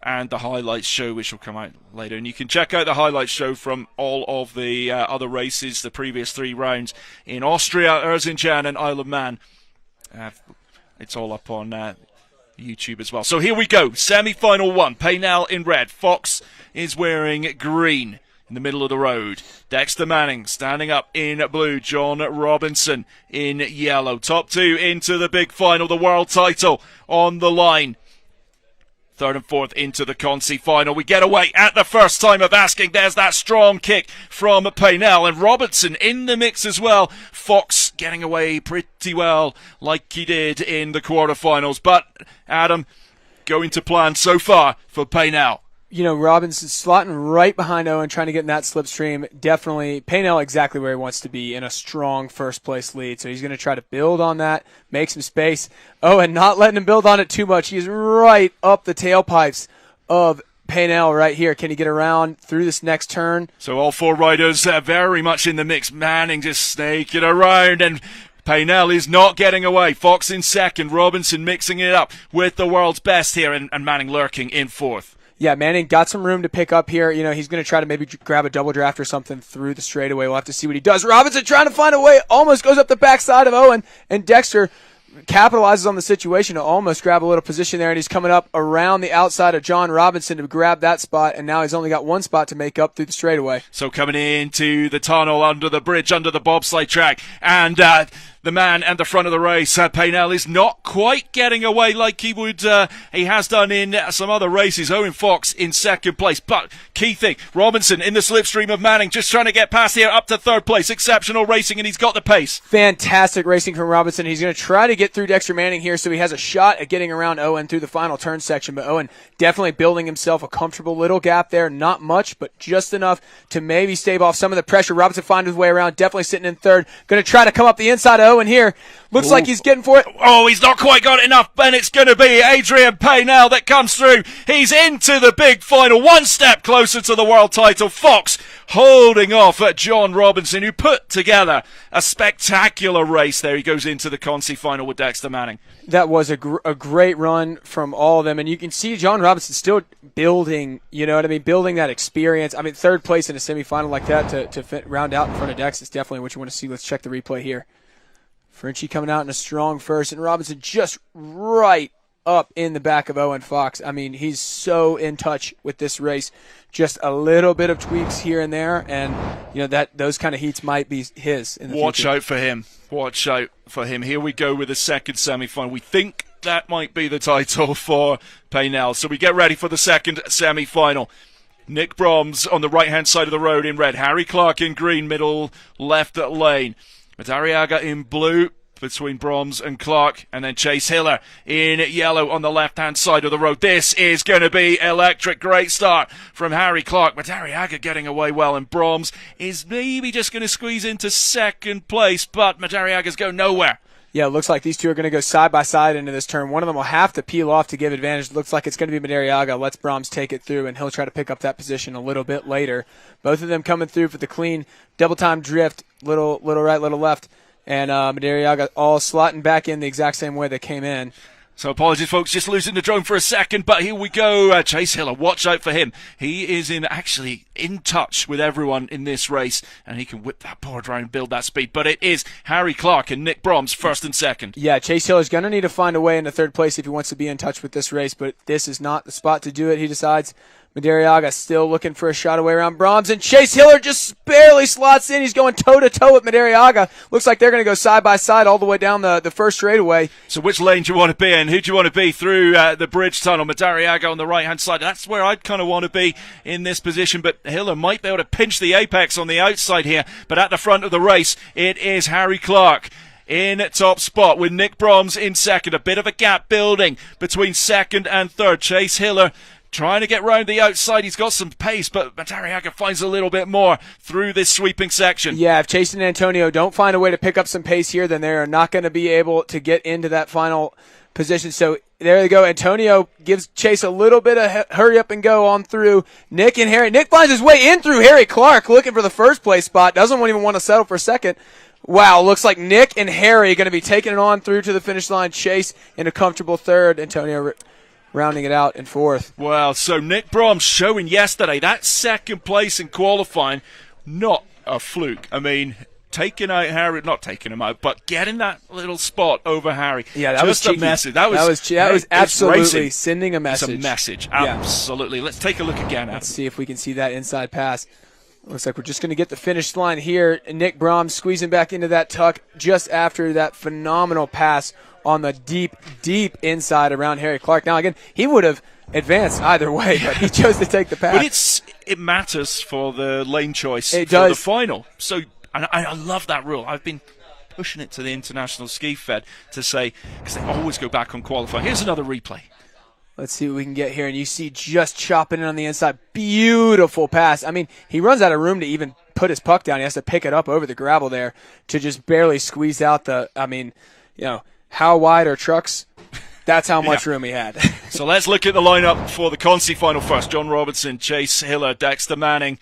and the highlights show, which will come out later. And you can check out the highlights show from all of the other races, the previous 3 rounds in Austria, Erzincan, and Isle of Man. It's all up on YouTube as well. So here we go. Semi-final 1. Paynell in red. Fox is wearing green in the middle of the road. Dexter Manning standing up in blue. John Robinson in yellow. Top 2 into the big final. The world title on the line. 3rd and 4th into the concy final. We get away at the first time of asking. There's that strong kick from Paynell, and Robertson in the mix as well. Fox getting away pretty well like he did in the quarterfinals. But, Adam, going to plan so far for Paynell. Robinson slotting right behind Owen, trying to get in that slipstream. Definitely Paynell exactly where he wants to be in a strong first-place lead. So he's going to try to build on that, make some space. Owen not letting him build on it too much. He's right up the tailpipes of Paynell right here. Can he get around through this next turn? So all 4 riders very much in the mix. Manning just snaking around, and Paynell is not getting away. Fox in 2nd, Robinson mixing it up with the world's best here, and Manning lurking in 4th. Yeah, Manning got some room to pick up here. He's going to try to maybe grab a double draft or something through the straightaway. We'll have to see what he does. Robinson trying to find a way, almost goes up the backside of Owen, and Dexter capitalizes on the situation to almost grab a little position there, and he's coming up around the outside of John Robinson to grab that spot, and now he's only got 1 spot to make up through the straightaway. So coming into the tunnel, under the bridge, under the bobsleigh track, and the man at the front of the race, Paynell, is not quite getting away like he has done in some other races. Owen Fox in 2nd place. But key thing, Robinson in the slipstream of Manning, just trying to get past here up to 3rd place. Exceptional racing, and he's got the pace. Fantastic racing from Robinson. He's going to try to get through Dexter Manning here, so he has a shot at getting around Owen through the final turn section. But Owen definitely building himself a comfortable little gap there. Not much, but just enough to maybe stave off some of the pressure. Robinson finds his way around, definitely sitting in 3rd. Going to try to come up the inside of Owen here. Looks like he's getting for it. Oh, he's not quite got enough, and it's going to be Adrian Paynell that comes through. He's into the big final, 1 step closer to the world title. Fox holding off at John Robinson, who put together a spectacular race there. He goes into the concy final with Dexter Manning. That was a great run from all of them, and you can see John Robinson still building, building that experience. 3rd place in a semifinal like that to round out in front of Dex is definitely what you want to see. Let's check the replay here. Frenchie coming out in a strong first, and Robinson just right up in the back of Owen Fox. He's so in touch with this race. Just a little bit of tweaks here and there, and those kind of heats might be his in the Watch future. out for him. Watch out for him. Here we go with the 2nd semi-final. We think that might be the title for Paynell. So we get ready for the 2nd semi-final. Nick Broms on the right-hand side of the road in red. Harry Clark in green, middle left lane. Madariaga in blue between Broms and Clark, and then Chase Hiller in yellow on the left-hand side of the road. This is going to be electric. Great start from Harry Clark. Madariaga getting away well, and Broms is maybe just going to squeeze into 2nd place, but Madariaga's going nowhere. Yeah, it looks like these two are going to go side by side into this turn. One of them will have to peel off to give advantage. It looks like it's going to be Madariaga. Lets Broms take it through, and he'll try to pick up that position a little bit later. Both of them coming through for the clean double-time drift, little right, little left, and Madariaga all slotting back in the exact same way they came in. So apologies, folks, just losing the drone for a second, but here we go. Chase Hiller, watch out for him. He is actually in touch with everyone in this race, and he can whip that board around and build that speed. But it is Harry Clark and Nick Broms, 1st and 2nd. Yeah, Chase Hiller's going to need to find a way into 3rd place if he wants to be in touch with this race, but this is not the spot to do it, he decides. Madariaga still looking for a shot away around Broms, and Chase Hiller just barely slots in. He's going toe-to-toe with Madariaga. Looks like they're going to go side-by-side all the way down the first straightaway. So which lane do you want to be in? Who do you want to be through the bridge tunnel? Madariaga on the right-hand side. That's where I'd kind of want to be in this position, but Hiller might be able to pinch the apex on the outside here. But at the front of the race, it is Harry Clark in top spot with Nick Broms in 2nd. A bit of a gap building between 2nd and 3rd. Chase Hiller trying to get round the outside. He's got some pace, but Madariaga finds a little bit more through this sweeping section. Yeah, if Chase and Antonio don't find a way to pick up some pace here, then they're not going to be able to get into that final position. So there they go. Antonio gives Chase a little bit of hurry up and go on through Nick and Harry. Nick finds his way in through Harry Clark looking for the first place spot. Doesn't even want to settle for second. Wow, looks like Nick and Harry are going to be taking it on through to the finish line. Chase in a comfortable third. Antonio rounding it out in fourth. Well, so Nick Brahms showing yesterday that second place in qualifying, not a fluke. I mean, taking out Harry, not taking him out, but getting that little spot over Harry. Yeah, that was cheeky. A message. That was absolutely sending a message. It's a message, absolutely. Let's take a look again. Let's see if we can see that inside pass. Looks like we're just going to get the finish line here. Nick Brahms squeezing back into that tuck just after that phenomenal pass on the deep, deep inside around Harry Clark. Now, again, he would have advanced either way, but he chose to take the pass. But it matters for the lane choice for the final. So I love that rule. I've been pushing it to the International Ski Fed to say, because they always go back on qualifying. Here's another replay. Let's see what we can get here. And you see just chopping it on the inside. Beautiful pass. I mean, he runs out of room to even put his puck down. He has to pick it up over the gravel there to just barely squeeze out how wide are trucks? That's how much room he had. So let's look at the lineup for the concy final first. John Robertson, Chase Hiller, Dexter Manning,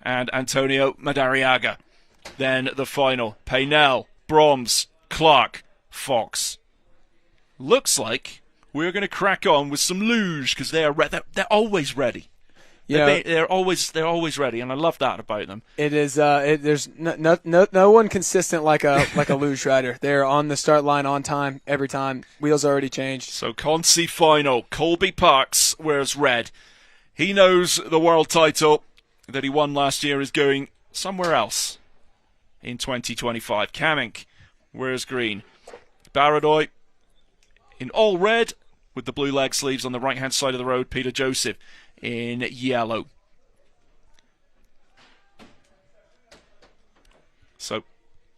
and Antonio Madariaga. Then the final, Paynell, Brahms, Clark, Fox. Looks like we're going to crack on with some luge because they're always ready. They're always ready, and I love that about them. It is. There's no one consistent like a luge rider. They're on the start line on time every time. Wheels already changed. So concy final, Colby Parks wears red. He knows the world title that he won last year is going somewhere else in 2025. Kamink wears green. Baradoy in all red with the blue leg sleeves on the right-hand side of the road. Peter Joseph in yellow. So,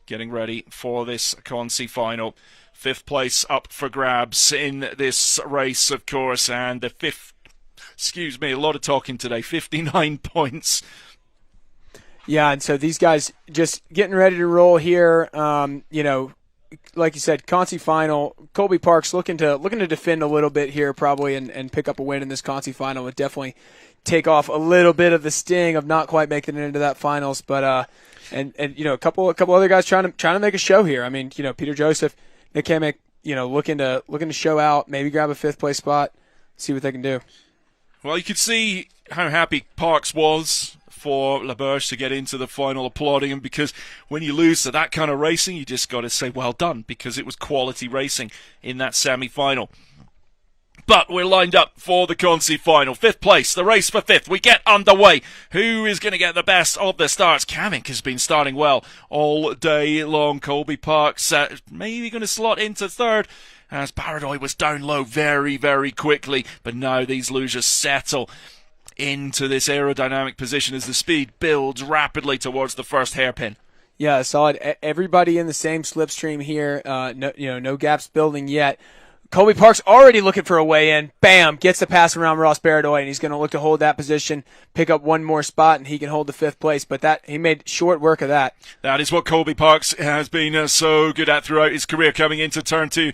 getting ready for this concy final. 5th place up for grabs in this race, of course, and the a lot of talking today, 59 points. Yeah, and so these guys just getting ready to roll here. Like you said, concy final. Colby Parks looking to defend a little bit here, probably, and pick up a win in this concy final. Would definitely take off a little bit of the sting of not quite making it into that finals. But and a couple other guys trying to make a show here. I mean, Peter Joseph, Nick Kamink, looking to show out, maybe grab a 5th place spot, see what they can do. Well, you could see how happy Parks was for LaBerge to get into the final, applauding him, because when you lose to that kind of racing, you just got to say well done, because it was quality racing in that semi-final. But we're lined up for the concy final. 5th place, the race for 5th. We get underway. Who is going to get the best of the starts? Kamink has been starting well all day long. Colby Parks maybe going to slot into 3rd, as Baradoy was down low very, very quickly. But now these losers settle into this aerodynamic position as the speed builds rapidly towards the first hairpin. Yeah, solid. Everybody in the same slipstream here. No gaps building yet. Colby Parks already looking for a way in. Bam! Gets the pass around Ross Baradoy, and he's going to look to hold that position, pick up one more spot, and he can hold the 5th place. But he made short work of that. That is what Colby Parks has been so good at throughout his career, coming into turn 2.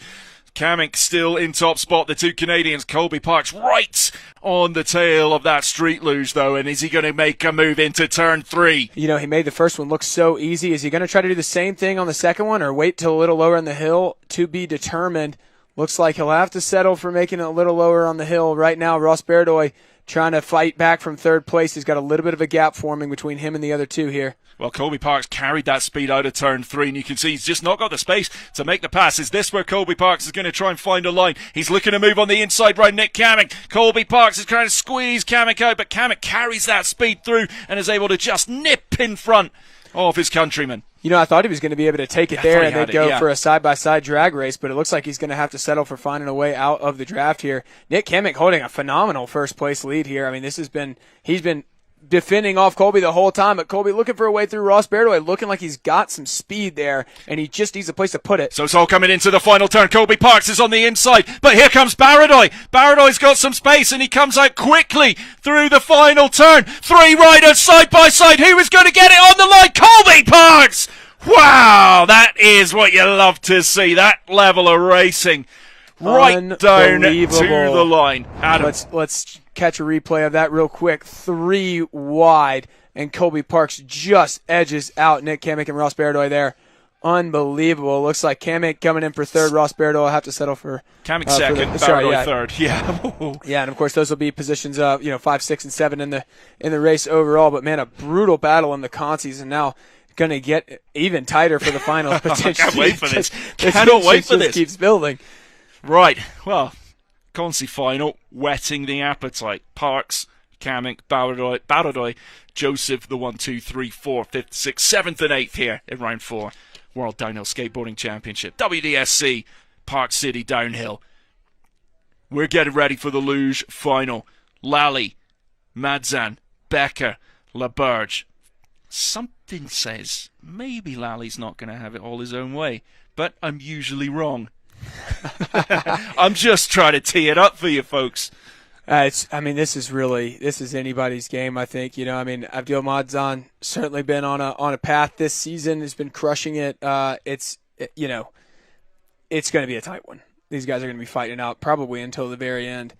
Kamink still in top spot, the 2 Canadians. Colby Parks right on the tail of that street luge, though. And is he going to make a move into turn 3? He made the first one look so easy. Is he going to try to do the same thing on the second one, or wait till a little lower on the hill? To be determined. Looks like he'll have to settle for making it a little lower on the hill. Right now, Ross Baradoy trying to fight back from 3rd place. He's got a little bit of a gap forming between him and the other 2 here. Well, Colby Parks carried that speed out of turn 3, and you can see he's just not got the space to make the pass. Is this where Colby Parks is going to try and find a line? He's looking to move on the inside right, Nick Kamink. Colby Parks is trying to squeeze Kamink out, but Kamink carries that speed through and is able to just nip in front of his countryman. I thought he was going to be able to take it there and then go for a side-by-side drag race, but it looks like he's going to have to settle for finding a way out of the draft here. Nick Kamink holding a phenomenal first-place lead here. I mean, he's been defending off Colby the whole time, but Colby looking for a way through Ross Beardoy, looking like he's got some speed there, and he just needs a place to put it. So it's all coming into the final turn. Colby Parks is on the inside, but here comes Beardoy. Beardoy's got some space, and he comes out quickly through the final turn. 3 riders side by side. Who is going to get it on the line? Colby Parks! Wow, that is what you love to see. That level of racing. Right down to the line. Adam. Let's catch a replay of that real quick. 3 wide, and Colby Parks just edges out Nick Kamek and Ross Beardoy there. Unbelievable. Looks like Kamek coming in for third. Ross Beardoy will have to settle for Kamek second, Beardoy third. Yeah. Yeah, and of course those will be positions 5, 6, and 7 in the race overall. But man, a brutal battle in the concies, and now going to get even tighter for the finals. I can't wait for this. Cannot wait for this. Keeps building. Right, well, concy final, whetting the appetite. Parks, Kamek, Beardoy, Joseph, the 1, 2, 3, 4, 5th, 6th, 7th, and 8th here in round 4. World Downhill Skateboarding Championship, WDSC, Park City Downhill. We're getting ready for the Luge final. Lally, Madzan, Becker, LaBerge. Something says maybe Lally's not going to have it all his own way, but I'm usually wrong. I'm just trying to tee it up for you folks. This is anybody's game, I think. Abdil Madzan certainly been on a path this season, has been crushing it. It's going to be a tight one. These guys are going to be fighting out probably until the very end.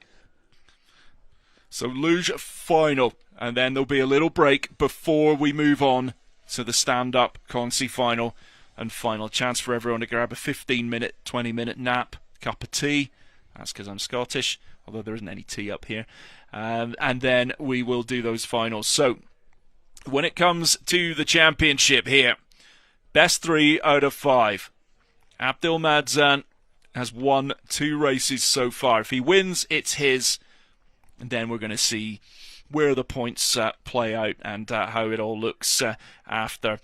So Luge final, and then there'll be a little break before we move on to the stand-up concy final. And final chance for everyone to grab a 15-minute, 20-minute nap, cup of tea. That's because I'm Scottish, although there isn't any tea up here. And then we will do those finals. So, when it comes to the championship here, best 3 out of 5. Abdil Madzan has won 2 races so far. If he wins, it's his. And then we're going to see where the points play out and how it all looks after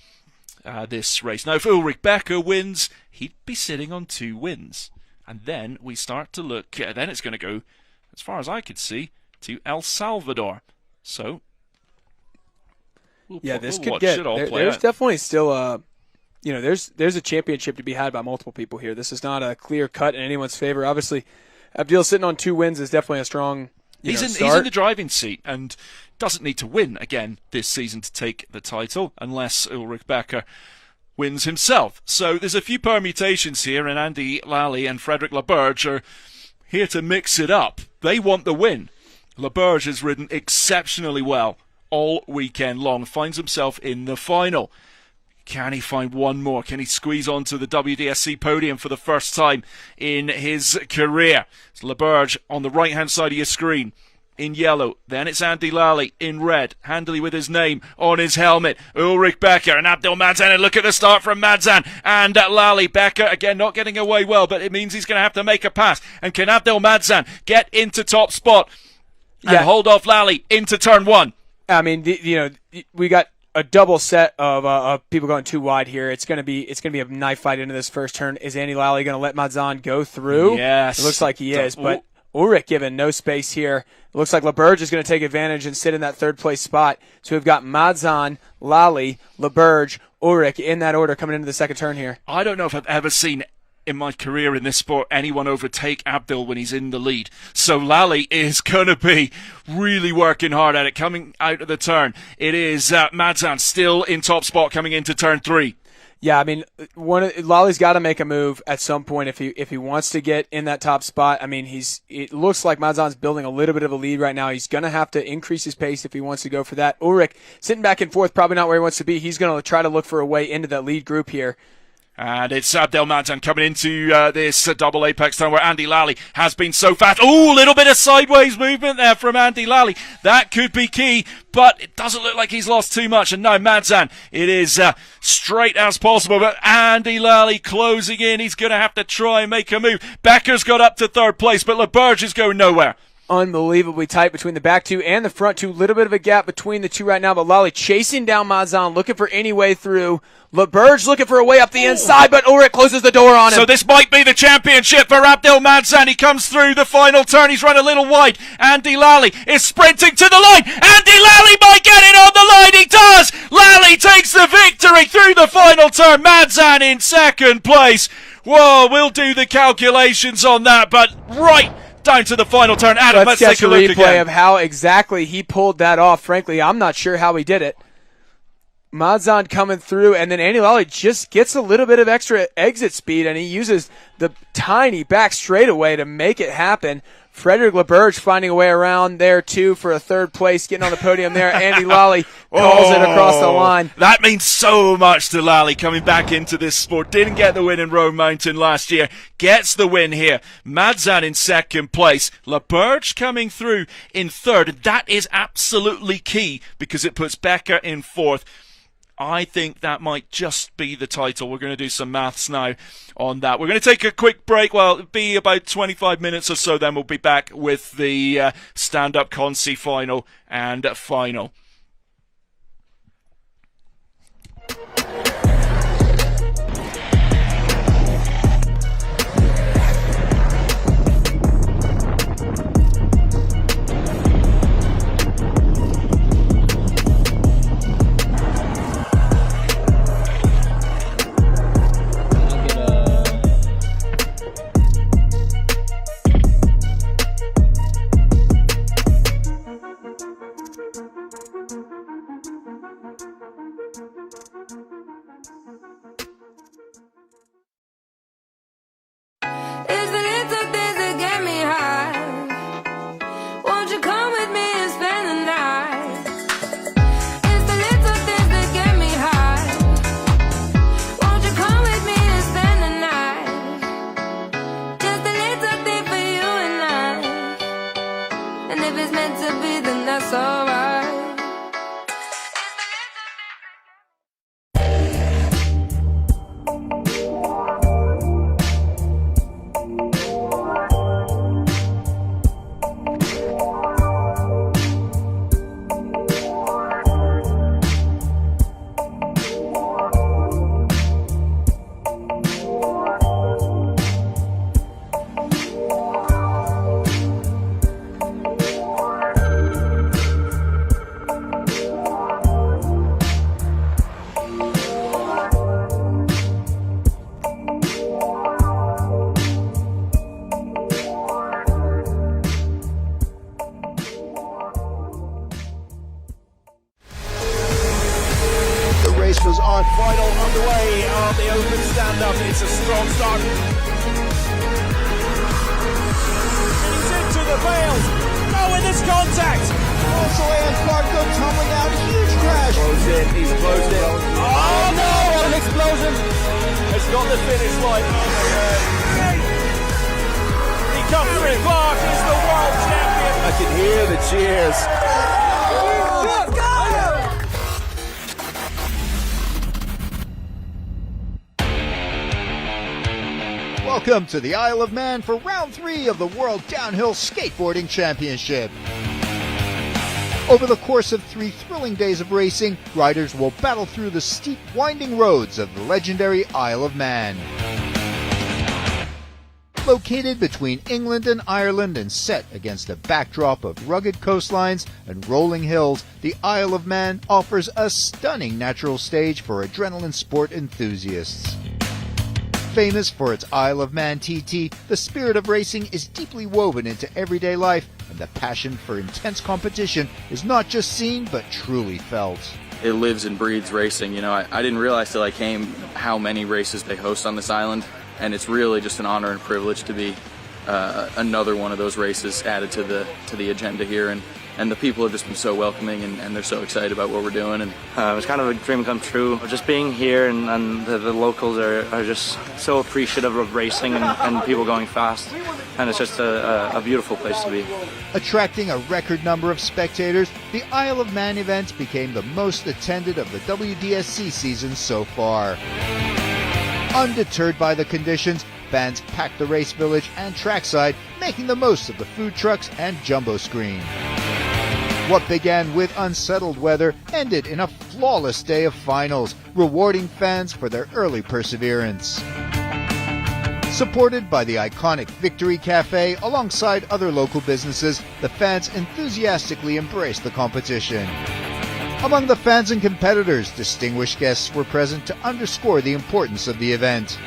this race. Now, if Ulrich Becker wins, he'd be sitting on 2 wins. And then we start to look, then it's going to go, as far as I could see, to El Salvador. So, this could get, there's definitely still there's a championship to be had by multiple people here. This is not a clear cut in anyone's favor. Obviously, Abdil sitting on 2 wins is definitely a strong He's in the driving seat and doesn't need to win again this season to take the title unless Ulrich Becker wins himself. So there's a few permutations here, and Andy Lally and Frederick LaBerge are here to mix it up. They want the win. LaBerge has ridden exceptionally well all weekend long, finds himself in the final. Can he find one more? Can he squeeze onto the WDSC podium for the first time in his career? It's LaBerge on the right-hand side of your screen in yellow. Then it's Andy Lally in red, handily with his name on his helmet. Ulrich Becker and Abdil Madzan. And look at the start from Madzan and Lally. Becker, again, not getting away well, but it means he's going to have to make a pass. And can Abdil Madzan get into top spot and hold off Lally into turn 1? I mean, we got a double set of people going 2 wide here. It's gonna be a knife fight into this first turn. Is Andy Lally going to let Madzan go through? Yes, it looks like he is. But Ulrich given no space here. It looks like LaBerge is going to take advantage and sit in that 3rd place spot. So we've got Madzan, Lally, LaBerge, Ulrich in that order coming into the 2nd turn here. I don't know if I've ever seen in my career in this sport anyone overtake Abdil when he's in the lead. So Lally is going to be really working hard at it coming out of the turn. It is Madzan still in top spot coming into turn 3. Yeah, I mean, Lally's got to make a move at some point if he wants to get in that top spot. I mean, it looks like Madzan's building a little bit of a lead right now. He's going to have to increase his pace if he wants to go for that. Ulrich sitting back and forth, probably not where he wants to be. He's going to try to look for a way into that lead group here. And it's Abdil Madzan coming into this double apex turn where Andy Lally has been so fast. Oh, a little bit of sideways movement there from Andy Lally. That could be key, but it doesn't look like he's lost too much. And now Madzan, it is straight as possible, but Andy Lally closing in. He's going to have to try and make a move. Becker's got up to 3rd place, but LaBerge is going nowhere. Unbelievably tight between the back 2 and the front 2. Little bit of a gap between the 2 right now, but Lally chasing down Madzan, looking for any way through. LaBerge looking for a way up the inside, but Ulrich closes the door on him. So this might be the championship for Abdil Madzan. He comes through the final turn. He's run a little wide. Andy Lally is sprinting to the line. Andy Lally might get it the final turn. Madzan in second place. Whoa, we'll do the calculations on that, but right down to the final turn. Adam, let's take a look again. Replay of how exactly he pulled that off. Frankly, I'm not sure how he did it. Madzan coming through, and then Andy Lally just gets a little bit of extra exit speed, and he uses the tiny back straightaway to make it happen. Frederick LaBerge finding a way around there, too, for a third place, getting on the podium there. Andy Lally calls it across the line. That means so much to Lally coming back into this sport. Didn't get the win in Rome Mountain last year. Gets the win here. Madzan in second place. LaBerge coming through in third. That is absolutely key because it puts Becker in fourth. I think that might just be the title. We're going to do some maths now on that. We're going to take a quick break. Well, it'll be about 25 minutes or so. Then we'll be back with the stand-up concy final and final. Was on final underway on the open stand-up. It's a strong start. And he's into the rails. No, in this contact. Also, and Clark go tumbling out. Huge crash. Closed in. He's closed in. Oh no! What an explosion! It's got the finish line. He comes through. Clark is the world champion. I can hear the cheers. Let's go! Welcome to the Isle of Man for round 3 of the World Downhill Skateboarding Championship. Over the course of 3 thrilling days of racing, riders will battle through the steep, winding roads of the legendary Isle of Man. Located between England and Ireland and set against a backdrop of rugged coastlines and rolling hills, the Isle of Man offers a stunning natural stage for adrenaline sport enthusiasts. Famous for its Isle of Man TT, the spirit of racing is deeply woven into everyday life, and the passion for intense competition is not just seen, but truly felt. It lives and breathes racing. You know, I didn't realize till I came how many races they host on this island, and it's really just an honor and privilege to be another one of those races added to the agenda here. And the people have just been so welcoming, and they're so excited about what we're doing. And it was kind of a dream come true. Just being here, and the locals are just so appreciative of racing and people going fast. And it's just a beautiful place to be. Attracting a record number of spectators, the Isle of Man event became the most attended of the WDSC season so far. Undeterred by the conditions, fans packed the race village and trackside, making the most of the food trucks and jumbo screen. What began with unsettled weather ended in a flawless day of finals, rewarding fans for their early perseverance. Supported by the iconic Victory Cafe alongside other local businesses, the fans enthusiastically embraced the competition. Among the fans and competitors, distinguished guests were present to underscore the importance of the event.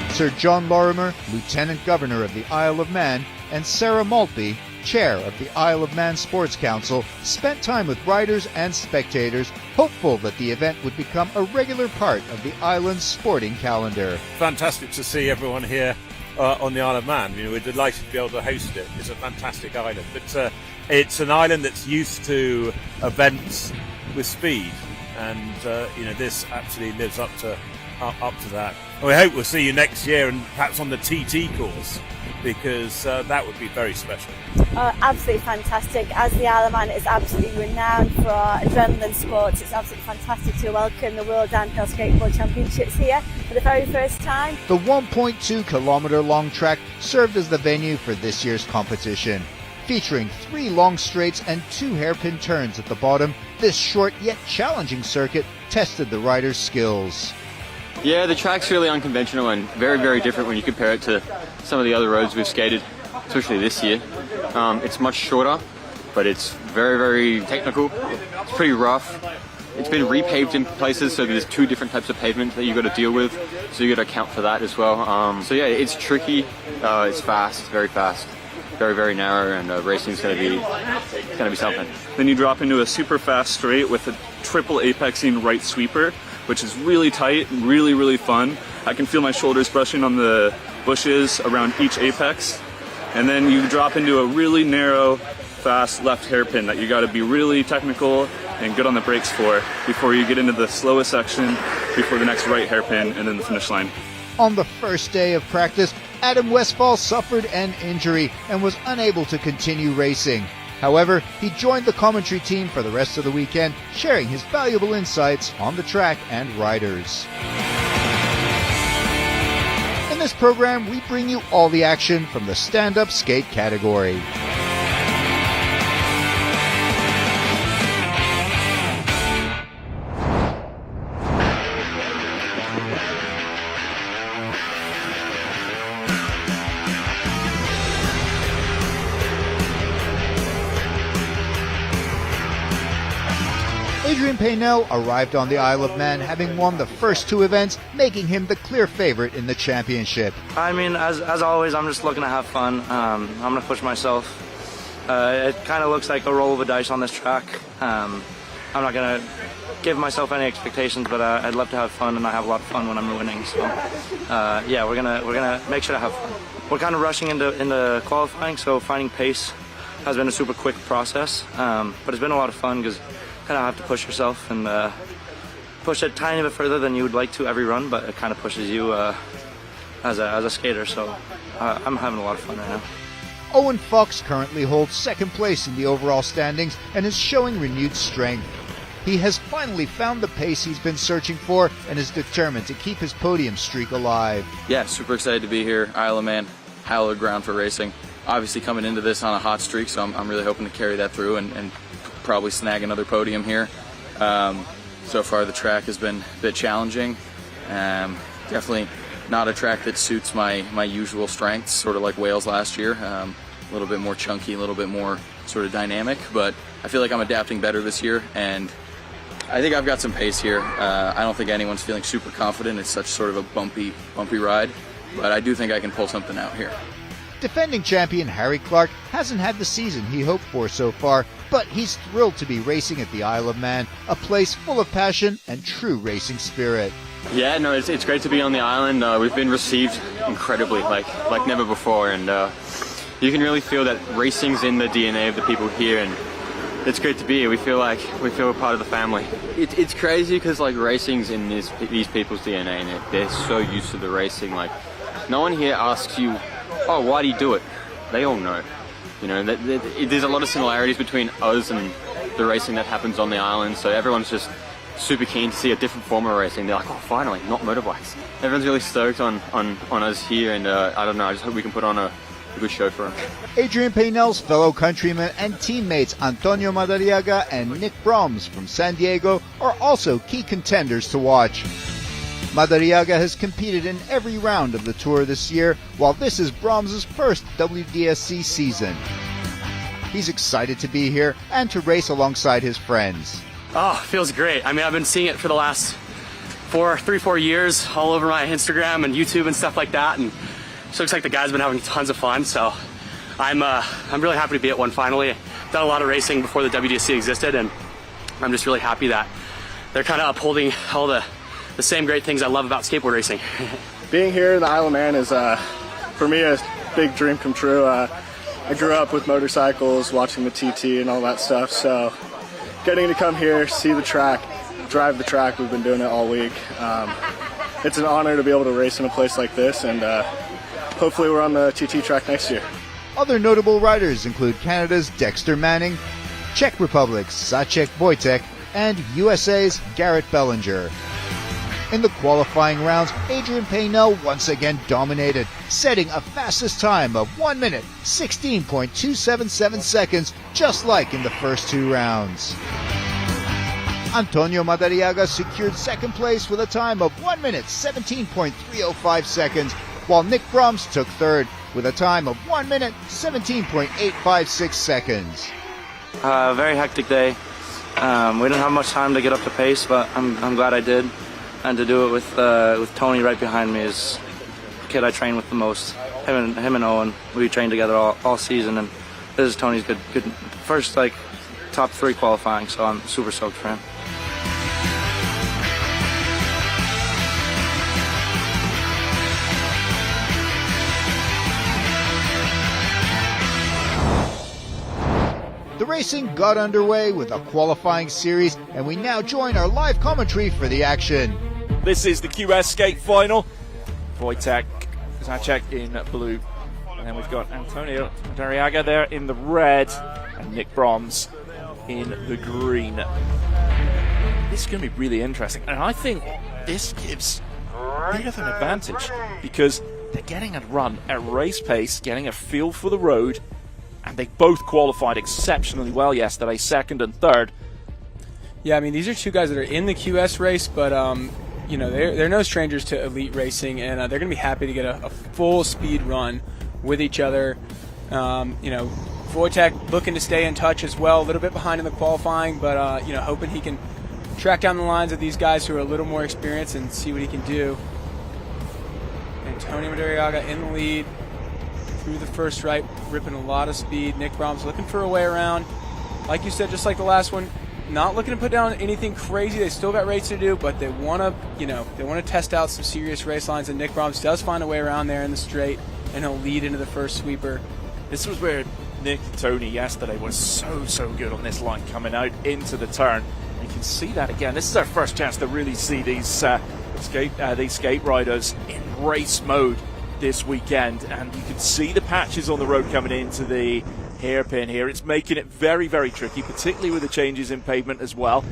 Sir John Lorimer, Lieutenant Governor of the Isle of Man, and Sarah Maltby, Chair of the Isle of Man Sports Council, spent time with riders and spectators, hopeful that the event would become a regular part of the island's sporting calendar. Fantastic to see everyone here on the Isle of Man. We're delighted to be able to host it. It's a fantastic island. But it's an island that's used to events with speed, and this absolutely lives up to that. And we hope we'll see you next year, and perhaps on the TT course, because that would be very special. Absolutely fantastic. As the Isle of Man is absolutely renowned for our adrenaline sports, it's absolutely fantastic to welcome the World Downhill Skateboard Championships here for the very first time. The 1.2 kilometer long track served as the venue for this year's competition. Featuring 3 long straights and 2 hairpin turns at the bottom, this short yet challenging circuit tested the riders' skills. Yeah, the track's really unconventional and very, very different when you compare it to some of the other roads we've skated, especially this year. It's much shorter, but it's very, very technical. It's pretty rough. It's been repaved in places, so there's 2 different types of pavement that you got to deal with, so you got to account for that as well. So yeah, it's tricky. It's fast, very fast. Very, very narrow, and racing is going to be something. Then you drop into a super fast straight with a triple apexing right sweeper, which is really tight and really, really fun. I can feel my shoulders brushing on the bushes around each apex. And then you drop into a really narrow, fast left hairpin that you got to be really technical and good on the brakes for before you get into the slowest section, before the next right hairpin, and then the finish line. On the first day of practice, Adam Westfall suffered an injury and was unable to continue racing. However, he joined the commentary team for the rest of the weekend, sharing his valuable insights on the track and riders. In this program, we bring you all the action from the stand-up skate category. Adrian Paynell arrived on the Isle of Man having won the first 2 events, making him the clear favorite in the championship. I mean, as always, I'm just looking to have fun. I'm going to push myself. It kind of looks like a roll of the dice on this track. I'm not going to give myself any expectations, but I'd love to have fun, and I have a lot of fun when I'm winning. So, yeah, we're gonna make sure to have fun. We're kind of rushing into qualifying, so finding pace has been a super quick process, but it's been a lot of fun because kind of have to push yourself and push it tiny bit further than you would like to every run, but it kind of pushes you as a skater. So I'm having a lot of fun right now. Owen Fox currently holds second place in the overall standings and is showing renewed strength. He has finally found the pace he's been searching for and is determined to keep his podium streak alive. Yeah, super excited to be here. Isle of Man, hallowed ground for racing. Obviously coming into this on a hot streak, so I'm really hoping to carry that through and probably snag another podium here. So far the track has been a bit challenging. Definitely not a track that suits my usual strengths, sort of like Wales last year. A little bit more chunky, a little bit more sort of dynamic, but I feel like I'm adapting better this year, and I think I've got some pace here. I don't think anyone's feeling super confident. It's such sort of a bumpy ride, but I do think I can pull something out here. Defending champion Harry Clark hasn't had the season he hoped for so far, but he's thrilled to be racing at the Isle of Man, a place full of passion and true racing spirit. Yeah, no, it's great to be on the island. We've been received incredibly, like never before, and you can really feel that racing's in the DNA of the people here, and it's great to be here. We feel a part of the family. It's crazy because like racing's in these people's DNA, and they're so used to the racing. Like, no one here asks you, "Oh, why do you do it?" They all know. You know, there's a lot of similarities between us and the racing that happens on the island. So everyone's just super keen to see a different form of racing. They're like, "Oh, finally, not motorbikes." Everyone's really stoked on us here, and I don't know. I just hope we can put on a good show for him. Adrian Paynell's fellow countrymen and teammates Antonio Madariaga and Nick Broms from San Diego are also key contenders to watch. Madariaga has competed in every round of the tour this year, while this is Broms's first WDSC season. He's excited to be here and to race alongside his friends. Oh, it feels great. I mean, I've been seeing it for the last 4 years all over my Instagram and YouTube and stuff like that, and it looks like the guys have been having tons of fun. So I'm really happy to be at one finally. I've done a lot of racing before the WDSC existed, and I'm just really happy that they're kind of upholding all the same great things I love about skateboard racing. Being here in the Isle of Man is, for me, a big dream come true. I grew up with motorcycles, watching the TT and all that stuff, so getting to come here, see the track, drive the track, we've been doing it all week. It's an honor to be able to race in a place like this, and hopefully we're on the TT track next year. Other notable riders include Canada's Dexter Manning, Czech Republic's Zachek Wojtek, and USA's Garrett Bellinger. In the qualifying rounds, Adrian Paynell once again dominated, setting a fastest time of 1 minute, 16.277 seconds, just like in the first 2 rounds. Antonio Madariaga secured second place with a time of 1 minute, 17.305 seconds, while Nick Brahms took third with a time of 1 minute, 17.856 seconds. Very hectic day. We didn't have much time to get up to pace, but I'm glad I did. And to do it with Tony right behind me is the kid I train with the most. Him and Owen, we trained together all season, and this is Tony's good first top 3 qualifying, so I'm super stoked for him. The racing got underway with a qualifying series, and we now join our live commentary for the action. This is the QS skate final. Wojtek, Zachek in blue. And then we've got Antonio Madariaga there in the red, and Nick Brahms in the green. This is going to be really interesting, and I think this gives a bit of an advantage because they're getting a run at race pace, getting a feel for the road, and they both qualified exceptionally well yesterday, second and third. Yeah, I mean, these are 2 guys that are in the QS race, but you know, they're no strangers to elite racing, and they're going to be happy to get a full speed run with each other. You know, Wojtek looking to stay in touch as well, a little bit behind in the qualifying, but you know, hoping he can track down the lines of these guys who are a little more experienced and see what he can do. Antonio Madariaga in the lead through the first right, ripping a lot of speed. Nick Brahms looking for a way around. Like you said, just like the last one, not looking to put down anything crazy. They still got race to do, but they want to, you know, they want to test out some serious race lines. And Nick Brahms does find a way around there in the straight, and he'll lead into the first sweeper. This was where Nick and Tony yesterday was so good on this line coming out into the turn. You can see that again. This is our first chance to really see these skate riders in race mode this weekend, and you can see the patches on the road coming into the hairpin here. It's making it very tricky, particularly with the changes in pavement as well.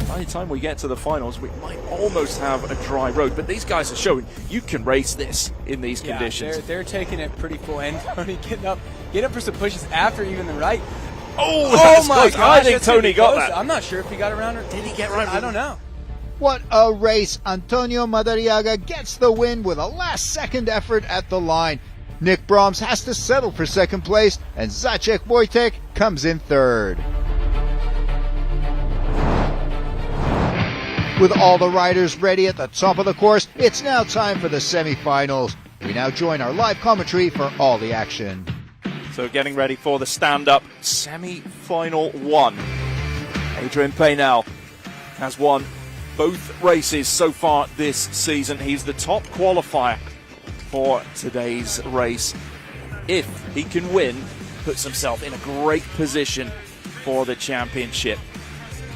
By the time we get to the finals, we might almost have a dry road, but these guys are showing you can race this in these conditions. They're taking it pretty full, and Tony getting up for some pushes after even the right. Oh my gosh, I think Tony got that. I'm not sure if he got around or did he get around? I don't know. What a race. Antonio Madariaga gets the win with a last-second effort at the line. Nick Brahms has to settle for second place, and Zachek Wojtek comes in third. With all the riders ready at the top of the course, it's now time for the semifinals. We now join our live commentary for all the action. So getting ready for the stand-up semi-final 1. Adrian Paynell has won both races so far this season. He's the top qualifier for today's race. If he can win, puts himself in a great position for the championship.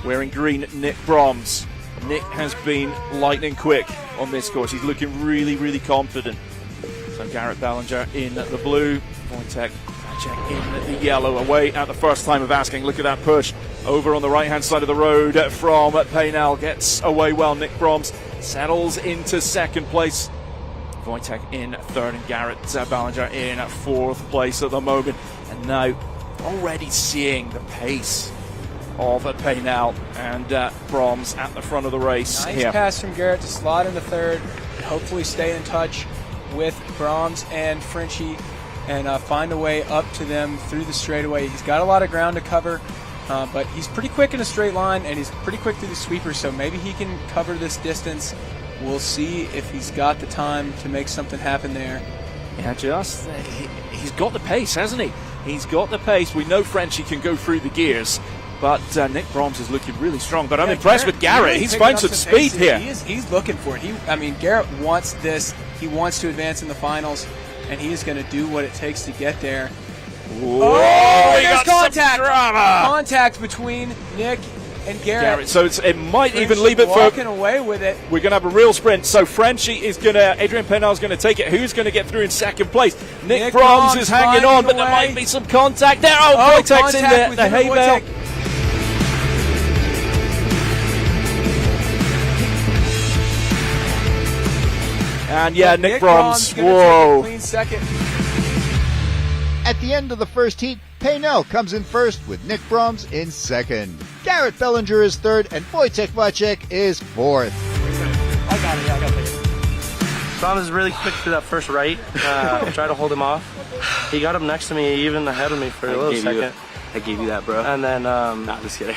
Wearing green, Nick Brahms. Nick has been lightning quick on this course. He's looking really confident. So Garrett Bellinger in the blue, Wojtek in the yellow, away at the first time of asking. Look at that push over on the right hand side of the road from Paynell. Gets away well. Nick Brahms settles into second place. Wojtek in third, and Garrett Bellinger in fourth place at the moment. And now already seeing the pace of Paynell and Brahms at the front of the race. Nice here. Pass from Garrett to slot into third, and hopefully stay in touch with Brahms and Frenchie and find a way up to them through the straightaway. He's got a lot of ground to cover, But he's pretty quick in a straight line, and he's pretty quick through the sweeper, so maybe he can cover this distance. We'll see if he's got the time to make something happen there. Yeah, he's got the pace, hasn't he? He's got the pace. We know Frenchie can go through the gears, but Nick Brahms is looking really strong. But I'm impressed with Garrett. Really He's found some speed here. He's looking for it. Garrett wants this. He wants to advance in the finals, and he is going to do what it takes to get there. Whoa, there's contact! Contact between Nick and Garrett. So it might even leave it for walking away with it. We're going to have a real sprint. So Frenchie is going to, Adrian Penal is going to take it. Who's going to get through in second place? Nick Brahms is hanging on, but there might be some contact there. Wojtek's in the hay bale. And Nick Brahms, whoa. Clean second. At the end of the first heat, Penal comes in first with Nick Brahms in second. Garrett Bellinger is third and Wojtek Wacek is fourth. I got it. Brahms is really quick through that first right. Try to hold him off. He got up next to me, even ahead of me for a little second. I gave you that, bro. And then, Not just kidding.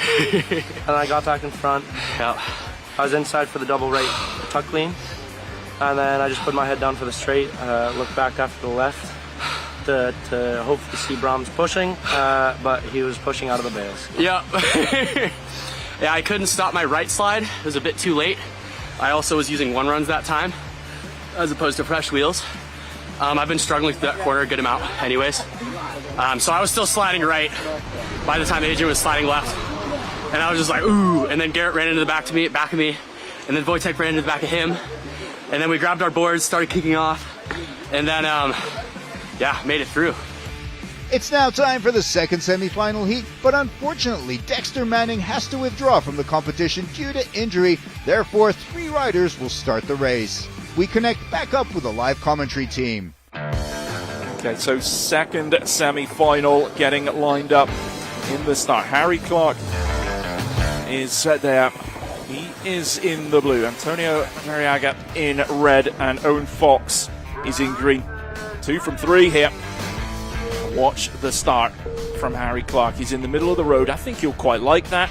and I got back in front. Yeah. I was inside for the double right tuck clean. And then I just put my head down for the straight, looked back after the left to hopefully see Brahms pushing, but he was pushing out of the bales. Yeah. Yeah, I couldn't stop my right slide. It was a bit too late. I also was using one runs that time, as opposed to fresh wheels. I've been struggling through that corner a good amount anyways. So I was still sliding right by the time Adrian was sliding left. And I was just like, ooh, and then Garrett ran into the back of me, and then Wojtek ran into the back of him. And then we grabbed our boards, started kicking off, and then, made it through. It's now time for the second semifinal heat, but unfortunately Dexter Manning has to withdraw from the competition due to injury. Therefore, 3 riders will start the race. We connect back up with the live commentary team. Okay, so second semi-final getting lined up in the start. Harry Clark is there. He is in the blue. Antonio Mariaga in red, and Owen Fox is in green. 2 from 3 here. Watch the start from Harry Clark. He's in the middle of the road. I think you'll quite like that.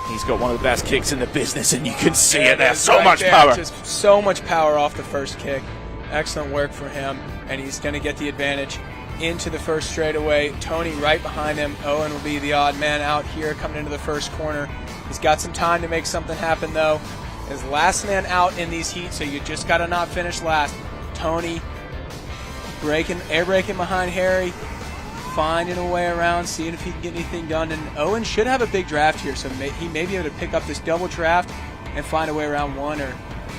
He's got one of the best kicks in the business, and you can see it there. So much power. Just so much power off the first kick. Excellent work for him, and he's going to get the advantage into the first straightaway. Tony right behind him. Owen will be the odd man out here coming into the first corner. He's got some time to make something happen, though. His last man out in these heats, so you just got to not finish last. Tony air braking behind Harry, finding a way around, seeing if he can get anything done. And Owen should have a big draft here, so he may be able to pick up this double draft and find a way around one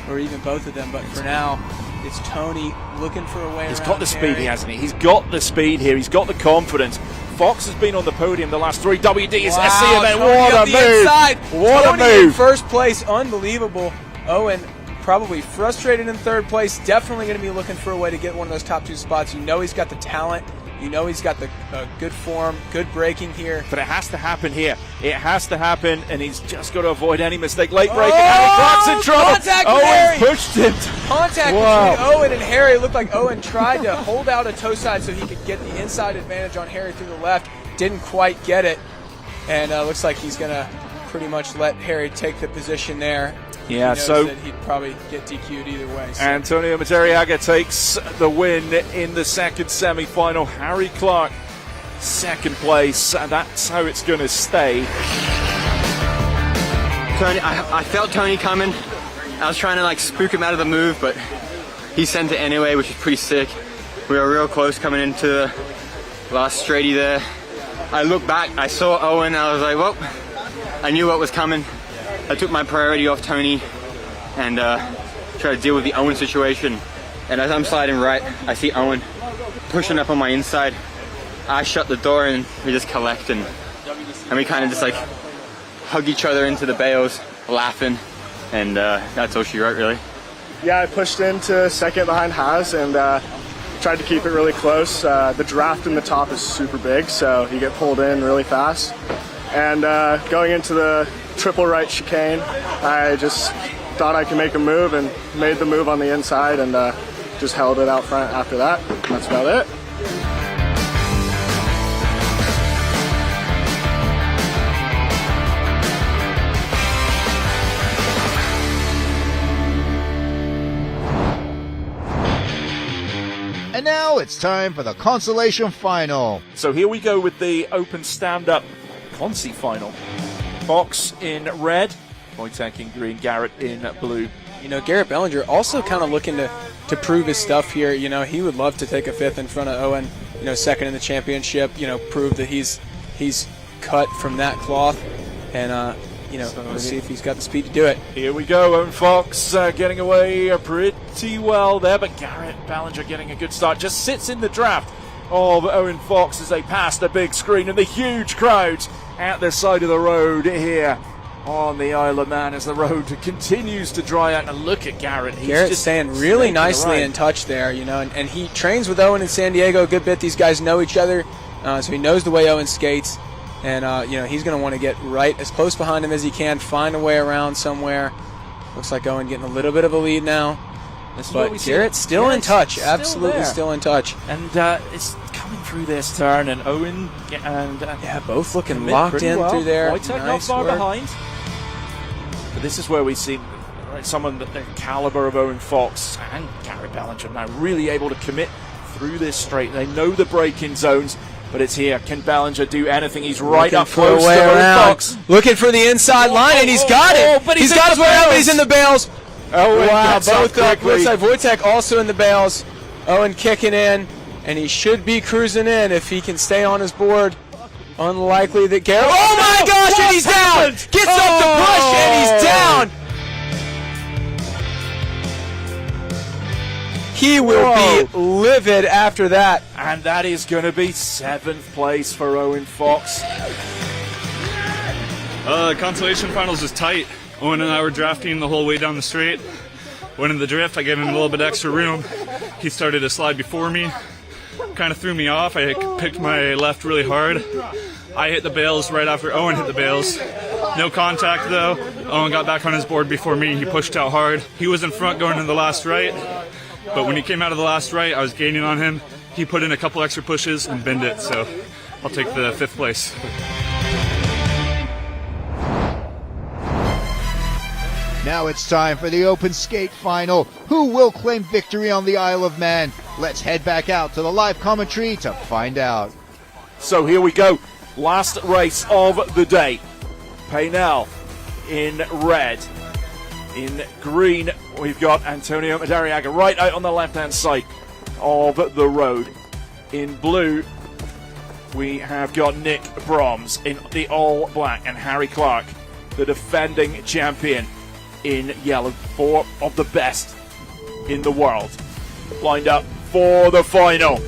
or even both of them. But for now, it's Tony looking for a way around. He's got the speed, hasn't he? He's got the speed here. He's got the confidence. Fox has been on the podium the last 3 WDSC events. What a move! What a move! In first place, unbelievable. Owen probably frustrated in third place. Definitely going to be looking for a way to get one of those top 2 spots. You know he's got the talent. You know he's got the good form, good braking here. But it has to happen here. It has to happen, and he's just got to avoid any mistake. Late braking. Harry Clark's in trouble. Contact with Owen Harry. Pushed him. Contact between Owen and Harry. It looked like Owen tried to hold out a toe side so he could get the inside advantage on Harry through the left. Didn't quite get it, and looks like he's going to pretty much let Harry take the position there. Yeah, so that he'd probably get DQ'd either way. So. Antonio Materiaga takes the win in the second semi-final. Harry Clark, second place, and that's how it's going to stay. Tony, I felt Tony coming. I was trying to spook him out of the move, but he sent it anyway, which is pretty sick. We were real close coming into the last straighty there. I looked back, I saw Owen, I was like, well, I knew what was coming. I took my priority off Tony and tried to deal with the Owen situation. And as I'm sliding right, I see Owen pushing up on my inside. I shut the door and we just collect, and we kind of just hug each other into the bales, laughing, and that's all she wrote, really. Yeah, I pushed into second behind Haas and tried to keep it really close. The draft in the top is super big, so you get pulled in really fast. And going into the triple right chicane, I just thought I could make a move and made the move on the inside, and just held it out front after that. That's about it. it's time for the consolation final. So here we go with the Open Stand-Up concy final. Fox in red, Wojtek in green, Garrett in blue. You know, Garrett Bellinger also kind of looking to prove his stuff here. You know, he would love to take a fifth in front of Owen, you know, second in the championship, you know, prove that he's cut from that cloth. And, you know, let's see if he's got the speed to do it. Here we go, Owen Fox getting away pretty well there, but Garrett Bellinger getting a good start. Just sits in the draft of Owen Fox as they pass the big screen and the huge crowds at the side of the road here on the Isle of Man as the road continues to dry out. And look at Garrett. Garrett's staying really nicely in touch there, you know, and he trains with Owen in San Diego a good bit. These guys know each other, so he knows the way Owen skates. And, you know, he's going to want to get right as close behind him as he can, find a way around somewhere. Looks like Owen getting a little bit of a lead now. But Garrett's still in touch, absolutely still in touch. And it's coming through this turn, and Owen and yeah, both looking locked in through there. Wojtek not far behind. But this is where we see someone the caliber of Owen Fox and Garrett Bellinger now really able to commit through this straight. They know the break-in zones, but it's here. Can Bellinger do anything? He's right up close to Owen Fox. Looking for the inside line, and he's got it. But he's got his way out, but he's in the bails. Owen wow, gets both up. Looks like Wojtek also in the bails. Owen kicking in, and he should be cruising in if he can stay on his board. Unlikely that Garrett. Oh my gosh, and he's down! Gets up the push, and he's down! He will be livid after that. And that is going to be 7th place for Owen Fox. Consolation finals was tight. Owen and I were drafting the whole way down the straight. Went in the drift, I gave him a little bit extra room. He started to slide before me. Kind of threw me off. I picked my left really hard. I hit the bails right after Owen hit the bails. No contact though. Owen got back on his board before me. He pushed out hard. He was in front going into the last right. But when he came out of the last right, I was gaining on him. He put in a couple extra pushes and binned it, so I'll take the 5th place. Now it's time for the open skate final. Who will claim victory on the Isle of Man? Let's head back out to the live commentary to find out. So here we go. Last race of the day. Paynell in red. In green, we've got Antonio Madariaga right out on the left-hand side of the road. In blue, we have got Nick Brahms in the all-black, and Harry Clark, the defending champion, in yellow. 4 of the best in the world lined up for the final.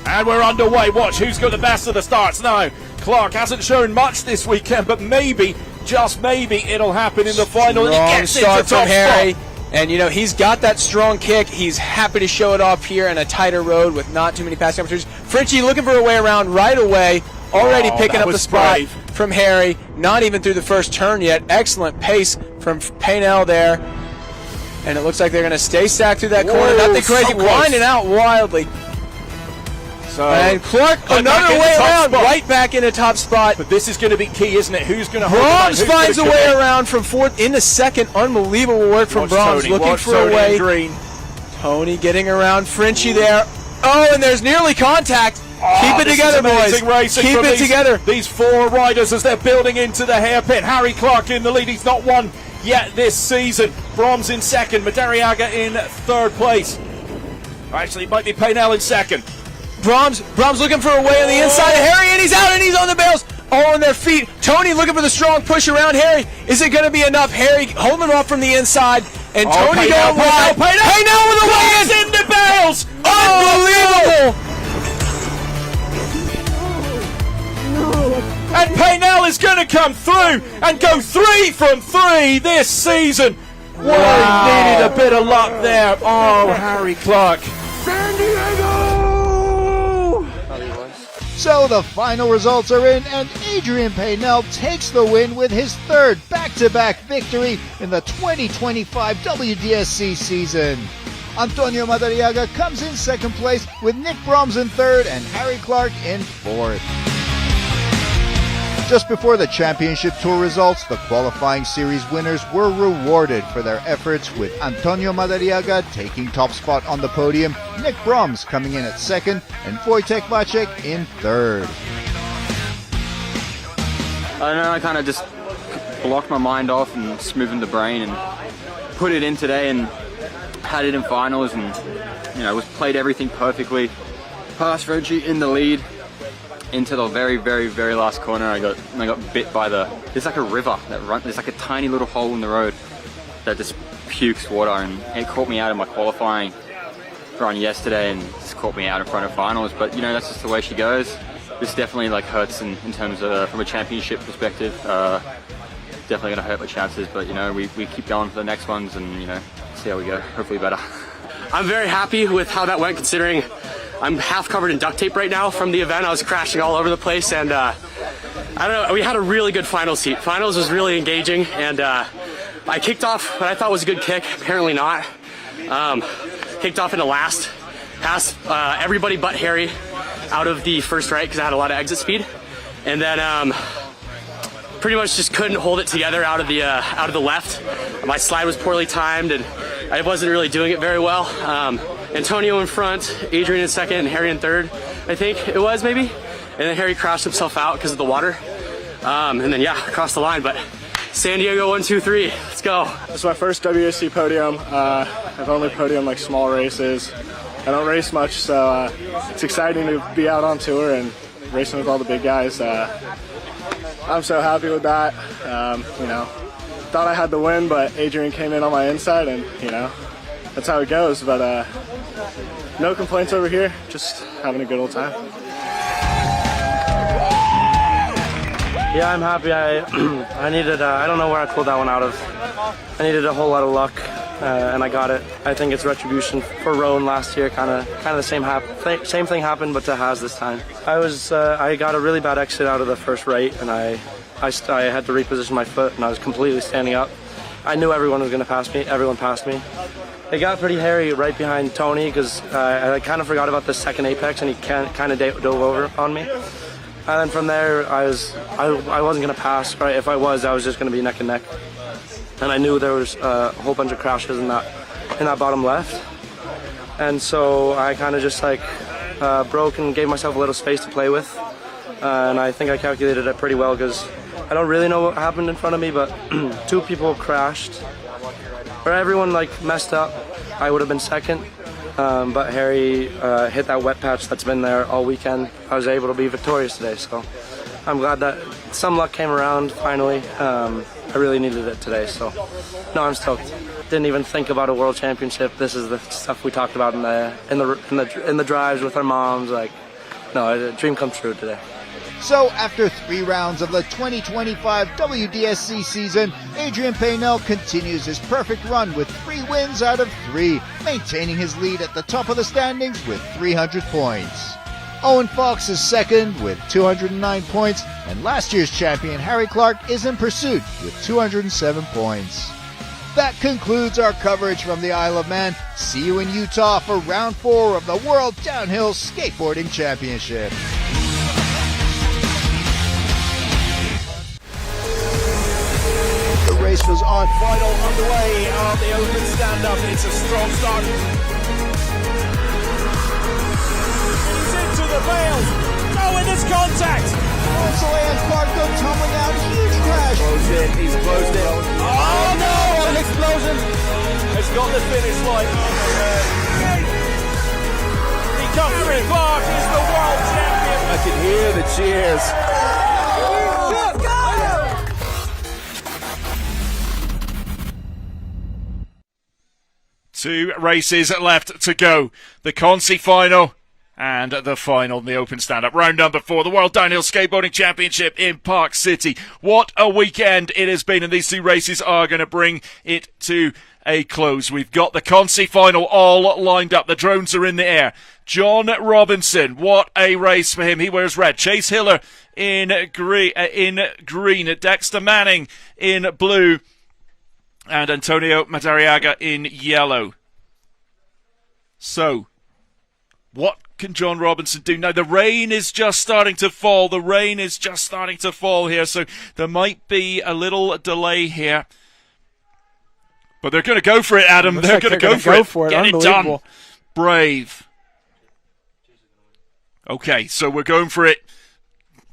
And we're underway. Watch who's got the best of the starts now. Clark hasn't shown much this weekend, but maybe, just maybe, it'll happen in the final. Strong and he gets start into top from Harry. spot. And, you know, he's got that strong kick. He's happy to show it off here in a tighter road with not too many passing opportunities. Frenchie looking for a way around right away. Already picking up the spot from Harry. Not even through the first turn yet. Excellent pace from Paynell there. And it looks like they're going to stay stacked through that corner. Nothing crazy. Winding out wildly. So, and Clark, another way around, right back in the top spot. But this is going to be key, isn't it? Who's going to hold Brahms finds a way around from 4th into 2nd. Unbelievable work from Brahms, looking for a way. Tony getting around Frenchie there. Oh, and there's nearly contact. Keep it together, boys. Keep it together. These 4 riders as they're building into the hairpin. Harry Clark in the lead. He's not won yet this season. Brahms in 2nd. Madariaga in 3rd place. Actually, it might be Paynell in 2nd. Brahms looking for a way on the inside of Harry, and he's out, and he's on the bails. All on their feet. Tony looking for the strong push around Harry. Is it going to be enough? Harry holding off from the inside, and Tony going wide. Paynell with a way in the bails. Unbelievable. And Paynell is going to come through and go 3 from 3 this season. Wow. He needed a bit of luck there. Oh, Harry Clark. San Diego! So the final results are in, and Adrian Paynell takes the win with his 3rd back-to-back victory in the 2025 WDSC season. Antonio Madariaga comes in 2nd place with Nick Brahms in 3rd and Harry Clark in 4th. Just before the championship tour results, the qualifying series winners were rewarded for their efforts, with Antonio Madariaga taking top spot on the podium, Nick Broms coming in at second, and Wojtek Maciek in third. I don't know, I kind of just blocked my mind off and smoothed the brain and put it in today and had it in finals, and played everything perfectly. Passed Reggie in the lead into the very, very, very last corner. I got bit by there's like a river that runs, there's like a tiny little hole in the road that just pukes water, and it caught me out of my qualifying run yesterday and just caught me out in front of finals. But that's just the way she goes. This definitely hurts in terms of from a championship perspective. Definitely going to hurt my chances, but we keep going for the next ones and see how we go. Hopefully better. I'm very happy with how that went, considering I'm half covered in duct tape right now from the event. I was crashing all over the place, and I don't know, we had a really good finals heat. Finals was really engaging, and I kicked off what I thought was a good kick, apparently not. Kicked off into last, passed everybody but Harry out of the first right because I had a lot of exit speed, and then pretty much just couldn't hold it together out of the left. My slide was poorly timed, and I wasn't really doing it very well. Antonio in front, Adrian in second, and Harry in third, I think it was, maybe. And then Harry crashed himself out because of the water. And then, across the line. But San Diego 1, 2, 3, let's go. This is my first WDSC podium. I've only podiumed small races. I don't race much, so it's exciting to be out on tour and racing with all the big guys. I'm so happy with that. Thought I had the win, but Adrian came in on my inside, and that's how it goes. But no complaints over here, just having a good old time. Yeah, I'm happy. I needed, I don't know where I pulled that one out of. I needed a whole lot of luck, and I got it. I think it's retribution for Rowan last year. Kind of the same thing happened, but to Haas this time. I got a really bad exit out of the first right, and I had to reposition my foot, and I was completely standing up. I knew everyone was going to pass me. Everyone passed me. It got pretty hairy right behind Tony because I kind of forgot about the second apex, and he kind of dove over on me. And then from there, I wasn't going to pass. Right? If I was just going to be neck and neck. And I knew there was a whole bunch of crashes in that bottom left. And so I kind of just broke and gave myself a little space to play with. And I think I calculated it pretty well because I don't really know what happened in front of me, but two people crashed. Or everyone messed up. I would have been second. But Harry hit that wet patch that's been there all weekend. I was able to be victorious today, so I'm glad that some luck came around finally. I really needed it today, so no, I'm stoked. Didn't even think about a world championship. This is the stuff we talked about in the drives with our moms. No, a dream come true today. So, after 3 rounds of the 2025 WDSC season, Adrian Paynell continues his perfect run with 3 wins out of 3, maintaining his lead at the top of the standings with 300 points. Owen Fox is second with 209 points, and last year's champion Harry Clark is in pursuit with 207 points. That concludes our coverage from the Isle of Man. See you in Utah for round 4 of the World Downhill Skateboarding Championship. The race was on. Final underway on the open stand-up. It's a strong start. He's into the bales. Oh, and there's contact. Lance Park go tumbling out. Huge crash. Closed in. He's closed in. Oh no! What an explosion! It's got the finish line. He comes through. Clark is the world champion. I can hear the cheers. Let's go! 2 races left to go. The concy final and the final in the open stand-up. Round number 4, the World Downhill Skateboarding Championship in Park City. What a weekend it has been, and these 2 races are going to bring it to a close. We've got the concy final all lined up. The drones are in the air. John Robinson, what a race for him. He wears red. Chase Hiller in green. Dexter Manning in blue. And Antonio Madariaga in yellow. So, what can John Robinson do? Now, the rain is just starting to fall. The rain is just starting to fall here, so there might be a little delay here. But they're going to go for it, Adam. They're going to go for it. Get it done. Brave. Okay, so we're going for it.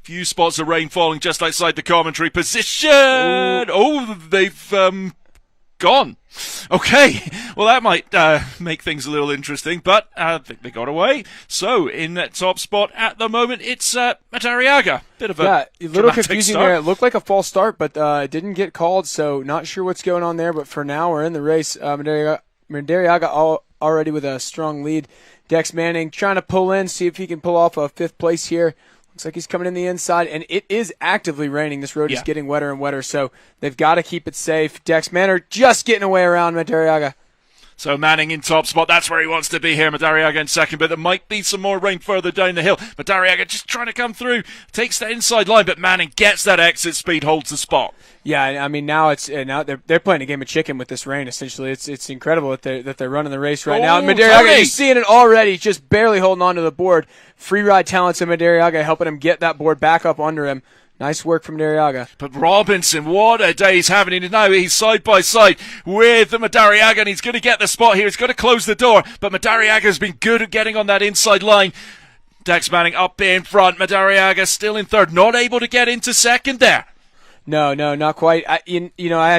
Few spots of rain falling just outside the commentary position. Oh, they've gone. Okay, well that might make things a little interesting, but I think they got away. So in that top spot at the moment, it's Madariaga. Bit of a little confusing start there. It looked like a false start, but it didn't get called, so not sure what's going on there. But for now, we're in the race. Madariaga already with a strong lead. Dex Manning trying to pull in, see if he can pull off a 5th place here. Looks like he's coming in the inside, and it is actively raining. This road is getting wetter and wetter, so they've got to keep it safe. Dex Manning just getting away around Madariaga. So Manning in top spot. That's where he wants to be here. Madariaga in second, but there might be some more rain further down the hill. Madariaga just trying to come through. Takes the inside line, but Manning gets that exit speed, holds the spot. Yeah, I mean now they're playing a game of chicken with this rain. Essentially, it's incredible that they're running the race right now. And Madariaga, you're seeing it already, just barely holding on to the board. Free ride talents of Madariaga helping him get that board back up under him. Nice work from Madariaga. But Robinson, what a day he's having. Now he's side by side with Madariaga, and he's going to get the spot here. He's going to close the door, but Madariaga has been good at getting on that inside line. Dex Manning up in front. Madariaga still in third, not able to get into second there. No, not quite. I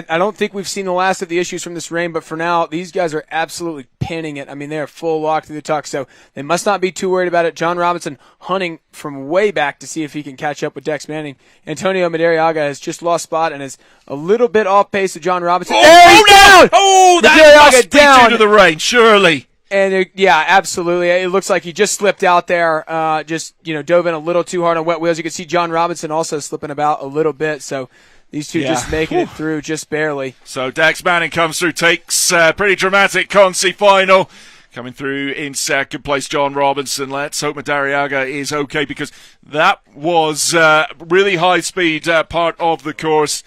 don't think we've seen the last of the issues from this rain, but for now, these guys are absolutely pinning it. I mean, they're full lock through the tuck, so they must not be too worried about it. John Robinson hunting from way back to see if he can catch up with Dex Manning. Antonio Madariaga has just lost spot and is a little bit off pace of John Robinson. He's down! Oh, that must be due to the rain, surely. And absolutely. It looks like he just slipped out there, dove in a little too hard on wet wheels. You can see John Robinson also slipping about a little bit. So these two just making it through just barely. So Dex Manning comes through, takes pretty dramatic concy final. Coming through in second place, John Robinson. Let's hope Madariaga is okay, because that was really high speed part of the course.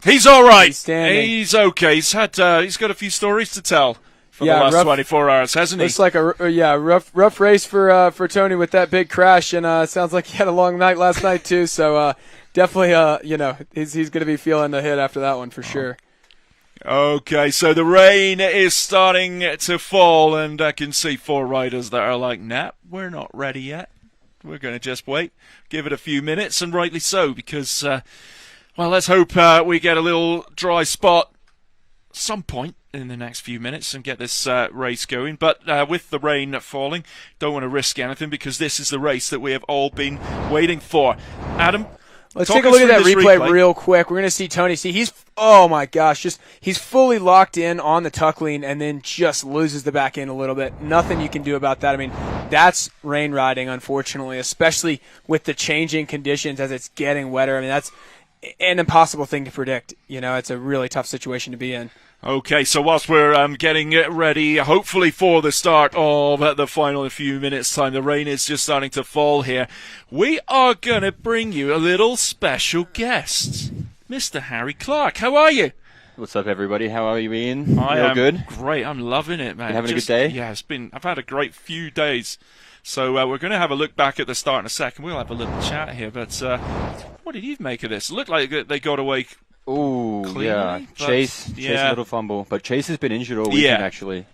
He's all right. He's okay. He's got a few stories to tell for the last 24 hours, hasn't he? Looks like a rough race for Tony with that big crash, and sounds like he had a long night last night too. So definitely, he's going to be feeling the hit after that one for sure. Okay, so the rain is starting to fall, and I can see 4 riders that are like, nah, we're not ready yet. We're going to just wait, give it a few minutes, and rightly so, because, let's hope we get a little dry spot some point in the next few minutes and get this race going. But with the rain falling, don't want to risk anything, because this is the race that we have all been waiting for. Adam, let's take a look at that replay real quick. We're going to see Tony. He's he's fully locked in on the tuck lean and then just loses the back end a little bit. Nothing you can do about that. I mean, that's rain riding, unfortunately, especially with the changing conditions as it's getting wetter. I mean, that's an impossible thing to predict. It's a really tough situation to be in. Okay, so whilst we're getting ready, hopefully for the start of the final in a few minutes' time, the rain is just starting to fall here. We are going to bring you a little special guest, Mr. Harry Clark. How are you? What's up, everybody? How are you, Ian? I am good? Great. I'm loving it, man. You having a good day? Yeah, I've had a great few days. So we're going to have a look back at the start in a second. We'll have a little chat here, but what did you make of this? It looked like they got away. Oh, yeah. Chase a little fumble. But Chase has been injured all weekend, actually.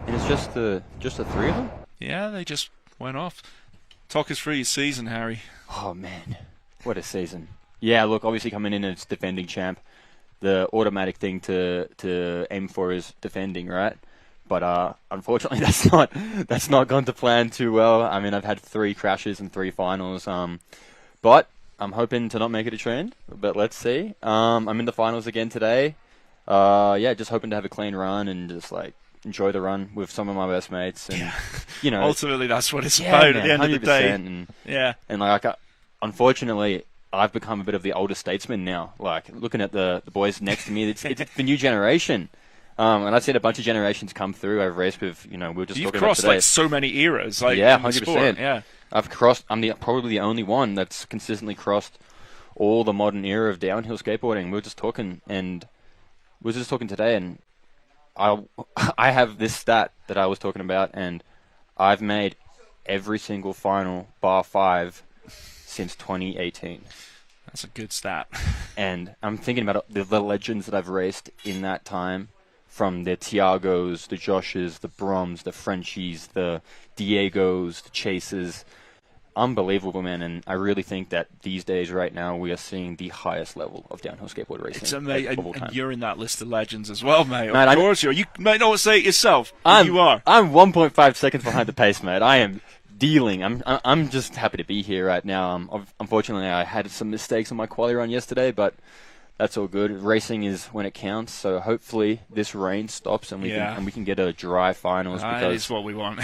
And it's just the 3 of them? Yeah, they just went off. Talk us through your season, Harry. Oh, man. What a season. Yeah, look, obviously coming in as defending champ, the automatic thing to aim for is defending, right? But unfortunately, that's not gone to plan too well. I mean, I've had 3 crashes and 3 finals. But I'm hoping to not make it a trend, but let's see. I'm in the finals again today. Just hoping to have a clean run and just enjoy the run with some of my best mates. And ultimately that's what it's about at the end of the day. And unfortunately, I've become a bit of the older statesman now. Looking at the boys next to me, it's the new generation. And I've seen a bunch of generations come through. I've raced with, we were just You've talking crossed about today. so many eras. 100%. Yeah. I've crossed. I'm probably the only one that's consistently crossed all the modern era of downhill skateboarding. We were just talking today, and I have this stat that I was talking about, and I've made every single final, bar 5, since 2018. That's a good stat. And I'm thinking about the legends that I've raced in that time, from the Tiagos, the Joshes, the Broms, the Frenchies, the Diegos, the Chases. Unbelievable, man. And I really think that these days, right now, we are seeing the highest level of downhill skateboard racing. It's amazing. of all time. And you're in that list of legends as well, mate. Man, of course you are. You might not say it yourself, but you are. I'm 1.5 seconds behind the pace, mate. I am dealing. I'm just happy to be here right now. Unfortunately, I had some mistakes on my quali run yesterday, but that's all good. Racing is when it counts, so hopefully this rain stops and we can get a dry finals. That is what we want.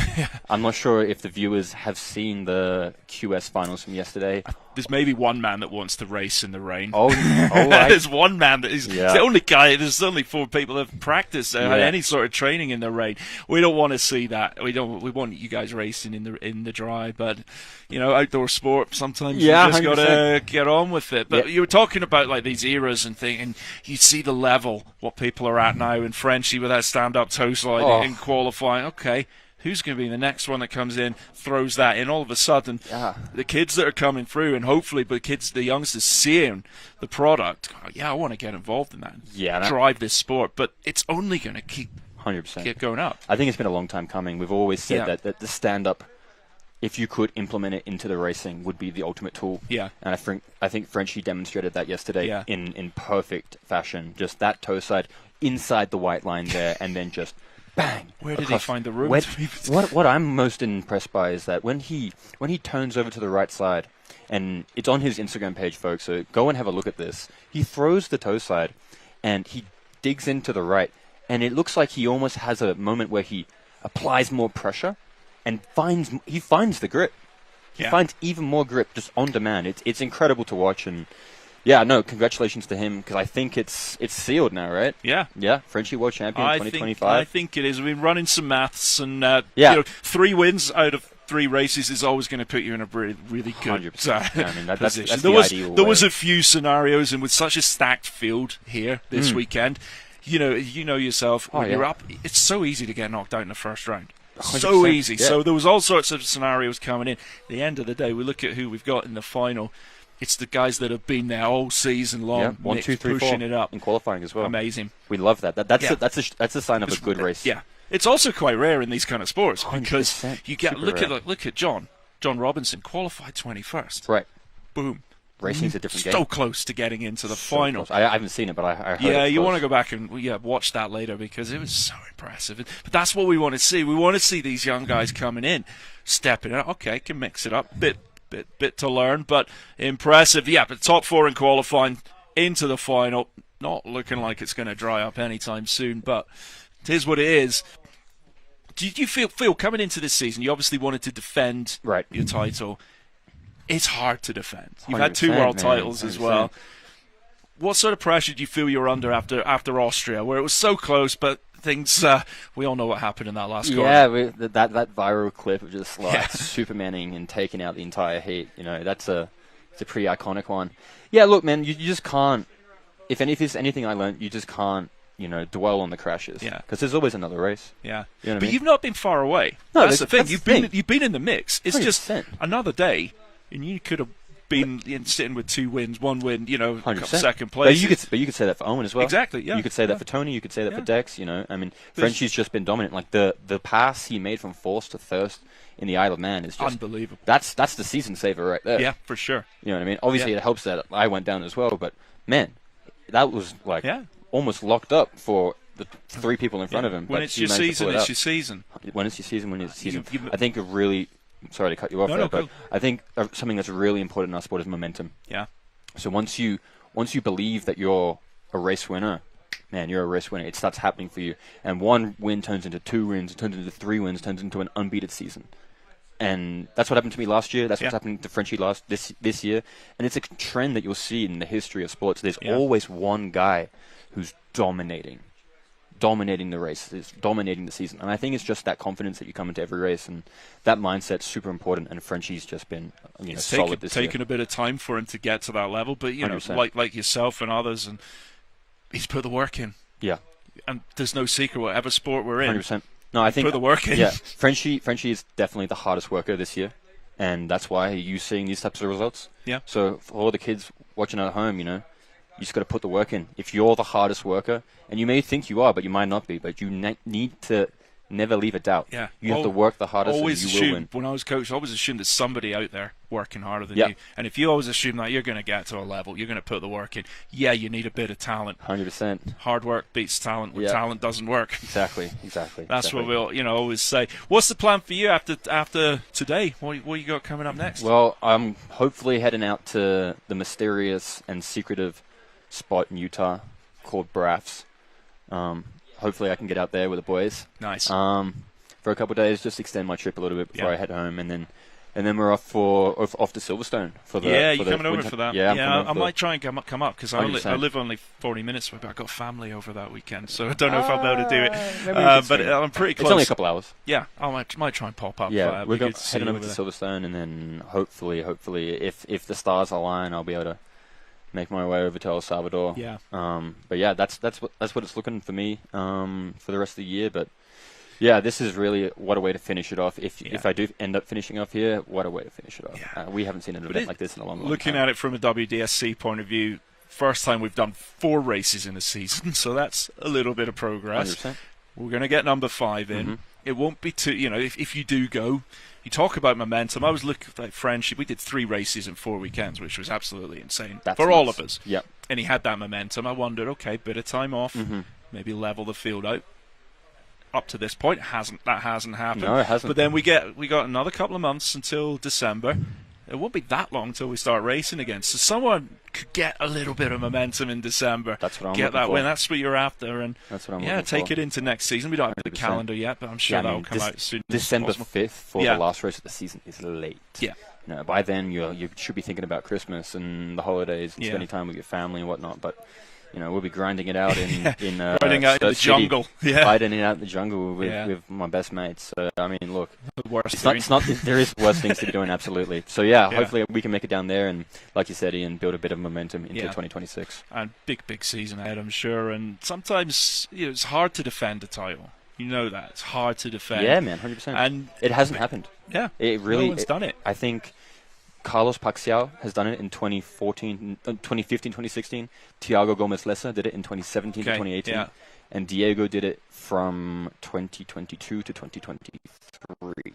I'm not sure if the viewers have seen the QS finals from yesterday. There's maybe one man that wants to race in the rain. Oh, right. There's one man that is the only guy. There's only 4 people that have practiced had any sort of training in the rain. We don't want to see that. We want you guys racing in the dry, but outdoor sport. Sometimes you just 100%. gotta get on with it. But you were talking about like these eras and things, and you see the level what people are at now in Frenchie with that stand-up toe slide in qualifying. Okay. Who's going to be the next one that comes in, throws that in? All of a sudden, the kids that are coming through, and hopefully the youngsters seeing the product, I want to get involved in that. Drive this sport. But it's only going to keep 100% going up. I think it's been a long time coming. We've always said that the stand-up, if you could implement it into the racing, would be the ultimate tool. Yeah. And I think Frenchie demonstrated that yesterday in perfect fashion. Just that toe side inside the white line there, and then just bang. Where did he find the room? What I'm most impressed by is that when he turns over to the right side, and it's on his Instagram page, folks, so go and have a look at this. He throws the toe side, and he digs into the right, and it looks like he almost has a moment where he applies more pressure, and finds the grip. He finds even more grip just on demand. It's incredible to watch, and congratulations to him, because I think it's sealed now, right? Yeah. Yeah, Frenchie World Champion 2025. I think it is. We've been running some maths, and 3 wins out of 3 races is always going to put you in a really, really good position. That's the ideal there way. was a few scenarios, and with such a stacked field here this weekend, you know yourself, when you're up, it's so easy to get knocked out in the first round. 100%. So easy. Yeah. So there was all sorts of scenarios coming in. At the end of the day, we look at who we've got in the final. It's the guys that have been there all season long. Yeah, 1, 2, 3, pushing 4 it up in qualifying as well. Amazing. We love that. That's a sign of a good race. Yeah, it's also quite rare in these kind of sports 100%. because you get Super look at John Robinson qualified 21st. Right. Boom. Racing's a different game. So close to getting into the final. Close. I haven't seen it, but I heard Yeah, it you close. want to go back and watch that later because it was so impressive. But that's what we want to see. We want to see these young guys coming in, stepping out. Okay, can mix it up. Bit to learn, but impressive. Yeah, but top 4 in qualifying, into the final. Not looking like it's going to dry up anytime soon, but it is what it is. Did you feel coming into this season, you obviously wanted to defend your title. It's hard to defend. You've had 2 world titles as well. What sort of pressure do you feel you're under after Austria, where it was so close, but things, we all know what happened in that last quarter. Yeah, that viral clip of just Supermaning and taking out the entire heat, it's a pretty iconic one. Yeah, look, man, you just can't, if there's anything I learned, you just can't, dwell on the crashes. Yeah. Because there's always another race. Yeah. You know what I but mean? you've not been far away. No, that's the thing. That's You've been in the mix. It's 100%. just another day, and you could have been sitting with 2 wins, 1 win, 100%. Second place. But you could say that for Owen as well. Exactly, yeah. You could say that for Tony, you could say that for Dex, I mean, Frenchie's just been dominant. Like, the pass he made from fourth to first in the Isle of Man is just unbelievable. That's the season saver right there. Yeah, for sure. You know what I mean? Obviously, it helps that I went down as well, but, man, that was, almost locked up for the 3 people in front of him. When it's your season, it's your season. When it's your season, I think a really... Sorry to cut you off there, but I think something that's really important in our sport is momentum. Yeah. So once you believe that you're a race winner, man, you're a race winner. It starts happening for you, and 1 win turns into 2 wins, turns into 3 wins, turns into an unbeaten season. And that's what happened to me last year. That's what's happening to Frenchie this year, and it's a trend that you'll see in the history of sports. There's always one guy who's dominating the race, is dominating the season. And I think it's just that confidence that you come into every race, and that mindset's super important, and Frenchie's just been solid this year. Taken a bit of time for him to get to that level, but 100%. like yourself and others, and he's put the work in. Yeah. And there's no secret, whatever sport we're in, 100%. No, I think put the work in. Yeah, Frenchie is definitely the hardest worker this year, and that's why you're seeing these types of results. Yeah. So for all the kids watching at home, you just got to put the work in. If you're the hardest worker, and you may think you are, but you might not be, but you need to never leave a doubt. Yeah. You have to work the hardest, always and you will win. When I was coach, I always assumed there's somebody out there working harder than Yep. you. And if you always assume that, you're going to get to a level. You're going to put the work in. Yeah, you need a bit of talent. 100%. Hard work beats talent when Yep. talent doesn't work. Exactly. That's what we'll always say. What's the plan for you after today? What you got coming up next? Well, I'm hopefully heading out to the mysterious and secretive spot in Utah called Braffs. Hopefully I can get out there with the boys. Nice. For a couple of days, just extend my trip a little bit before I head home, and then we're off to Silverstone for the. Yeah, for you're the coming over winter. for that. Yeah, I might try and come up because I 100%. live only 40 minutes away, but I've got family over that weekend, so I don't know if I'll be able to do it. But I'm pretty close. It's only a couple hours. Yeah, I might try and pop up. Yeah, we're good to see heading you over to there. Silverstone, and then hopefully, if the stars align, I'll be able to make my way over to El Salvador. Yeah. But yeah, that's what it's looking for me for the rest of the year. But yeah, this is really what a way to finish it off. If I do end up finishing off here, what a way to finish it off. Yeah. We haven't seen an event like this in a long time. Looking at it from a WDSC point of view, first time we've done 4 races in a season, so that's a little bit of progress. 100%. We're going to get number 5 in. Mm-hmm. It won't be too, if you do go, you talk about momentum. I was looking at French. We did 3 races in 4 weekends, which was absolutely insane for all of us. Yep. And he had that momentum. I wondered, okay, bit of time off, maybe level the field out. Up to this point, that hasn't happened. No, it hasn't. But then we got another couple of months until December. It won't be that long until we start racing again. So someone could get a little bit of momentum in December. That's what I'm get looking that for. win. That's what you're after. And That's what I'm yeah, looking take for. it into next season. We don't have the 100%. calendar yet, but I'm sure that'll come out soon. December as possible. 5th for the last race of the season is late. Yeah. By then you should be thinking about Christmas and the holidays and Yeah. spending time with your family and whatnot. But we'll be grinding it out in Grinding out in the Surf City, jungle. Yeah. Fighting it out in the jungle with my best mates. So I mean, look, The worst it's not there is worse things to be doing, absolutely. So yeah, hopefully we can make it down there and, like you said, Ian, build a bit of momentum into 2026. And big season ahead, I'm sure. And sometimes it's hard to defend a title. You know that it's hard to defend. Yeah, man, 100%. And it hasn't happened. Yeah, it really. No one's done it. I think Carlos Paxiao has done it in 2015, 2016. Thiago Gomez Lessa did it in 2017 to 2018. Yeah. And Diego did it from 2022 to 2023.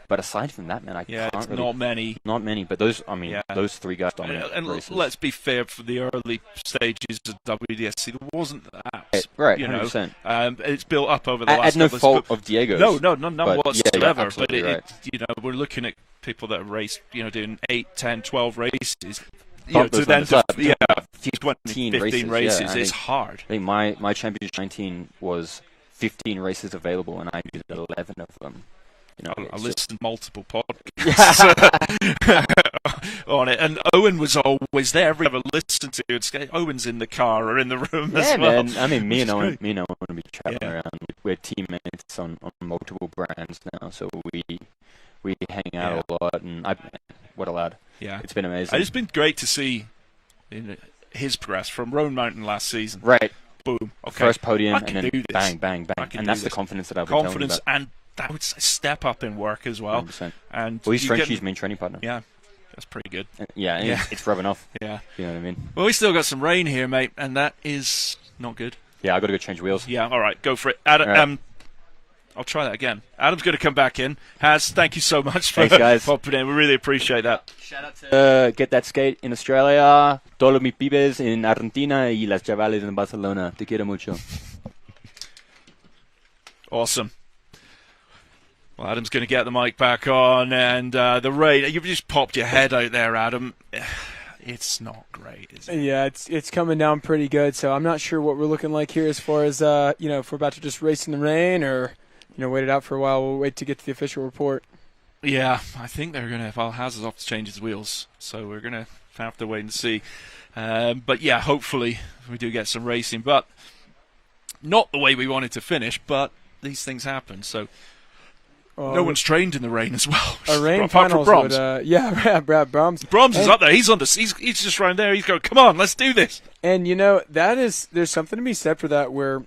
But aside from that, man, it's not many. Not many, but those 3 guys dominate And races. let's be fair, for the early stages of WDSC, there wasn't that. Right, you know, 100%. It's built up over the last at no couple fault of of Diego's. No, none but whatsoever. absolutely But right. we're looking at people that race, doing 8, 10, 12 races. Bump To those then numbers up. 15 races. races Yeah, is hard. I think my championship 19 was 15 races available, and I did 11 of them. I listened to multiple podcasts on it, and Owen was always there. Every ever listened to it, Owen's in the car or in the room as well. Man. I mean, me and Owen want to be traveling around. We're teammates on multiple brands now, so we hang out a lot, and what a lad. Yeah, it's been amazing. It's been great to see his progress from Roan Mountain last season. Right. Boom. Okay. First podium, and then do this. bang, bang, bang. And that's the confidence that I've been telling you about. And that would step up in work as well. 100%. And he's Frenchie's main training partner. Yeah, that's pretty good. Yeah, it's rubbing off. Yeah. You know what I mean? Well, we still got some rain here, mate, and that is not good. Yeah, I got to go change wheels. Yeah, all right, go for it. Adam, right. I'll try that again. Adam's going to come back in. Haz, thank you so much for Thanks, guys. popping in. We really appreciate that. Shout out to Get That Skate in Australia, todos mis pibes en Argentina y las chavales en Barcelona. Te quiero mucho. Awesome. Well, Adam's going to get the mic back on, and the rain. You've just popped your head out there, Adam. It's not great, is it? Yeah, it's coming down pretty good. So I'm not sure what we're looking like here as far as if we're about to just race in the rain or wait it out for a while. We'll wait to get to the official report. Yeah, I think they're going to. Well, Haz is off to change his wheels, so we're going to have to wait and see. But yeah, hopefully we do get some racing, but not the way we wanted to finish. But these things happen, so. No one's trained in the rain as well. A rain apart from finals Brahms. Brad Brahms. Brahms is up there. He's just around there. He's going, come on, let's do this. And there's something to be said for that. Where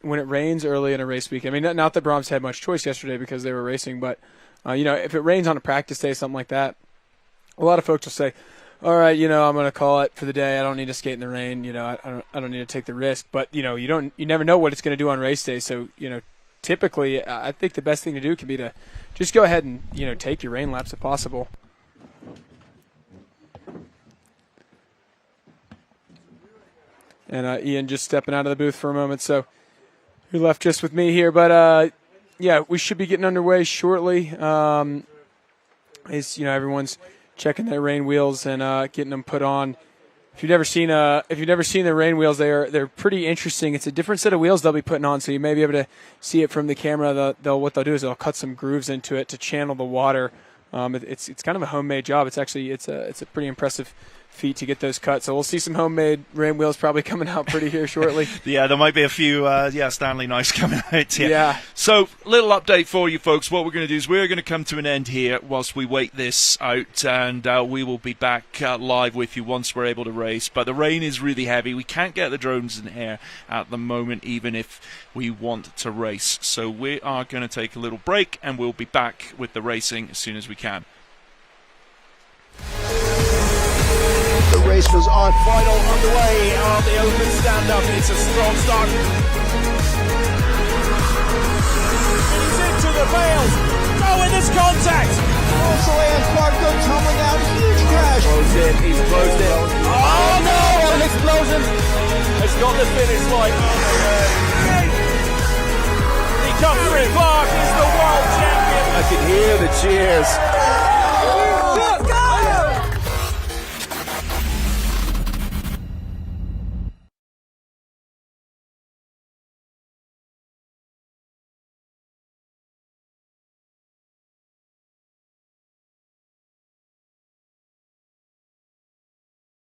when it rains early in a race week, I mean, not that Brahms had much choice yesterday because they were racing, but if it rains on a practice day, something like that, a lot of folks will say, all right, I'm going to call it for the day. I don't need to skate in the rain. I don't need to take the risk. But you never know what it's going to do on race day. So typically, I think the best thing to do can be to just go ahead and take your rain laps if possible. And Ian just stepping out of the booth for a moment, so you're left just with me here. But we should be getting underway shortly. Everyone's checking their rain wheels and getting them put on. If you've never seen the rain wheels, they're pretty interesting. It's a different set of wheels they'll be putting on, so you may be able to see it from the camera. What they'll do is they'll cut some grooves into it to channel the water. It's kind of a homemade job. It's a pretty impressive feet to get those cut. So we'll see some homemade rain wheels probably coming out pretty here shortly. Yeah, there might be a few Stanley Nice coming out here. Yeah. So, little update for you folks. What we're going to do is we're going to come to an end here whilst we wait this out, and we will be back live with you once we're able to race. But the rain is really heavy. We can't get the drones in air at the moment, even if we want to race. So we are going to take a little break, and we'll be back with the racing as soon as we can. The race was on. Final underway on the open stand-up. It's a strong start. He's into the bales. Oh, and there's contact. Also, and Clark go tumbling out. Huge crash. Closed in. He's closed in. Oh, no! An explosion. It's got the finish line. He comes through. Clark is the world champion. I can hear the cheers.